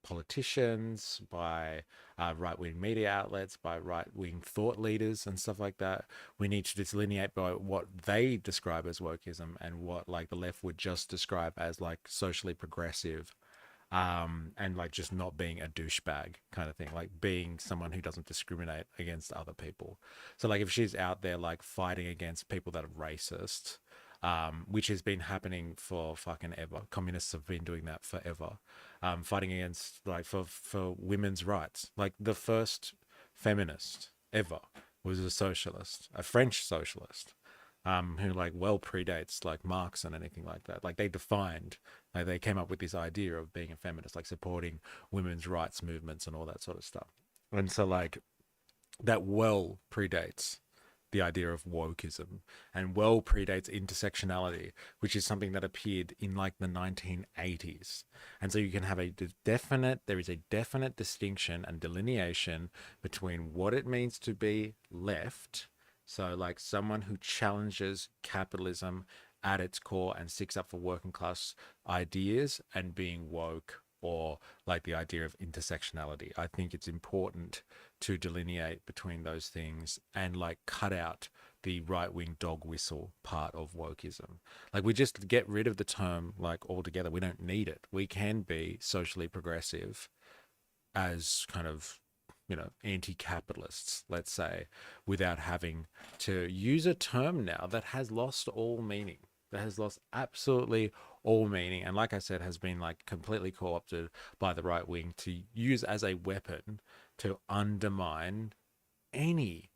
politicians, by right-wing media outlets, by right-wing thought leaders and stuff like that. We need to delineate by what they describe as wokeism and what like the left would just describe as like socially progressive. And like just not being a douchebag kind of thing, like being someone who doesn't discriminate against other people. So like if she's out there like fighting against people that are racist, which has been happening for fucking ever. Communists have been doing that forever. Fighting against like for women's rights. Like the first feminist ever was a socialist, a French socialist. Who like well predates like Marx and anything like that. Like they defined, like they came up with this idea of being a feminist, like supporting women's rights movements and all that sort of stuff. And so like that well predates the idea of wokeism and well predates intersectionality, which is something that appeared in like the 1980s. And so you can have there is a definite distinction and delineation between what it means to be left. So like someone who challenges capitalism at its core and sticks up for working class ideas, and being woke, or like the idea of intersectionality. I think it's important to delineate between those things and like cut out the right-wing dog whistle part of wokeism. Like we just get rid of the term like altogether. We don't need it. We can be socially progressive as kind of, you know, anti-capitalists, let's say, without having to use a term now that has lost all meaning, that has lost absolutely all meaning. And like I said, has been like completely co-opted by the right wing to use as a weapon to undermine any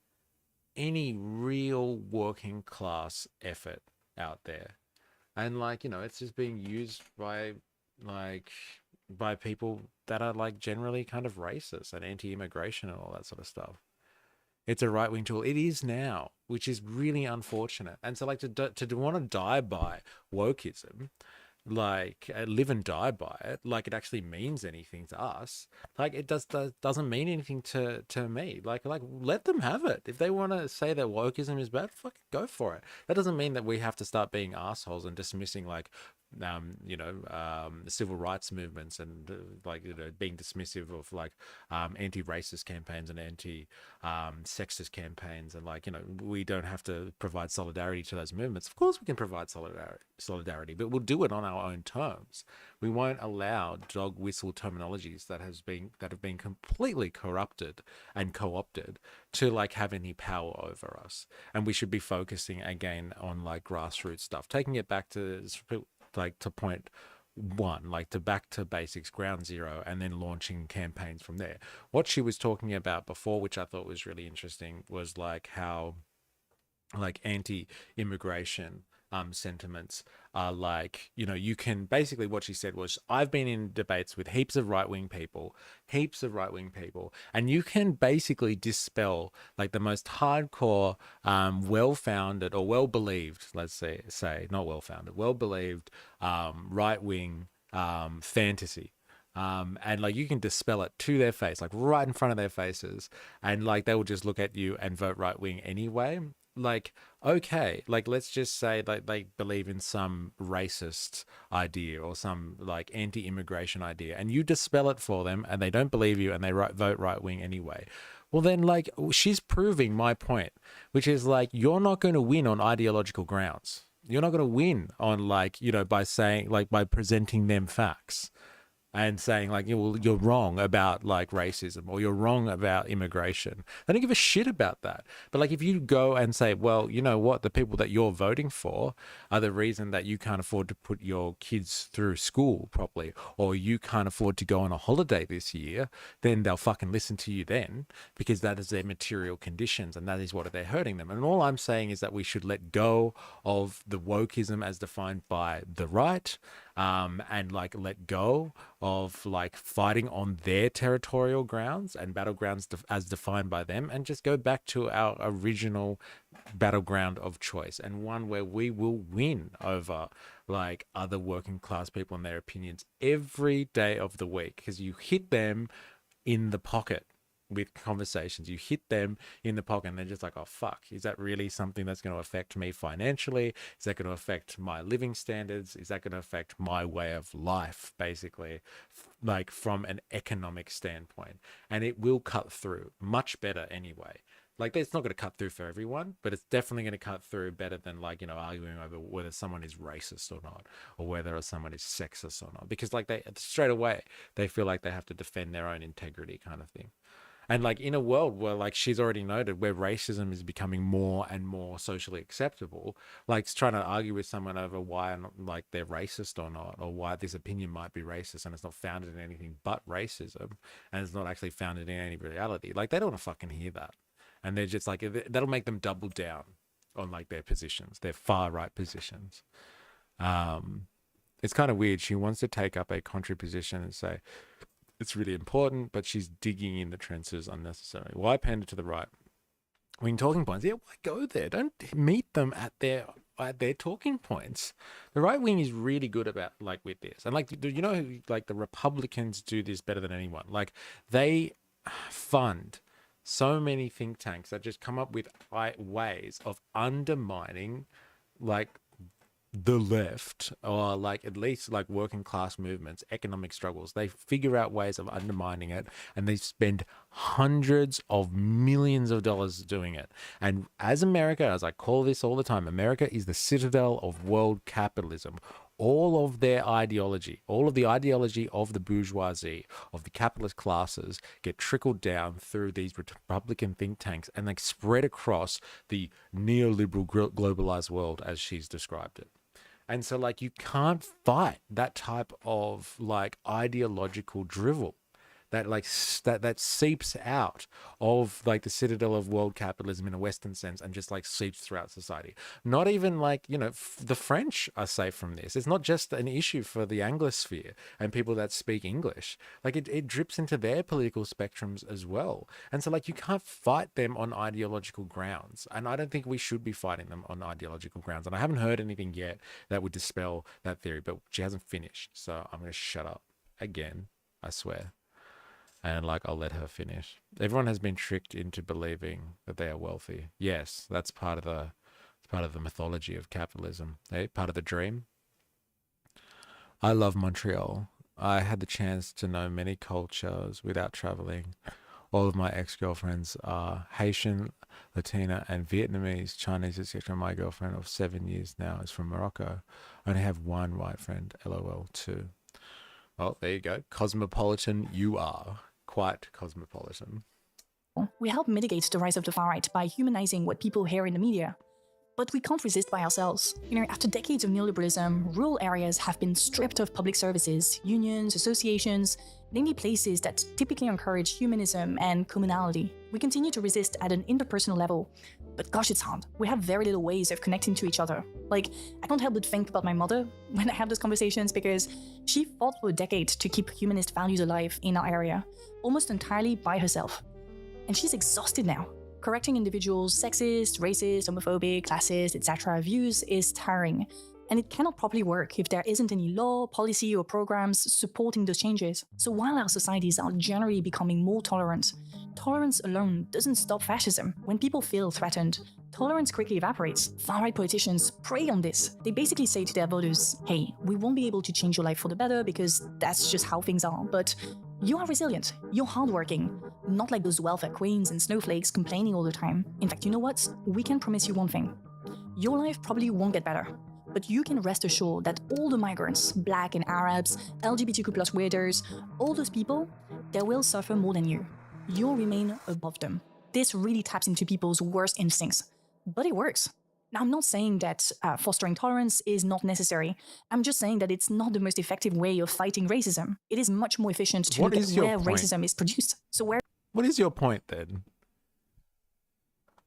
real working class effort out there. And like, you know, it's just being used by people that are like generally kind of racist and anti-immigration and all that sort of stuff. It's a right-wing tool. It is now, which is really unfortunate. And so, like, to want to die by wokeism, like live and die by it, like it actually means anything to us, like it doesn't mean anything to me. Like let them have it. If they want to say that wokeism is bad, fucking go for it. That doesn't mean that we have to start being assholes and dismissing like civil rights movements and being dismissive of like anti-racist campaigns and anti-sexist campaigns, and we don't have to provide solidarity to those movements. Of course we can provide solidarity, but we'll do it on our own terms. We won't allow dog whistle terminologies that have been completely corrupted and co-opted to like have any power over us. And we should be focusing again on like grassroots stuff, taking it back to point one, like to back to basics, ground zero, and then launching campaigns from there. What she was talking about before, which I thought was really interesting, was like how like anti-immigration sentiments are like, you can basically, what she said was, I've been in debates with heaps of right-wing people, and you can basically dispel like the most hardcore, well-founded or well-believed, let's say not well-founded, well-believed right-wing fantasy. And like you can dispel it to their face, like right in front of their faces, and like they will just look at you and vote right wing anyway. Like, okay, like let's just say that they believe in some racist idea or some like anti-immigration idea, and you dispel it for them and they don't believe you and they vote right wing anyway. Well, then like she's proving my point, which is like you're not going to win on ideological grounds. You're not going to win on like, by saying like by presenting them facts and saying like, you're wrong about like racism or you're wrong about immigration. They don't give a shit about that. But like if you go and say, well, you know what, the people that you're voting for are the reason that you can't afford to put your kids through school properly, or you can't afford to go on a holiday this year, then they'll fucking listen to you then, because that is their material conditions and that is what they're hurting them. And all I'm saying is that we should let go of the wokeism as defined by the right, and like let go of like fighting on their territorial grounds and battlegrounds as defined by them, and just go back to our original battleground of choice, and one where we will win over like other working class people and their opinions every day of the week, because you hit them in the pocket with conversations. You hit them in the pocket and they're just like, oh fuck, is that really something that's going to affect me financially? Is that going to affect my living standards? Is that going to affect my way of life, basically, like from an economic standpoint? And it will cut through much better anyway. Like it's not going to cut through for everyone, but it's definitely going to cut through better than like, arguing over whether someone is racist or not, or whether someone is sexist or not, because like they straight away, they feel like they have to defend their own integrity kind of thing. And like in a world where, like she's already noted, where racism is becoming more and more socially acceptable, like trying to argue with someone over why like they're racist or not, or why this opinion might be racist and it's not founded in anything but racism, and it's not actually founded in any reality. Like they don't want to fucking hear that. And they're just like, that'll make them double down on like their positions, their far right positions. It's kind of weird. She wants to take up a contrary position and say, it's really important, but she's digging in the trenches unnecessarily. Why pander to the right? When talking points, yeah, why go there? Don't meet them at their talking points. The right wing is really good about like with this, and like like the Republicans do this better than anyone. Like they fund so many think tanks that just come up with ways of undermining like the left, or like at least like working class movements, economic struggles. They figure out ways of undermining it, and they spend hundreds of millions of dollars doing it. And as America, as I call this all the time, America is the citadel of world capitalism. All of their ideology, all of the ideology of the bourgeoisie, of the capitalist classes, get trickled down through these Republican think tanks and like spread across the neoliberal globalized world as she's described it. And so like you can't fight that type of like ideological drivel, that like that seeps out of like the citadel of world capitalism in a Western sense and just like seeps throughout society. Not even like, you know, the French are safe from this. It's not just an issue for the Anglosphere and people that speak English. Like it drips into their political spectrums as well. And so like you can't fight them on ideological grounds. And I don't think we should be fighting them on ideological grounds. And I haven't heard anything yet that would dispel that theory, but she hasn't finished. So I'm going to shut up again, I swear. And like, I'll let her finish. Everyone has been tricked into believing that they are wealthy. Yes, that's part of the mythology of capitalism. Eh? Part of the dream. I love Montreal. I had the chance to know many cultures without traveling. All of my ex-girlfriends are Haitian, Latina, and Vietnamese, Chinese, etc. My girlfriend of 7 years now is from Morocco. I only have one white friend, LOL, too. Oh, there you go. Cosmopolitan you are. Quite cosmopolitan. We help mitigate the rise of the far right by humanizing what people hear in the media. But we can't resist by ourselves. You know, after decades of neoliberalism, rural areas have been stripped of public services, unions, associations, namely places that typically encourage humanism and communality. We continue to resist at an interpersonal level, but gosh, it's hard. We have very little ways of connecting to each other. Like, I can't help but think about my mother when I have those conversations because she fought for a decade to keep humanist values alive in our area, almost entirely by herself. And she's exhausted now. Correcting individuals' sexist, racist, homophobic, classist, etc. views is tiring, and it cannot properly work if there isn't any law, policy, or programs supporting those changes. So while our societies are generally becoming more tolerant, tolerance alone doesn't stop fascism. When people feel threatened, tolerance quickly evaporates. Far-right politicians prey on this. They basically say to their voters, hey, we won't be able to change your life for the better because that's just how things are, but you are resilient, you're hardworking, not like those welfare queens and snowflakes complaining all the time. In fact, you know what? We can promise you one thing. Your life probably won't get better, but you can rest assured that all the migrants, Black and Arabs, LGBTQ plus weirders, all those people, they will suffer more than you. You'll remain above them. This really taps into people's worst instincts, but it works. Now, I'm not saying that fostering tolerance is not necessary. I'm just saying that it's not the most effective way of fighting racism. It is much more efficient to look at where racism is produced. So where... What is your point then?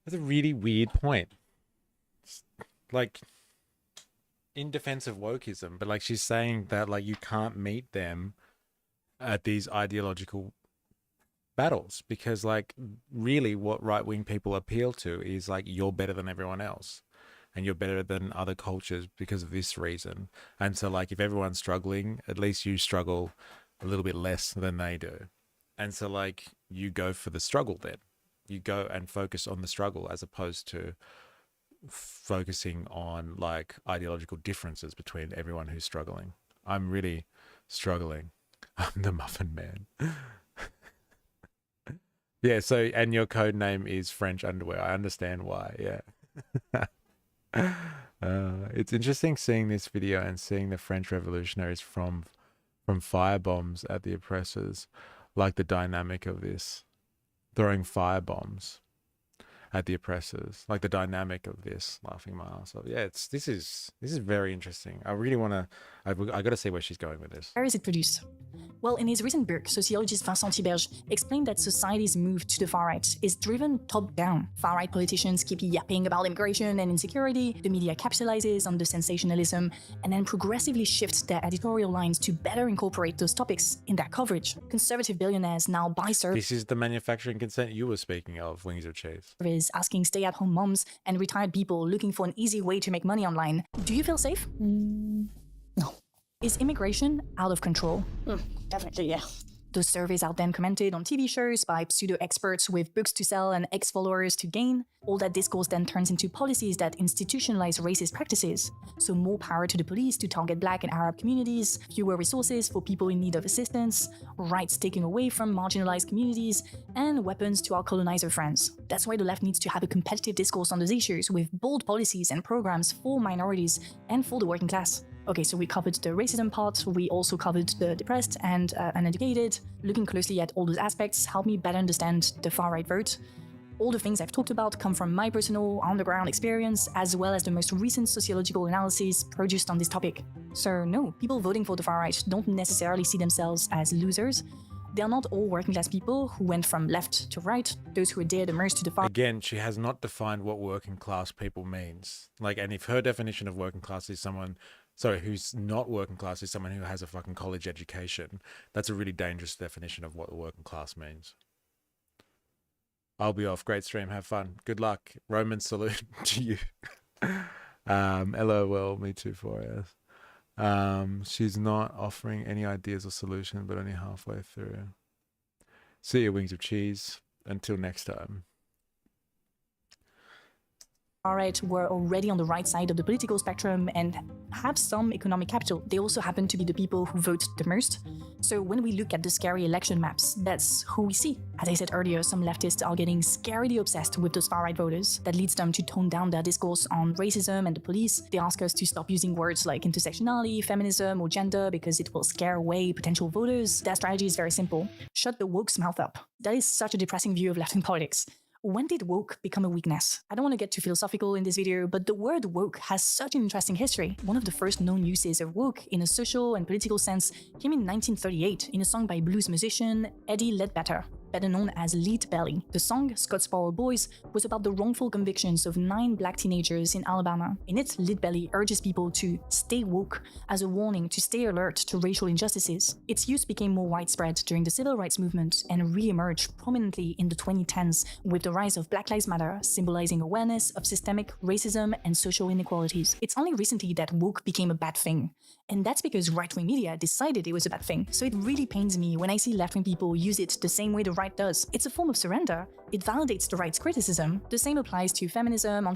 That's a really weird point. It's like, in defense of wokeism, but like she's saying that like you can't meet them at these ideological battles because like really what right-wing people appeal to is like you're better than everyone else. And you're better than other cultures because of this reason. And so like if everyone's struggling, at least you struggle a little bit less than they do. And so like you go for the struggle then. You go and focus on the struggle as opposed to focusing on like ideological differences between everyone who's struggling. I'm really struggling. I'm the Muffin Man. Yeah, so and your code name is French Underwear. I understand why, yeah. It's interesting seeing this video and seeing the French revolutionaries from firebombs at the oppressors, like the dynamic of this, throwing firebombs at the oppressors, like the dynamic of this, laughing my ass off. Yeah, this is very interesting. I really want to. I got to see where she's going with this. Where is it produced? Well, in his recent book, sociologist Vincent Tiberge explained that society's move to the far right is driven top-down. Far-right politicians keep yapping about immigration and insecurity, the media capitalizes on the sensationalism, and then progressively shifts their editorial lines to better incorporate those topics in their coverage. Conservative billionaires now buy This is the manufacturing consent you were speaking of, Wings of Cheese. Asking stay-at-home moms and retired people looking for an easy way to make money online. Do you feel safe? No. Is immigration out of control? Definitely, yeah. Those surveys are then commented on TV shows by pseudo-experts with books to sell and ex-followers to gain. All that discourse then turns into policies that institutionalize racist practices. So more power to the police to target Black and Arab communities, fewer resources for people in need of assistance, rights taken away from marginalized communities, and weapons to our colonizer friends. That's why the left needs to have a competitive discourse on those issues with bold policies and programs for minorities and for the working class. Okay, so we covered the racism part, we also covered the depressed and uneducated. Looking closely at all those aspects helped me better understand the far-right vote. All the things I've talked about come from my personal on-the-ground experience, as well as the most recent sociological analyses produced on this topic. So no, people voting for the far-right don't necessarily see themselves as losers. They are not all working class people who went from left to right, those who dared emerge to the far Again, she has not defined what working class people means. Like, and if her definition of working class is someone, sorry, who's not working class is someone who has a fucking college education, that's a really dangerous definition of what working class means. I'll be off. Great stream. Have fun. Good luck. Roman salute to you. LOL, me too, 4S. She's not offering any ideas or solution, but only halfway through. See you, wings of cheese. Until next time. right were already on the right side of the political spectrum and have some economic capital. They also happen to be the people who vote the most. So when we look at the scary election maps, that's who we see. As I said earlier, some leftists are getting scarily obsessed with those far-right voters. That leads them to tone down their discourse on racism and the police. They ask us to stop using words like intersectionality, feminism, or gender because it will scare away potential voters. Their strategy is very simple. Shut the woke's mouth up. That is such a depressing view of left-wing politics. When did woke become a weakness? I don't want to get too philosophical in this video, but the word woke has such an interesting history. One of the first known uses of woke in a social and political sense came in 1938 in a song by blues musician Eddie Ledbetter, better known as Lead Belly. The song, Scottsboro Boys, was about the wrongful convictions of 9 black teenagers in Alabama. In it, Lead Belly urges people to stay woke as a warning to stay alert to racial injustices. Its use became more widespread during the civil rights movement and re-emerged prominently in the 2010s with the rise of Black Lives Matter, symbolizing awareness of systemic racism and social inequalities. It's only recently that woke became a bad thing. And that's because right-wing media decided it was a bad thing. So it really pains me when I see left-wing people use it the same way the right does. It's a form of surrender. It validates the right's criticism. The same applies to feminism.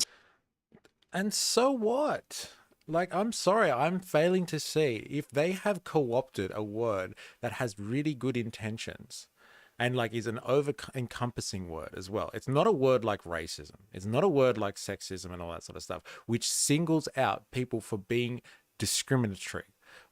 And so what? Like, I'm sorry, I'm failing to see if they have co-opted a word that has really good intentions and like is an over-encompassing word as well. It's not a word like racism. It's not a word like sexism and all that sort of stuff, which singles out people for being discriminatory.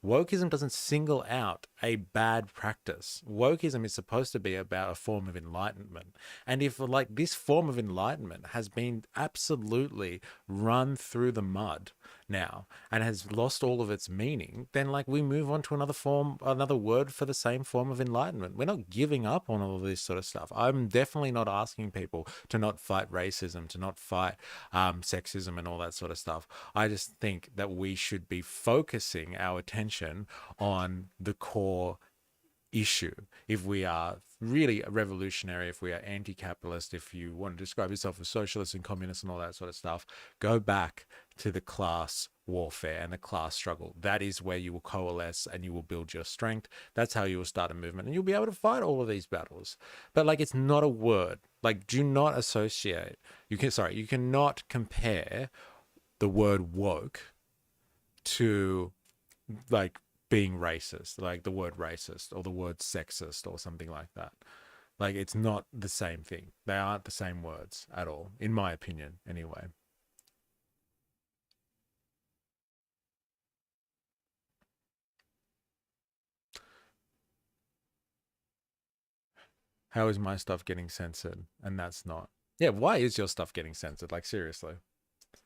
Wokeism doesn't single out a bad practice. Wokeism is supposed to be about a form of enlightenment. And if like this form of enlightenment has been absolutely run through the mud now and has lost all of its meaning, then like we move on to another word for the same form of enlightenment. We're not giving up on all of this sort of stuff. I'm definitely not asking people to not fight racism, to not fight sexism and all that sort of stuff. I just think that we should be focusing our attention on the core issue. If we are really revolutionary, if we are anti-capitalist, if you want to describe yourself as socialist and communist and all that sort of stuff, go back to the class warfare and the class struggle. That is where you will coalesce and you will build your strength. That's how you will start a movement and you'll be able to fight all of these battles. But like, it's not a word. Like, do not associate. You cannot compare the word woke to like being racist, like the word racist or the word sexist or something like that. Like, it's not the same thing. They aren't the same words at all, in my opinion, anyway. How is my stuff getting censored? And that's not. Yeah, why is your stuff getting censored? Like, seriously.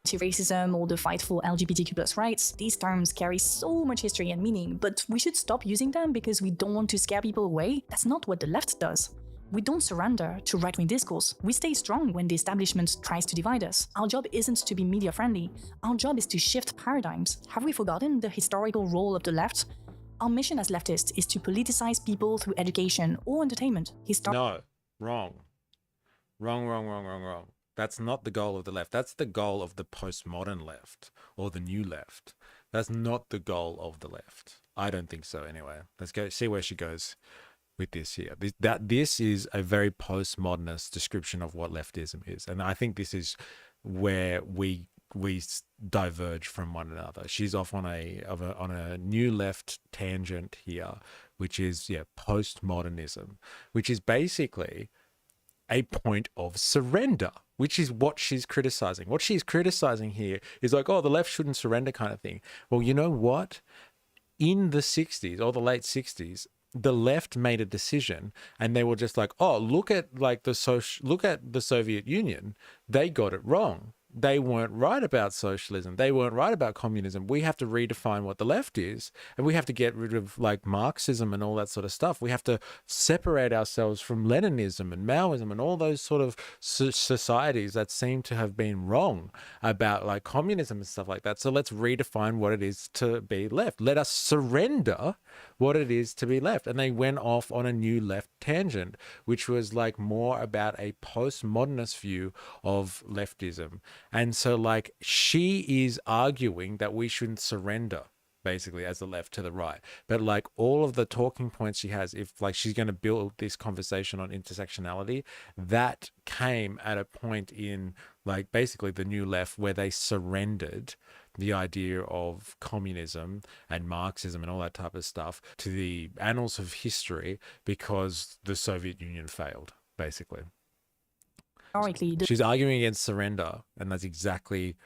To racism or the fight for LGBTQ+ rights, these terms carry so much history and meaning, but we should stop using them because we don't want to scare people away. That's not what the left does. We don't surrender to right-wing discourse. We stay strong when the establishment tries to divide us. Our job isn't to be media-friendly. Our job is to shift paradigms. Have we forgotten the historical role of the left? Our mission as leftists is to politicize people through education or entertainment. No, wrong. Wrong. That's not the goal of the left. That's the goal of the postmodern left or the new left. That's not the goal of the left. I don't think so anyway. Let's go see where she goes with this here. This is a very postmodernist description of what leftism is. And I think this is where we diverge from one another. She's off on a new left tangent here, which is postmodernism, which is basically a point of surrender, which is what she's criticizing. What she's criticizing here is like, oh, the left shouldn't surrender kind of thing. Well, you know what? In the 60s or the late 60s, the left made a decision and they were just like, oh, look at the Soviet Union. They got it wrong. they weren't right about socialism. They weren't right about communism. We have to redefine what the left is, and we have to get rid of like Marxism and all that sort of stuff. We have to separate ourselves from Leninism and Maoism and all those sort of societies that seem to have been wrong about like communism and stuff like that. So let's redefine what it is to be left. Let us surrender what it is to be left. And they went off on a new left tangent, which was like more about a postmodernist view of leftism. And so like she is arguing that we shouldn't surrender basically as the left to the right, but like all of the talking points she has, if like she's going to build this conversation on intersectionality, that came at a point in like basically the new left where they surrendered the idea of communism and Marxism and all that type of stuff to the annals of history because the Soviet Union failed basically. She's arguing against surrender, and that's exactly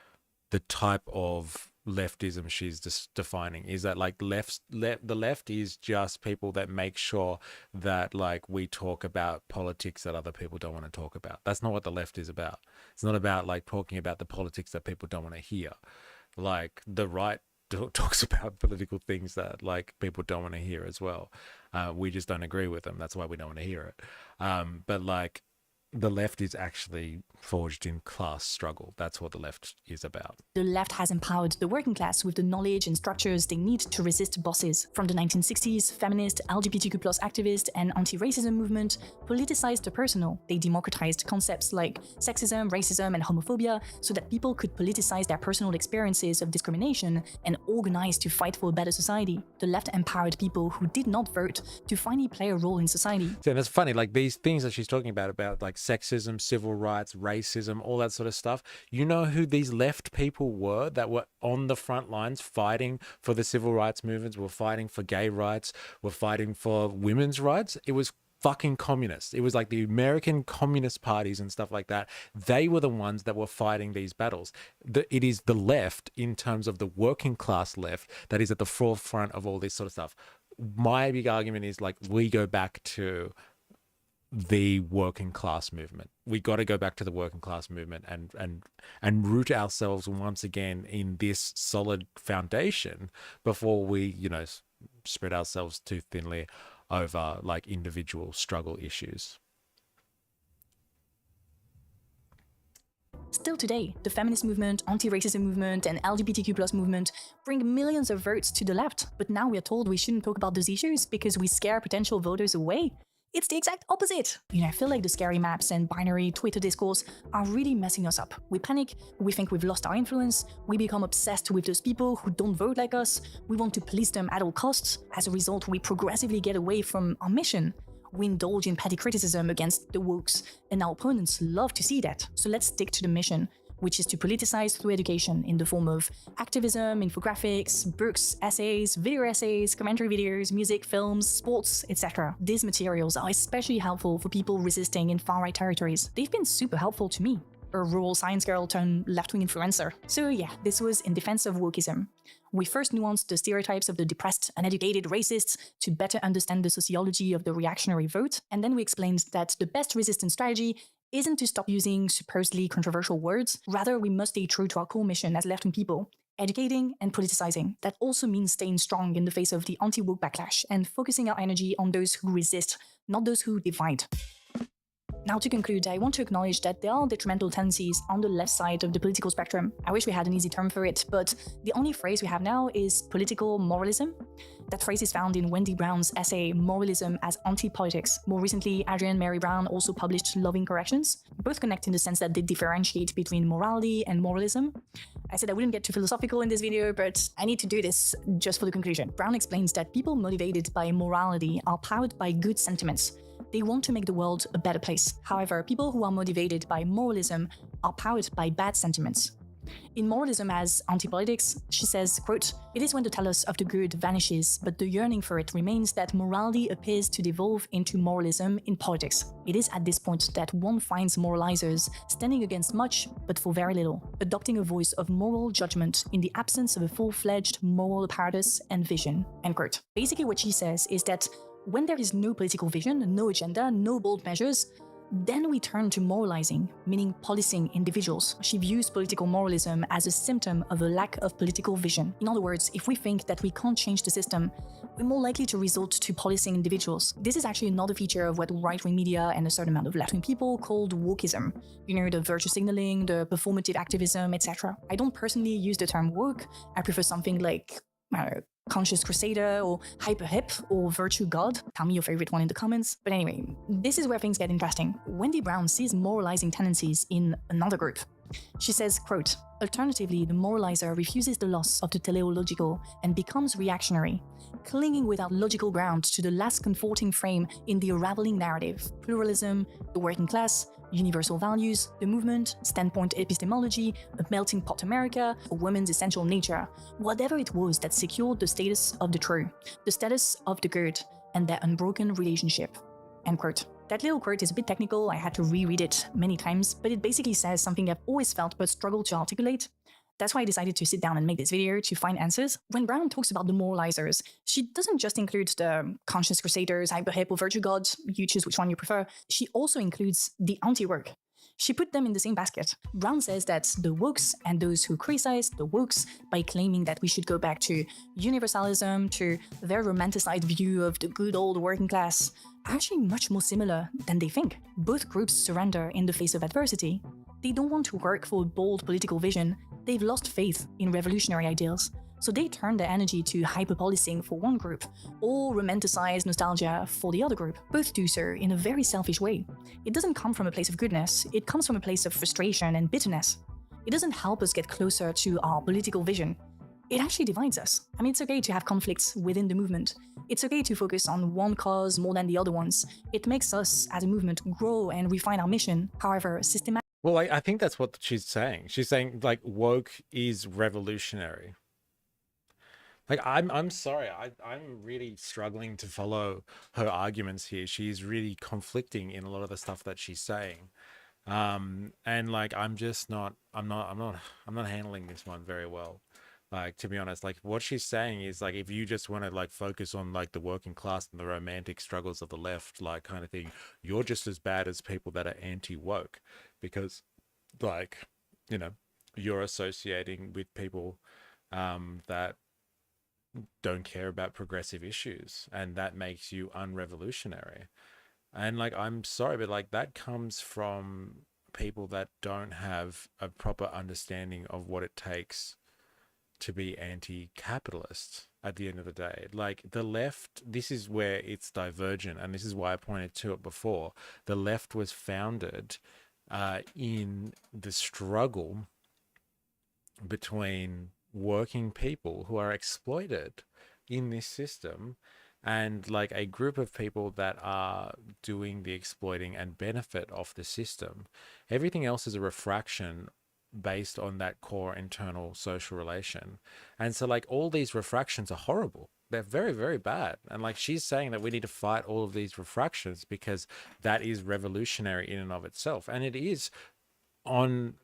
the type of leftism she's just defining, is that like the left is just people that make sure that like we talk about politics that other people don't want to talk about. That's not what the left is about. It's not about like talking about the politics that people don't want to hear. Like the right talks about political things that like people don't want to hear as well. We just don't agree with them. That's why we don't want to hear it. But like the left is actually forged in class struggle. That's what the left is about. The left has empowered the working class with the knowledge and structures they need to resist bosses. From the 1960s, feminist, LGBTQ+ activist, and anti-racism movement politicized the personal. They democratized concepts like sexism, racism, and homophobia so that people could politicize their personal experiences of discrimination and organize to fight for a better society. The left empowered people who did not vote to finally play a role in society. Yeah, that's funny. Like these things that she's talking about like sexism, civil rights, racism, all that sort of stuff. You know who these left people were that were on the front lines fighting for the civil rights movements, were fighting for gay rights, were fighting for women's rights? It was fucking communists. It was like the American communist parties and stuff like that. They were the ones that were fighting these battles. It is the left, in terms of the working class left, that is at the forefront of all this sort of stuff. My big argument is like we go back to the working class movement. We got to go back to the working class movement and root ourselves once again in this solid foundation before we, you know, spread ourselves too thinly over like individual struggle issues. Still today, the feminist movement, anti-racism movement, and LGBTQ+ movement bring millions of votes to the left, but now we are told we shouldn't talk about those issues because we scare potential voters away. It's the exact opposite. You know, I feel like the scary maps and binary Twitter discourse are really messing us up. We panic, we think we've lost our influence, we become obsessed with those people who don't vote like us, we want to police them at all costs. As a result, we progressively get away from our mission. We indulge in petty criticism against the wokes, and our opponents love to see that. So let's stick to the mission, which is to politicize through education in the form of activism, infographics, books, essays, video essays, commentary videos, music, films, sports, etc. These materials are especially helpful for people resisting in far-right territories. They've been super helpful to me, a rural science girl turned left-wing influencer. So yeah, this was in defense of wokeism. We first nuanced the stereotypes of the depressed, uneducated racists to better understand the sociology of the reactionary vote, and then we explained that the best resistance strategy isn't to stop using supposedly controversial words. Rather, we must stay true to our core mission as left-wing people, educating and politicizing. That also means staying strong in the face of the anti-woke backlash and focusing our energy on those who resist, not those who divide. Now to conclude, I want to acknowledge that there are detrimental tendencies on the left side of the political spectrum. I wish we had an easy term for it, but the only phrase we have now is political moralism. That phrase is found in Wendy Brown's essay Moralism as Anti-Politics. More recently, Adrienne Mary Brown also published Loving Corrections. Both connect in the sense that they differentiate between morality and moralism. I said I wouldn't get too philosophical in this video, but I need to do this just for the conclusion. Brown explains that people motivated by morality are powered by good sentiments. They want to make the world a better place. However, people who are motivated by moralism are powered by bad sentiments. In Moralism as Anti-Politics, she says, quote, "It is when the telos of the good vanishes, but the yearning for it remains that morality appears to devolve into moralism in politics. It is at this point that one finds moralizers standing against much, but for very little, adopting a voice of moral judgment in the absence of a full-fledged moral apparatus and vision." End quote. Basically what she says is that when there is no political vision, no agenda, no bold measures, Then we turn to moralizing, meaning policing individuals. She views political moralism as a symptom of a lack of political vision. In other words, if we think that we can't change the system, we're more likely to resort to policing individuals. This is actually another feature of what right-wing media and a certain amount of left-wing people called wokeism. You know, the virtue signaling, the performative activism, etc. I don't personally use the term woke. I prefer something like, I don't know, conscious crusader or hyper hip or virtue god. Tell me your favorite one in the comments. But anyway, this is where things get interesting. Wendy Brown sees moralizing tendencies in another group. She says, quote, "Alternatively, the moralizer refuses the loss of the teleological and becomes reactionary, clinging without logical ground to the last comforting frame in the unraveling narrative: pluralism, the working class, universal values, the movement, standpoint epistemology, a melting pot America, a woman's essential nature, whatever it was that secured the status of the true, the status of the good, and their unbroken relationship." End quote. That little quote is a bit technical, I had to reread it many times, but it basically says something I've always felt but struggled to articulate. That's why I decided to sit down and make this video to find answers. When Brown talks about the moralizers, she doesn't just include the conscious crusaders, hyper-hip, or virtue gods, you choose which one you prefer, she also includes the anti-woke. She put them in the same basket. Brown says that the wokes and those who criticize the wokes by claiming that we should go back to universalism, to their romanticized view of the good old working class, are actually much more similar than they think. Both groups surrender in the face of adversity. They don't want to work for a bold political vision. They've lost faith in revolutionary ideals. So they turn their energy to hyper-policing for one group, or romanticize nostalgia for the other group. Both do so in a very selfish way. It doesn't come from a place of goodness, it comes from a place of frustration and bitterness. It doesn't help us get closer to our political vision. It actually divides us. I mean, it's okay to have conflicts within the movement. It's okay to focus on one cause more than the other ones. It makes us, as a movement, grow and refine our mission. However, systematic. Well, I think that's what she's saying. She's saying, like, woke is revolutionary. Like, I'm sorry, I'm really struggling to follow her arguments here. She's really conflicting in a lot of the stuff that she's saying. And like, I'm not handling this one very well. Like, to be honest, like what she's saying is like, if you just want to like focus on like the working class and the romantic struggles of the left, like kind of thing, you're just as bad as people that are anti-woke, because like, you know, you're associating with people that don't care about progressive issues, and that makes you unrevolutionary. And like, I'm sorry, but like that comes from people that don't have a proper understanding of what it takes to be anti-capitalist at the end of the day. Like the left, this is where it's divergent, and this is why I pointed to it before. The left was founded in the struggle between working people who are exploited in this system and like a group of people that are doing the exploiting and benefit of the system. Everything else is a refraction based on that core internal social relation. And so like all these refractions are horrible. They're very, very bad. And like she's saying that we need to fight all of these refractions because that is revolutionary in and of itself. And it is on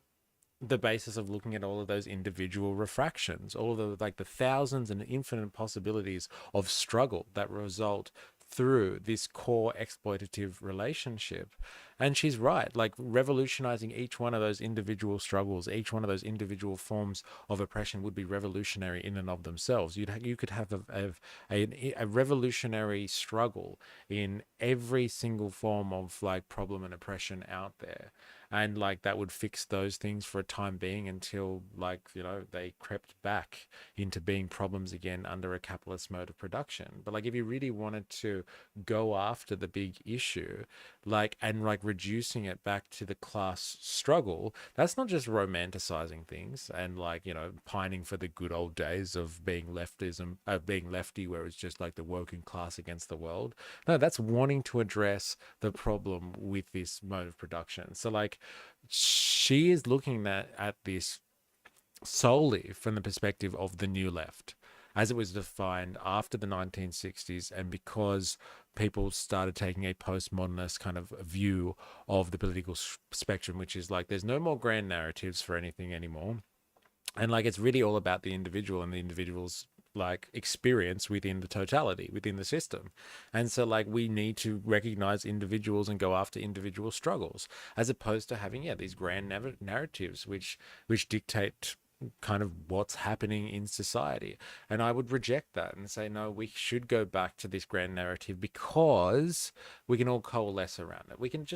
the basis of looking at all of those individual refractions, all of the like the thousands and infinite possibilities of struggle that result through this core exploitative relationship. And she's right, like revolutionizing each one of those individual struggles, each one of those individual forms of oppression would be revolutionary in and of themselves. You could have a revolutionary struggle in every single form of like problem and oppression out there. And like that would fix those things for a time being until like, you know, they crept back into being problems again under a capitalist mode of production. But like if you really wanted to go after the big issue, like, and like reducing it back to the class struggle, that's not just romanticizing things and like, you know, pining for the good old days of being leftism, being lefty, where it's just like the working class against the world. No, that's wanting to address the problem with this mode of production. So like she is looking at this solely from the perspective of the new left as it was defined after the 1960s, and because people started taking a postmodernist kind of view of the political spectrum, which is like there's no more grand narratives for anything anymore, and like it's really all about the individual and the individual's like experience within the totality, within the system. And so like we need to recognize individuals and go after individual struggles, as opposed to having these grand narratives which dictate kind of what's happening in society. And I would reject that and say, no, we should go back to this grand narrative, because we can all coalesce around it. We can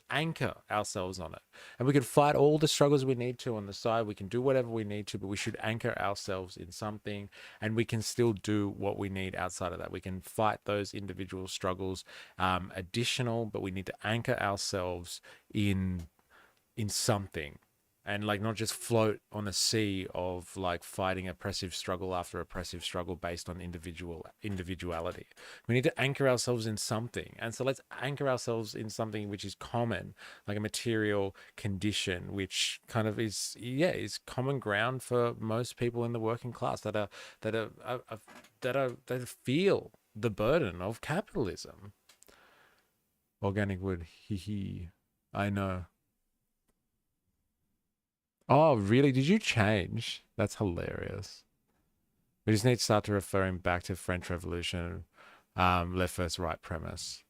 anchor ourselves on it, and we can fight all the struggles we need to on the side. We can do whatever we need to, but we should anchor ourselves in something, and we can still do what we need outside of that. We can fight those individual struggles additional, but we need to anchor ourselves in something, and like not just float on a sea of like fighting oppressive struggle after oppressive struggle based on individuality. We need to anchor ourselves in something. And so let's anchor ourselves in something which is common, like a material condition, which kind of is common ground for most people in the working class that feel the burden of capitalism. Organic wood, I know. Oh, really? Did you change? That's hilarious. We just need to start to referring back to French Revolution, left versus right premise.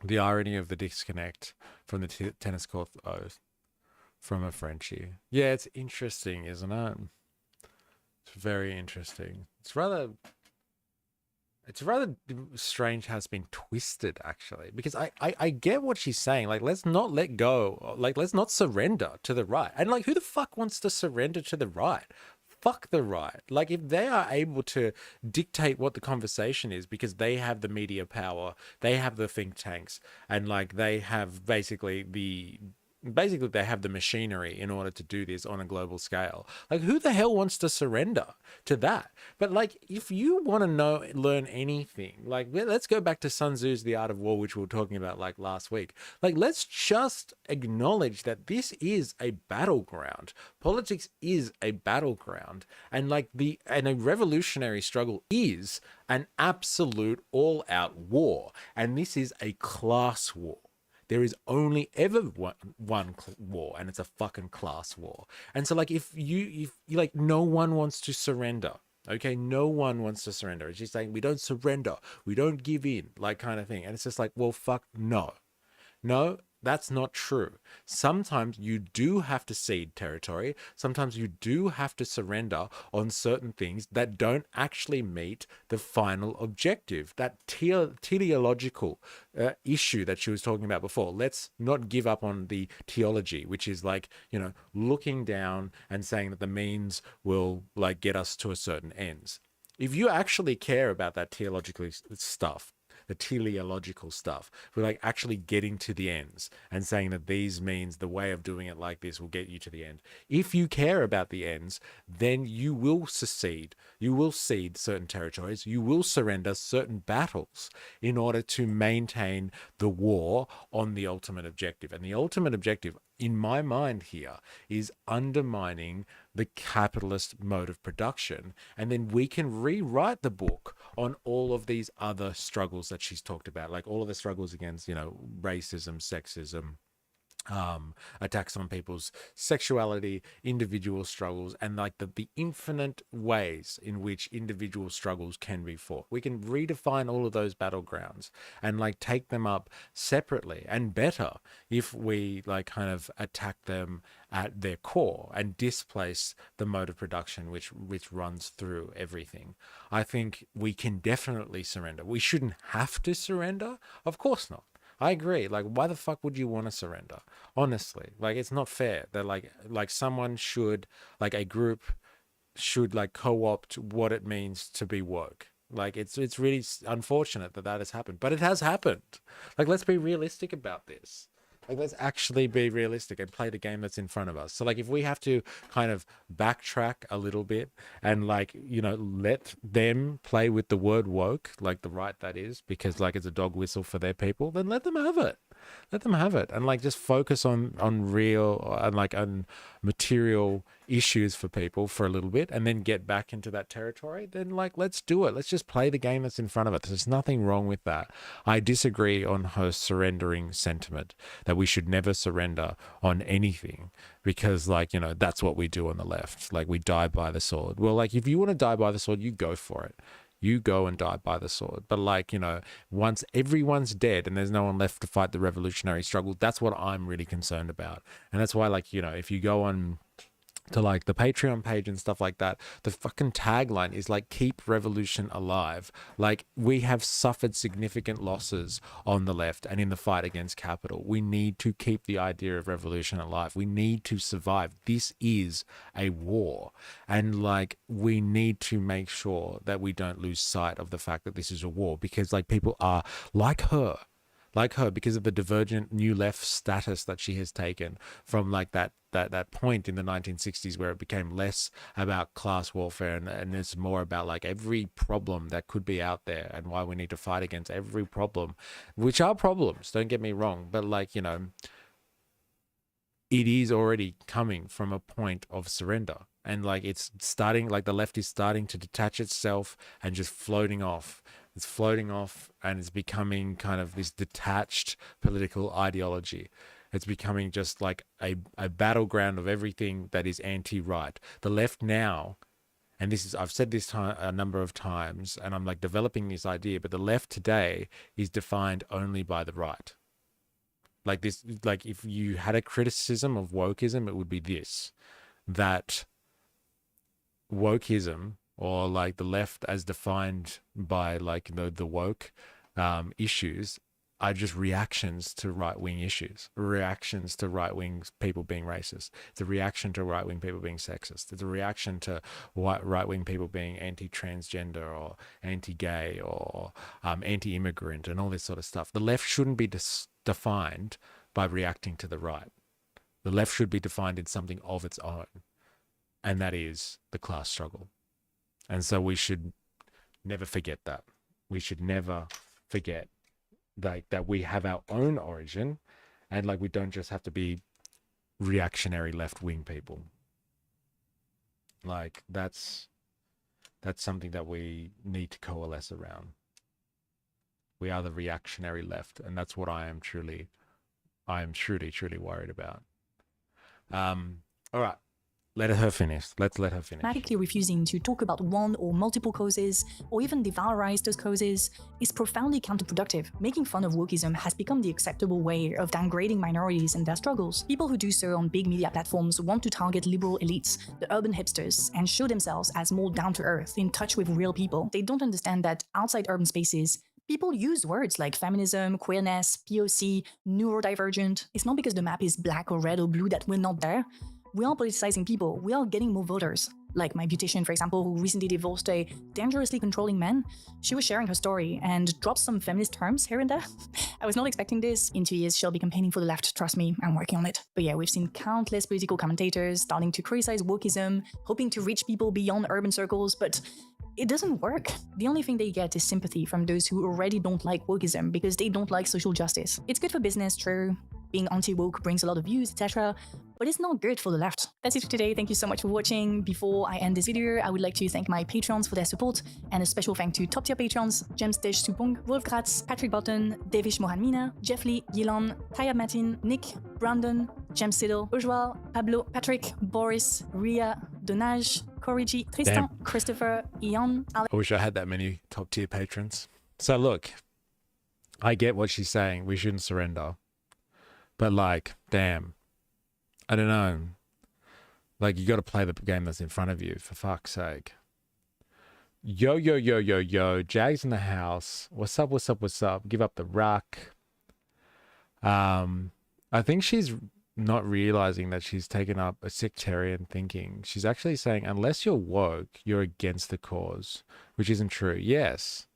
The irony of the disconnect from the tennis court oath from a Frenchie. Yeah, it's interesting, isn't it? It's very interesting. It's rather strange how it's been twisted, actually, because I get what she's saying. Like, let's not let go. Like, let's not surrender to the right. And like, who the fuck wants to surrender to the right? Fuck the right. Like, if they are able to dictate what the conversation is because they have the media power, they have the think tanks, and like they have basically they have the machinery in order to do this on a global scale. Like, who the hell wants to surrender to that? But like, if you want to learn anything, like, let's go back to Sun Tzu's The Art of War, which we were talking about like last week. Like, let's just acknowledge that this is a battleground. Politics is a battleground, and like a revolutionary struggle is an absolute all-out war, and this is a class war. There is only ever one war, and it's a fucking class war. And so like, if you like, no one wants to surrender. Okay, no one wants to surrender. It's just saying, we don't surrender, we don't give in, like, kind of thing. And it's just like, well, fuck no. That's not true. Sometimes you do have to cede territory. Sometimes you do have to surrender on certain things that don't actually meet the final objective. That teleological issue that she was talking about before. Let's not give up on the theology, which is like, looking down and saying that the means will like get us to a certain ends. If you actually care about that theological stuff, the teleological stuff, we're like actually getting to the ends and saying that these means, the way of doing it like this will get you to the end. If you care about the ends, then you will secede. You will cede certain territories. You will surrender certain battles in order to maintain the war on the ultimate objective. And the ultimate objective, in my mind here, is undermining the capitalist mode of production. And then we can rewrite the book on all of these other struggles that she's talked about, like all of the struggles against, racism, sexism, attacks on people's sexuality, individual struggles, and like the infinite ways in which individual struggles can be fought. We can redefine all of those battlegrounds and like take them up separately, and better if we like kind of attack them at their core and displace the mode of production which runs through everything. I think we can definitely surrender. We shouldn't have to surrender, of course not. I agree. Like, why the fuck would you want to surrender? Honestly, like, it's not fair that like someone should, like, a group should like co-opt what it means to be woke. Like, it's really unfortunate that has happened, but it has happened. Like, let's be realistic about this. Like, let's actually be realistic and play the game that's in front of us. So like, if we have to kind of backtrack a little bit and like, let them play with the word woke, like the right that is, because like it's a dog whistle for their people, then let them have it. Let them have it, and like just focus on real and like on material issues for people for a little bit, and then get back into that territory. Then like let's do it. Let's just play the game that's in front of us. There's nothing wrong with that. I disagree on her surrendering sentiment, that we should never surrender on anything, because like, you know, that's what we do on the left. Like we die by the sword. Well, like if you want to die by the sword, you go for it. You go and die by the sword. But like, you know, once everyone's dead and there's no one left to fight the revolutionary struggle, that's what I'm really concerned about. And that's why, like, you know, if you go on to like the Patreon page and stuff like that, the fucking tagline is like, keep revolution alive. Like, we have suffered significant losses on the left and in the fight against capital. We need to keep the idea of revolution alive. We need to survive. This is a war, and like we need to make sure that we don't lose sight of the fact that this is a war, because like people are like her, because of the divergent new left status that she has taken from like that point in the 1960s where it became less about class warfare and it's more about like every problem that could be out there and why we need to fight against every problem, which are problems, don't get me wrong, but like, you know, it is already coming from a point of surrender. And like it's starting, like the left is starting to detach itself and just floating off. It's floating off and it's becoming kind of this detached political ideology. It's becoming just like a battleground of everything that is anti-right. The left now, and this is, I've said this a number of times, and I'm like developing this idea, but the left today is defined only by the right. Like this, like if you had a criticism of wokeism, it would be this, that wokeism, or like the left as defined by like the woke issues, are just reactions to right-wing issues, reactions to right-wing people being racist. It's a reaction to right-wing people being sexist. It's a reaction to right-wing people being anti-transgender or anti-gay or anti-immigrant and all this sort of stuff. The left shouldn't be defined by reacting to the right. The left should be defined in something of its own, and that is the class struggle. And so we should never forget that. We should never forget like that we have our own origin, and like we don't just have to be reactionary left-wing people. Like that's something that we need to coalesce around. We are the reactionary left, and that's what I am truly worried about. All right. Let her finish. Let's let her finish. Dramatically refusing to talk about one or multiple causes, or even devalorize those causes, is profoundly counterproductive. Making fun of wokeism has become the acceptable way of downgrading minorities and their struggles. People who do so on big media platforms want to target liberal elites, the urban hipsters, and show themselves as more down-to-earth, in touch with real people. They don't understand that outside urban spaces, people use words like feminism, queerness, POC, neurodivergent. It's not because the map is black or red or blue that we're not there. We are politicizing people, we are getting more voters. Like my beautician, for example, who recently divorced a dangerously controlling man. She was sharing her story and dropped some feminist terms here and there. I was not expecting this. In 2 years, she'll be campaigning for the left, trust me, I'm working on it. But yeah, we've seen countless political commentators starting to criticize wokeism, hoping to reach people beyond urban circles, but it doesn't work. The only thing they get is sympathy from those who already don't like wokeism because they don't like social justice. It's good for business, true. Being anti-woke brings a lot of views, etc. But it's not good for the left. That's it for today. Thank you so much for watching. Before I end this video, I would like to thank my patrons for their support, and a special thank to top tier patrons James Tej Supong, Wolf Gratz, Patrick Button, Devish Mohanmina, Jeff Lee, Gilan, Tayab Matin, Nick, Brandon, James Siddle, Ujwal, Pablo, Patrick, Boris, Ria, Donage, Corigi, Tristan, Damn. Christopher, Ian, Alex. I wish I had that many top tier patrons. So look, I get what she's saying. We shouldn't surrender. But like, damn, I don't know. Like, you got to play the game that's in front of you, for fuck's sake. Yo, yo, yo, yo, yo. Jag's in the house. What's up, what's up, what's up? Give up the ruck. I think she's not realizing that she's taken up a sectarian thinking. She's actually saying, unless you're woke, you're against the cause, which isn't true. Yes.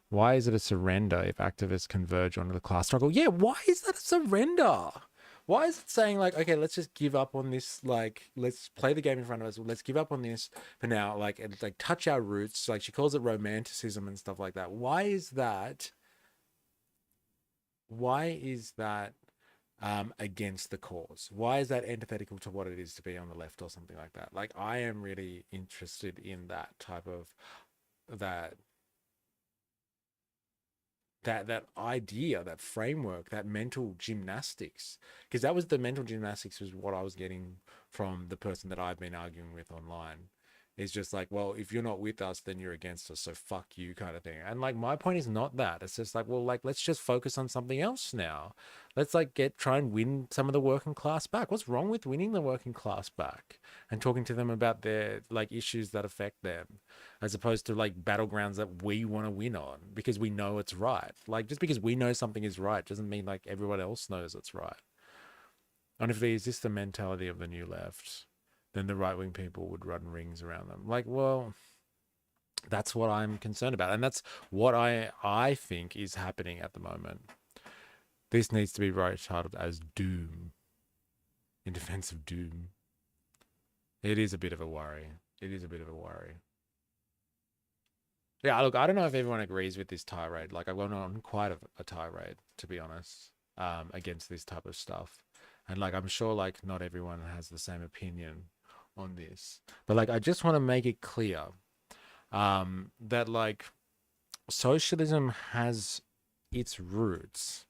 Why is it a surrender if activists converge onto the class struggle? Yeah, why is that a surrender? Why is it saying like, okay, let's just give up on this, like, let's play the game in front of us, let's give up on this for now, like, and like touch our roots, like she calls it romanticism and stuff like that. Why is that why is that against the cause? Why is that antithetical to what it is to be on the left or something like that? Like, I am really interested in that type of that that idea, that framework, that mental gymnastics, because that was the mental gymnastics was what I was getting from the person that I've been arguing with online. It's just like, well, if you're not with us, then you're against us, so fuck you, kind of thing. And like, my point is not that. It's just like, well, like, let's just focus on something else now. Let's like try and win some of the working class back. What's wrong with winning the working class back and talking to them about their like issues that affect them, as opposed to like battlegrounds that we want to win on because we know it's right. Like, just because we know something is right doesn't mean like everyone else knows it's right. Honestly, is this the mentality of the new left? Then the right-wing people would run rings around them. Like, well, that's what I'm concerned about. And that's what I think is happening at the moment. This needs to be titled as Doom, in defense of Doom. It is a bit of a worry. It is a bit of a worry. Yeah, look, I don't know if everyone agrees with this tirade. Like, I went on quite a tirade, to be honest, against this type of stuff. And like, I'm sure like not everyone has the same opinion on this, but like, I just want to make it clear that like socialism has its roots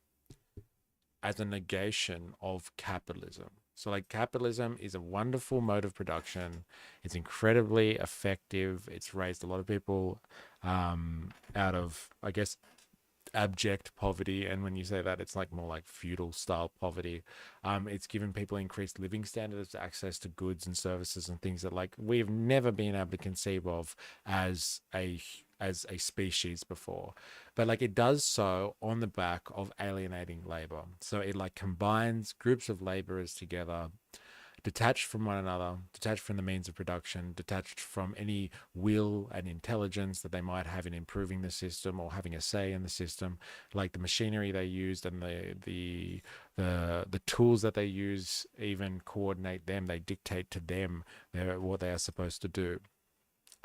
as a negation of capitalism. So like, capitalism is a wonderful mode of production. It's incredibly effective. It's raised a lot of people out of, I guess, abject poverty. And when you say that, it's like more like feudal style poverty. It's given people increased living standards, access to goods and services and things that like we've never been able to conceive of as a species before. But like, it does so on the back of alienating labor. So it like combines groups of laborers together, detached from one another, detached from the means of production, detached from any will and intelligence that they might have in improving the system or having a say in the system. Like, the machinery they used and the tools that they use even coordinate them. They dictate to them what they are supposed to do.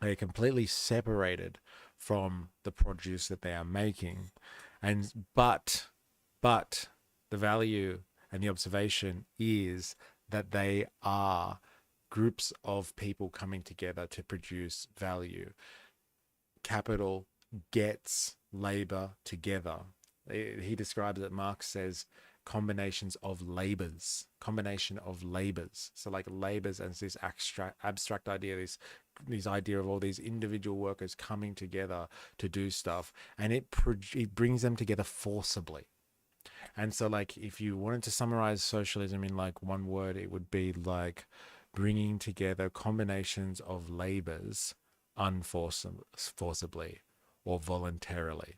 They are completely separated from the produce that they are making. But the value and the observation is that they are groups of people coming together to produce value. Capital gets labor together. He describes it, Marx says, combination of labors. So like, labors as this abstract idea, this idea of all these individual workers coming together to do stuff, and it brings them together forcibly. And so like, if you wanted to summarize socialism in like one word, it would be like bringing together combinations of labors unforcibly or voluntarily,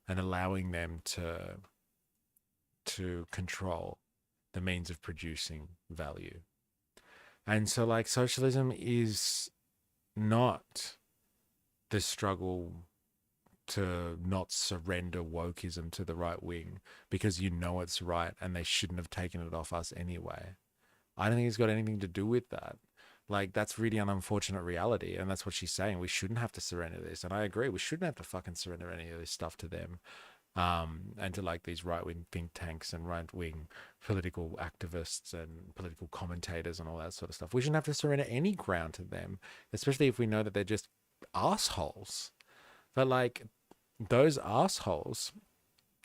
and allowing them to control the means of producing value. And so like, socialism is not the struggle to not surrender wokeism to the right wing because you know it's right and they shouldn't have taken it off us anyway. I don't think it's got anything to do with that. Like, that's really an unfortunate reality, and that's what she's saying. We shouldn't have to surrender this, and I agree. We shouldn't have to fucking surrender any of this stuff to them, and to like these right-wing think tanks and right-wing political activists and political commentators and all that sort of stuff. We shouldn't have to surrender any ground to them, especially if we know that they're just assholes. But like, those assholes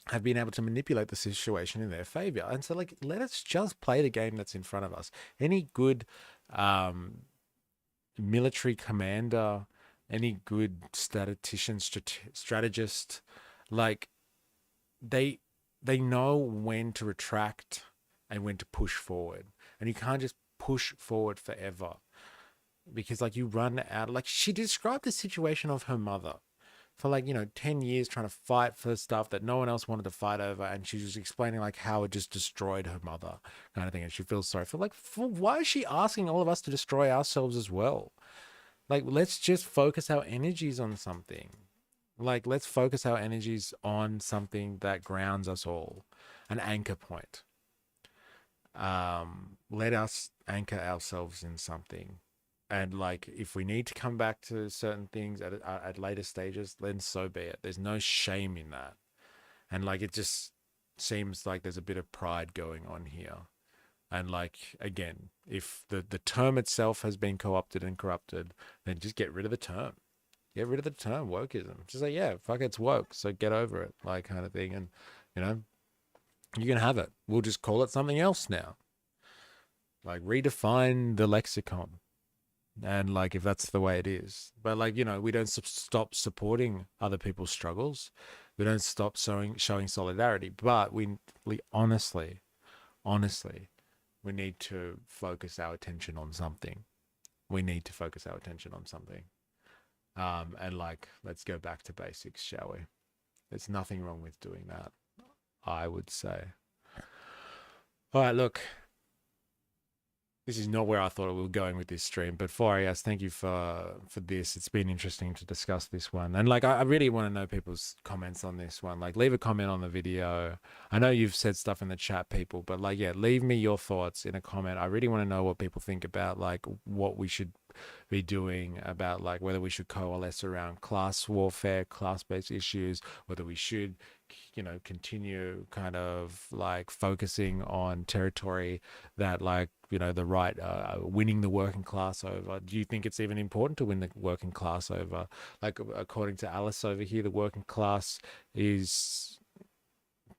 have been able to manipulate the situation in their favor. And so like, let us just play the game that's in front of us. Any good military commander, any good statistician, strategist, like, they know when to retract and when to push forward. And you can't just push forward forever, because like, you run out. Like, she described the situation of her mother for like, 10 years trying to fight for stuff that no one else wanted to fight over. And she was explaining like how it just destroyed her mother, kind of thing. And she feels sorry for why is she asking all of us to destroy ourselves as well? Like, let's just focus our energies on something. Like, let's focus our energies on something that grounds us all, an anchor point. Let us anchor ourselves in something. And like, if we need to come back to certain things at later stages, then so be it. There's no shame in that. And like, it just seems like there's a bit of pride going on here. And like, again, if the term itself has been co-opted and corrupted, then just get rid of the term. Get rid of the term wokeism. Just like, yeah, fuck, it's woke, so get over it, like, kind of thing. And, you know, you can have it. We'll just call it something else now. Like, redefine the lexicon. And like, if that's the way it is. But like, you know, we don't stop supporting other people's struggles. We don't stop showing solidarity. But we honestly, we need to focus our attention on something. We need to focus our attention on something. And like, let's go back to basics, shall we? There's nothing wrong with doing that, I would say. All right, look. This is not where I thought we were going with this stream, but 4AS, thank you for this. It's been interesting to discuss this one. And like, I really want to know people's comments on this one. Like, leave a comment on the video. I know you've said stuff in the chat, people, but like, yeah, leave me your thoughts in a comment. I really want to know what people think about like what we should be doing about like whether we should coalesce around class warfare, class-based issues, whether we should, you know, continue kind of like focusing on territory that like, you know, the right winning the working class over. Do you think it's even important to win the working class over? Like, according to Alice over here, the working class is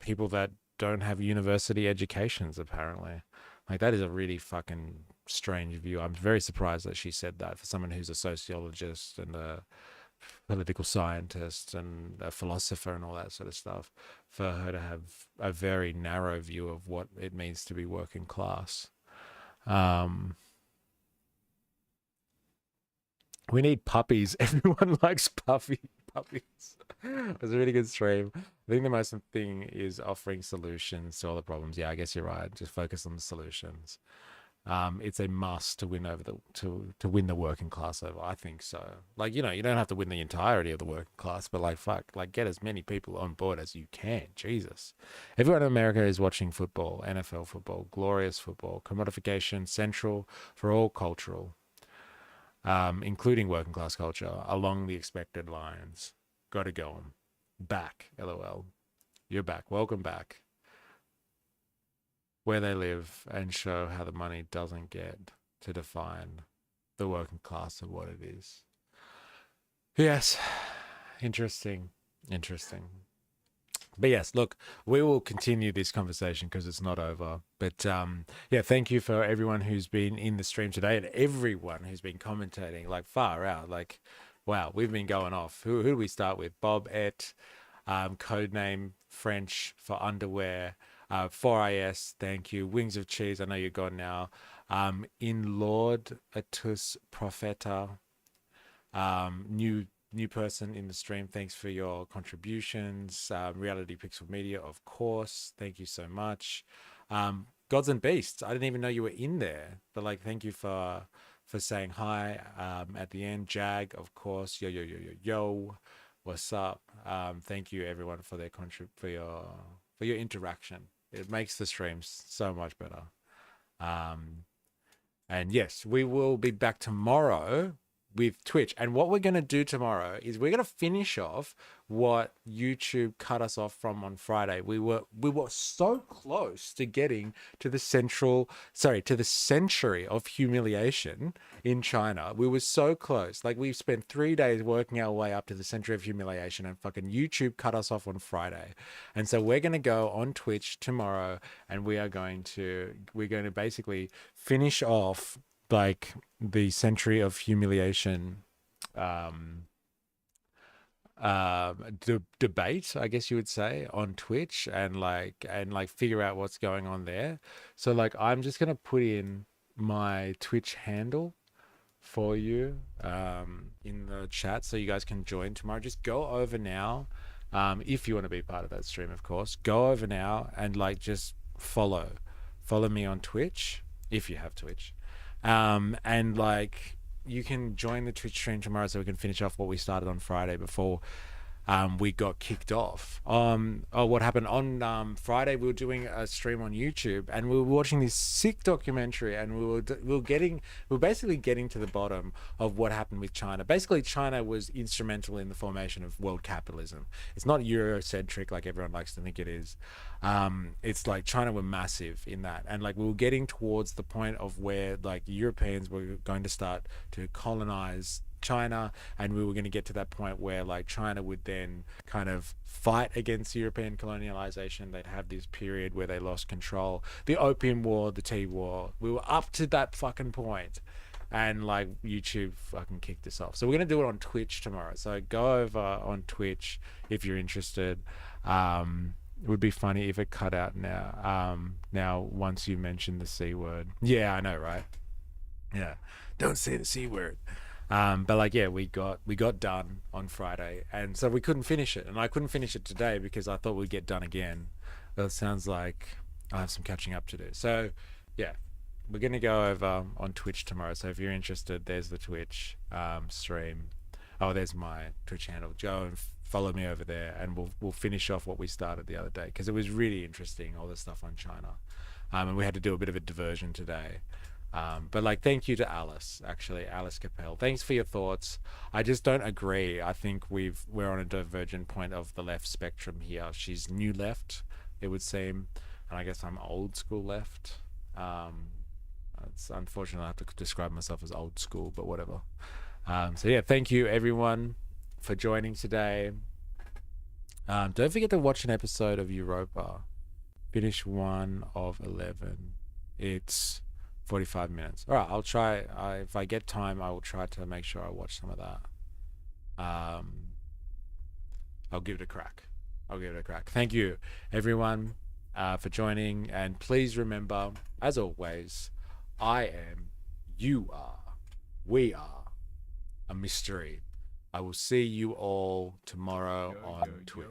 people that don't have university educations, apparently. Like, that is a really fucking strange view. I'm very surprised that she said that for someone who's a sociologist and a political scientist and a philosopher and all that sort of stuff, for her to have a very narrow view of what it means to be working class. We need puppies. Everyone likes puppies. It was a really good stream. I think the most thing is offering solutions to all the problems. Yeah, I guess you're right. Just focus on the solutions. It's a must to win over to win the working class over. I think so. Like, you know, you don't have to win the entirety of the working class, but like, fuck, like, get as many people on board as you can. Jesus, everyone in America is watching football, NFL football, glorious football, commodification central for all cultural, including working class culture, along the expected lines. Got to go on. Back, LOL. You're back. Welcome back. Where they live and show how the money doesn't get to define the working class of what it is. Yes, interesting. But yes, look, we will continue this conversation because it's not over. But yeah, thank you for everyone who's been in the stream today and everyone who's been commentating, like, far out. Like, wow, we've been going off. Who do we start with? Bob Et, codename French for underwear. 4IS, thank you. Wings of Cheese, I know you're gone now. In Lord Atus Propheta, new person in the stream, thanks for your contributions. Reality Pixel Media, of course, thank you so much. Gods and Beasts, I didn't even know you were in there, but like, thank you for saying hi at the end. Jag, of course, yo, what's up? Thank you everyone for their for your interaction. It makes the streams so much better. And yes, we will be back tomorrow with Twitch. And what we're going to do tomorrow is we're going to finish off what YouTube cut us off from on Friday. We were so close to getting to the century of humiliation in China. We were so close. Like, we've spent 3 days working our way up to the century of humiliation, and fucking YouTube cut us off on Friday. And so we're going to go on Twitch tomorrow, and we're going to basically finish off like the century of humiliation debate, I guess you would say, on Twitch, and figure out what's going on there. So like, I'm just gonna put in my Twitch handle for you in the chat so you guys can join tomorrow. Just go over now, if you want to be part of that stream, of course. Go over now and like, just follow me on Twitch if you have Twitch. And like, you can join the Twitch stream tomorrow so we can finish off what we started on Friday before we got kicked off. What happened on Friday? We were doing a stream on YouTube, and we were watching this sick documentary, and we were basically getting to the bottom of what happened with China. Basically, China was instrumental in the formation of world capitalism. It's not Eurocentric like everyone likes to think it is. It's like China were massive in that, and like we were getting towards the point of where like Europeans were going to start to colonize China, and we were going to get to that point where like China would then kind of fight against European colonialization. They'd have this period where they lost control, the Opium War, the Tea War. We were up to that fucking point, and like YouTube fucking kicked us off. So we're going to do it on Twitch tomorrow, so go over on Twitch if you're interested. It would be funny if it cut out now once you mention the C word. Yeah, I know, right? Yeah, don't say the C word. But like, yeah, we got done on Friday, and so we couldn't finish it, and I couldn't finish it today because I thought we'd get done again. But it sounds like I have some catching up to do. So yeah, we're gonna go over on Twitch tomorrow. So if you're interested, there's the Twitch stream. Oh, there's my Twitch handle. Go and follow me over there, and we'll finish off what we started the other day, because it was really interesting, all the stuff on China, and we had to do a bit of a diversion today. But like, thank you to Alice Capel. Thanks for your thoughts. I just don't agree. I think we're on a divergent point of the left spectrum here. She's new left, it would seem, and I guess I'm old school left. It's unfortunate I have to describe myself as old school, but whatever. So yeah, thank you everyone for joining today. Don't forget to watch an episode of Europa. Finish 1 of 11. It's 45 minutes. All right, I'll try. If I get time, I will try to make sure I watch some of that. I'll give it a crack. Thank you, everyone, for joining. And please remember, as always, I am, you are, we are a mystery. I will see you all tomorrow on Twitch.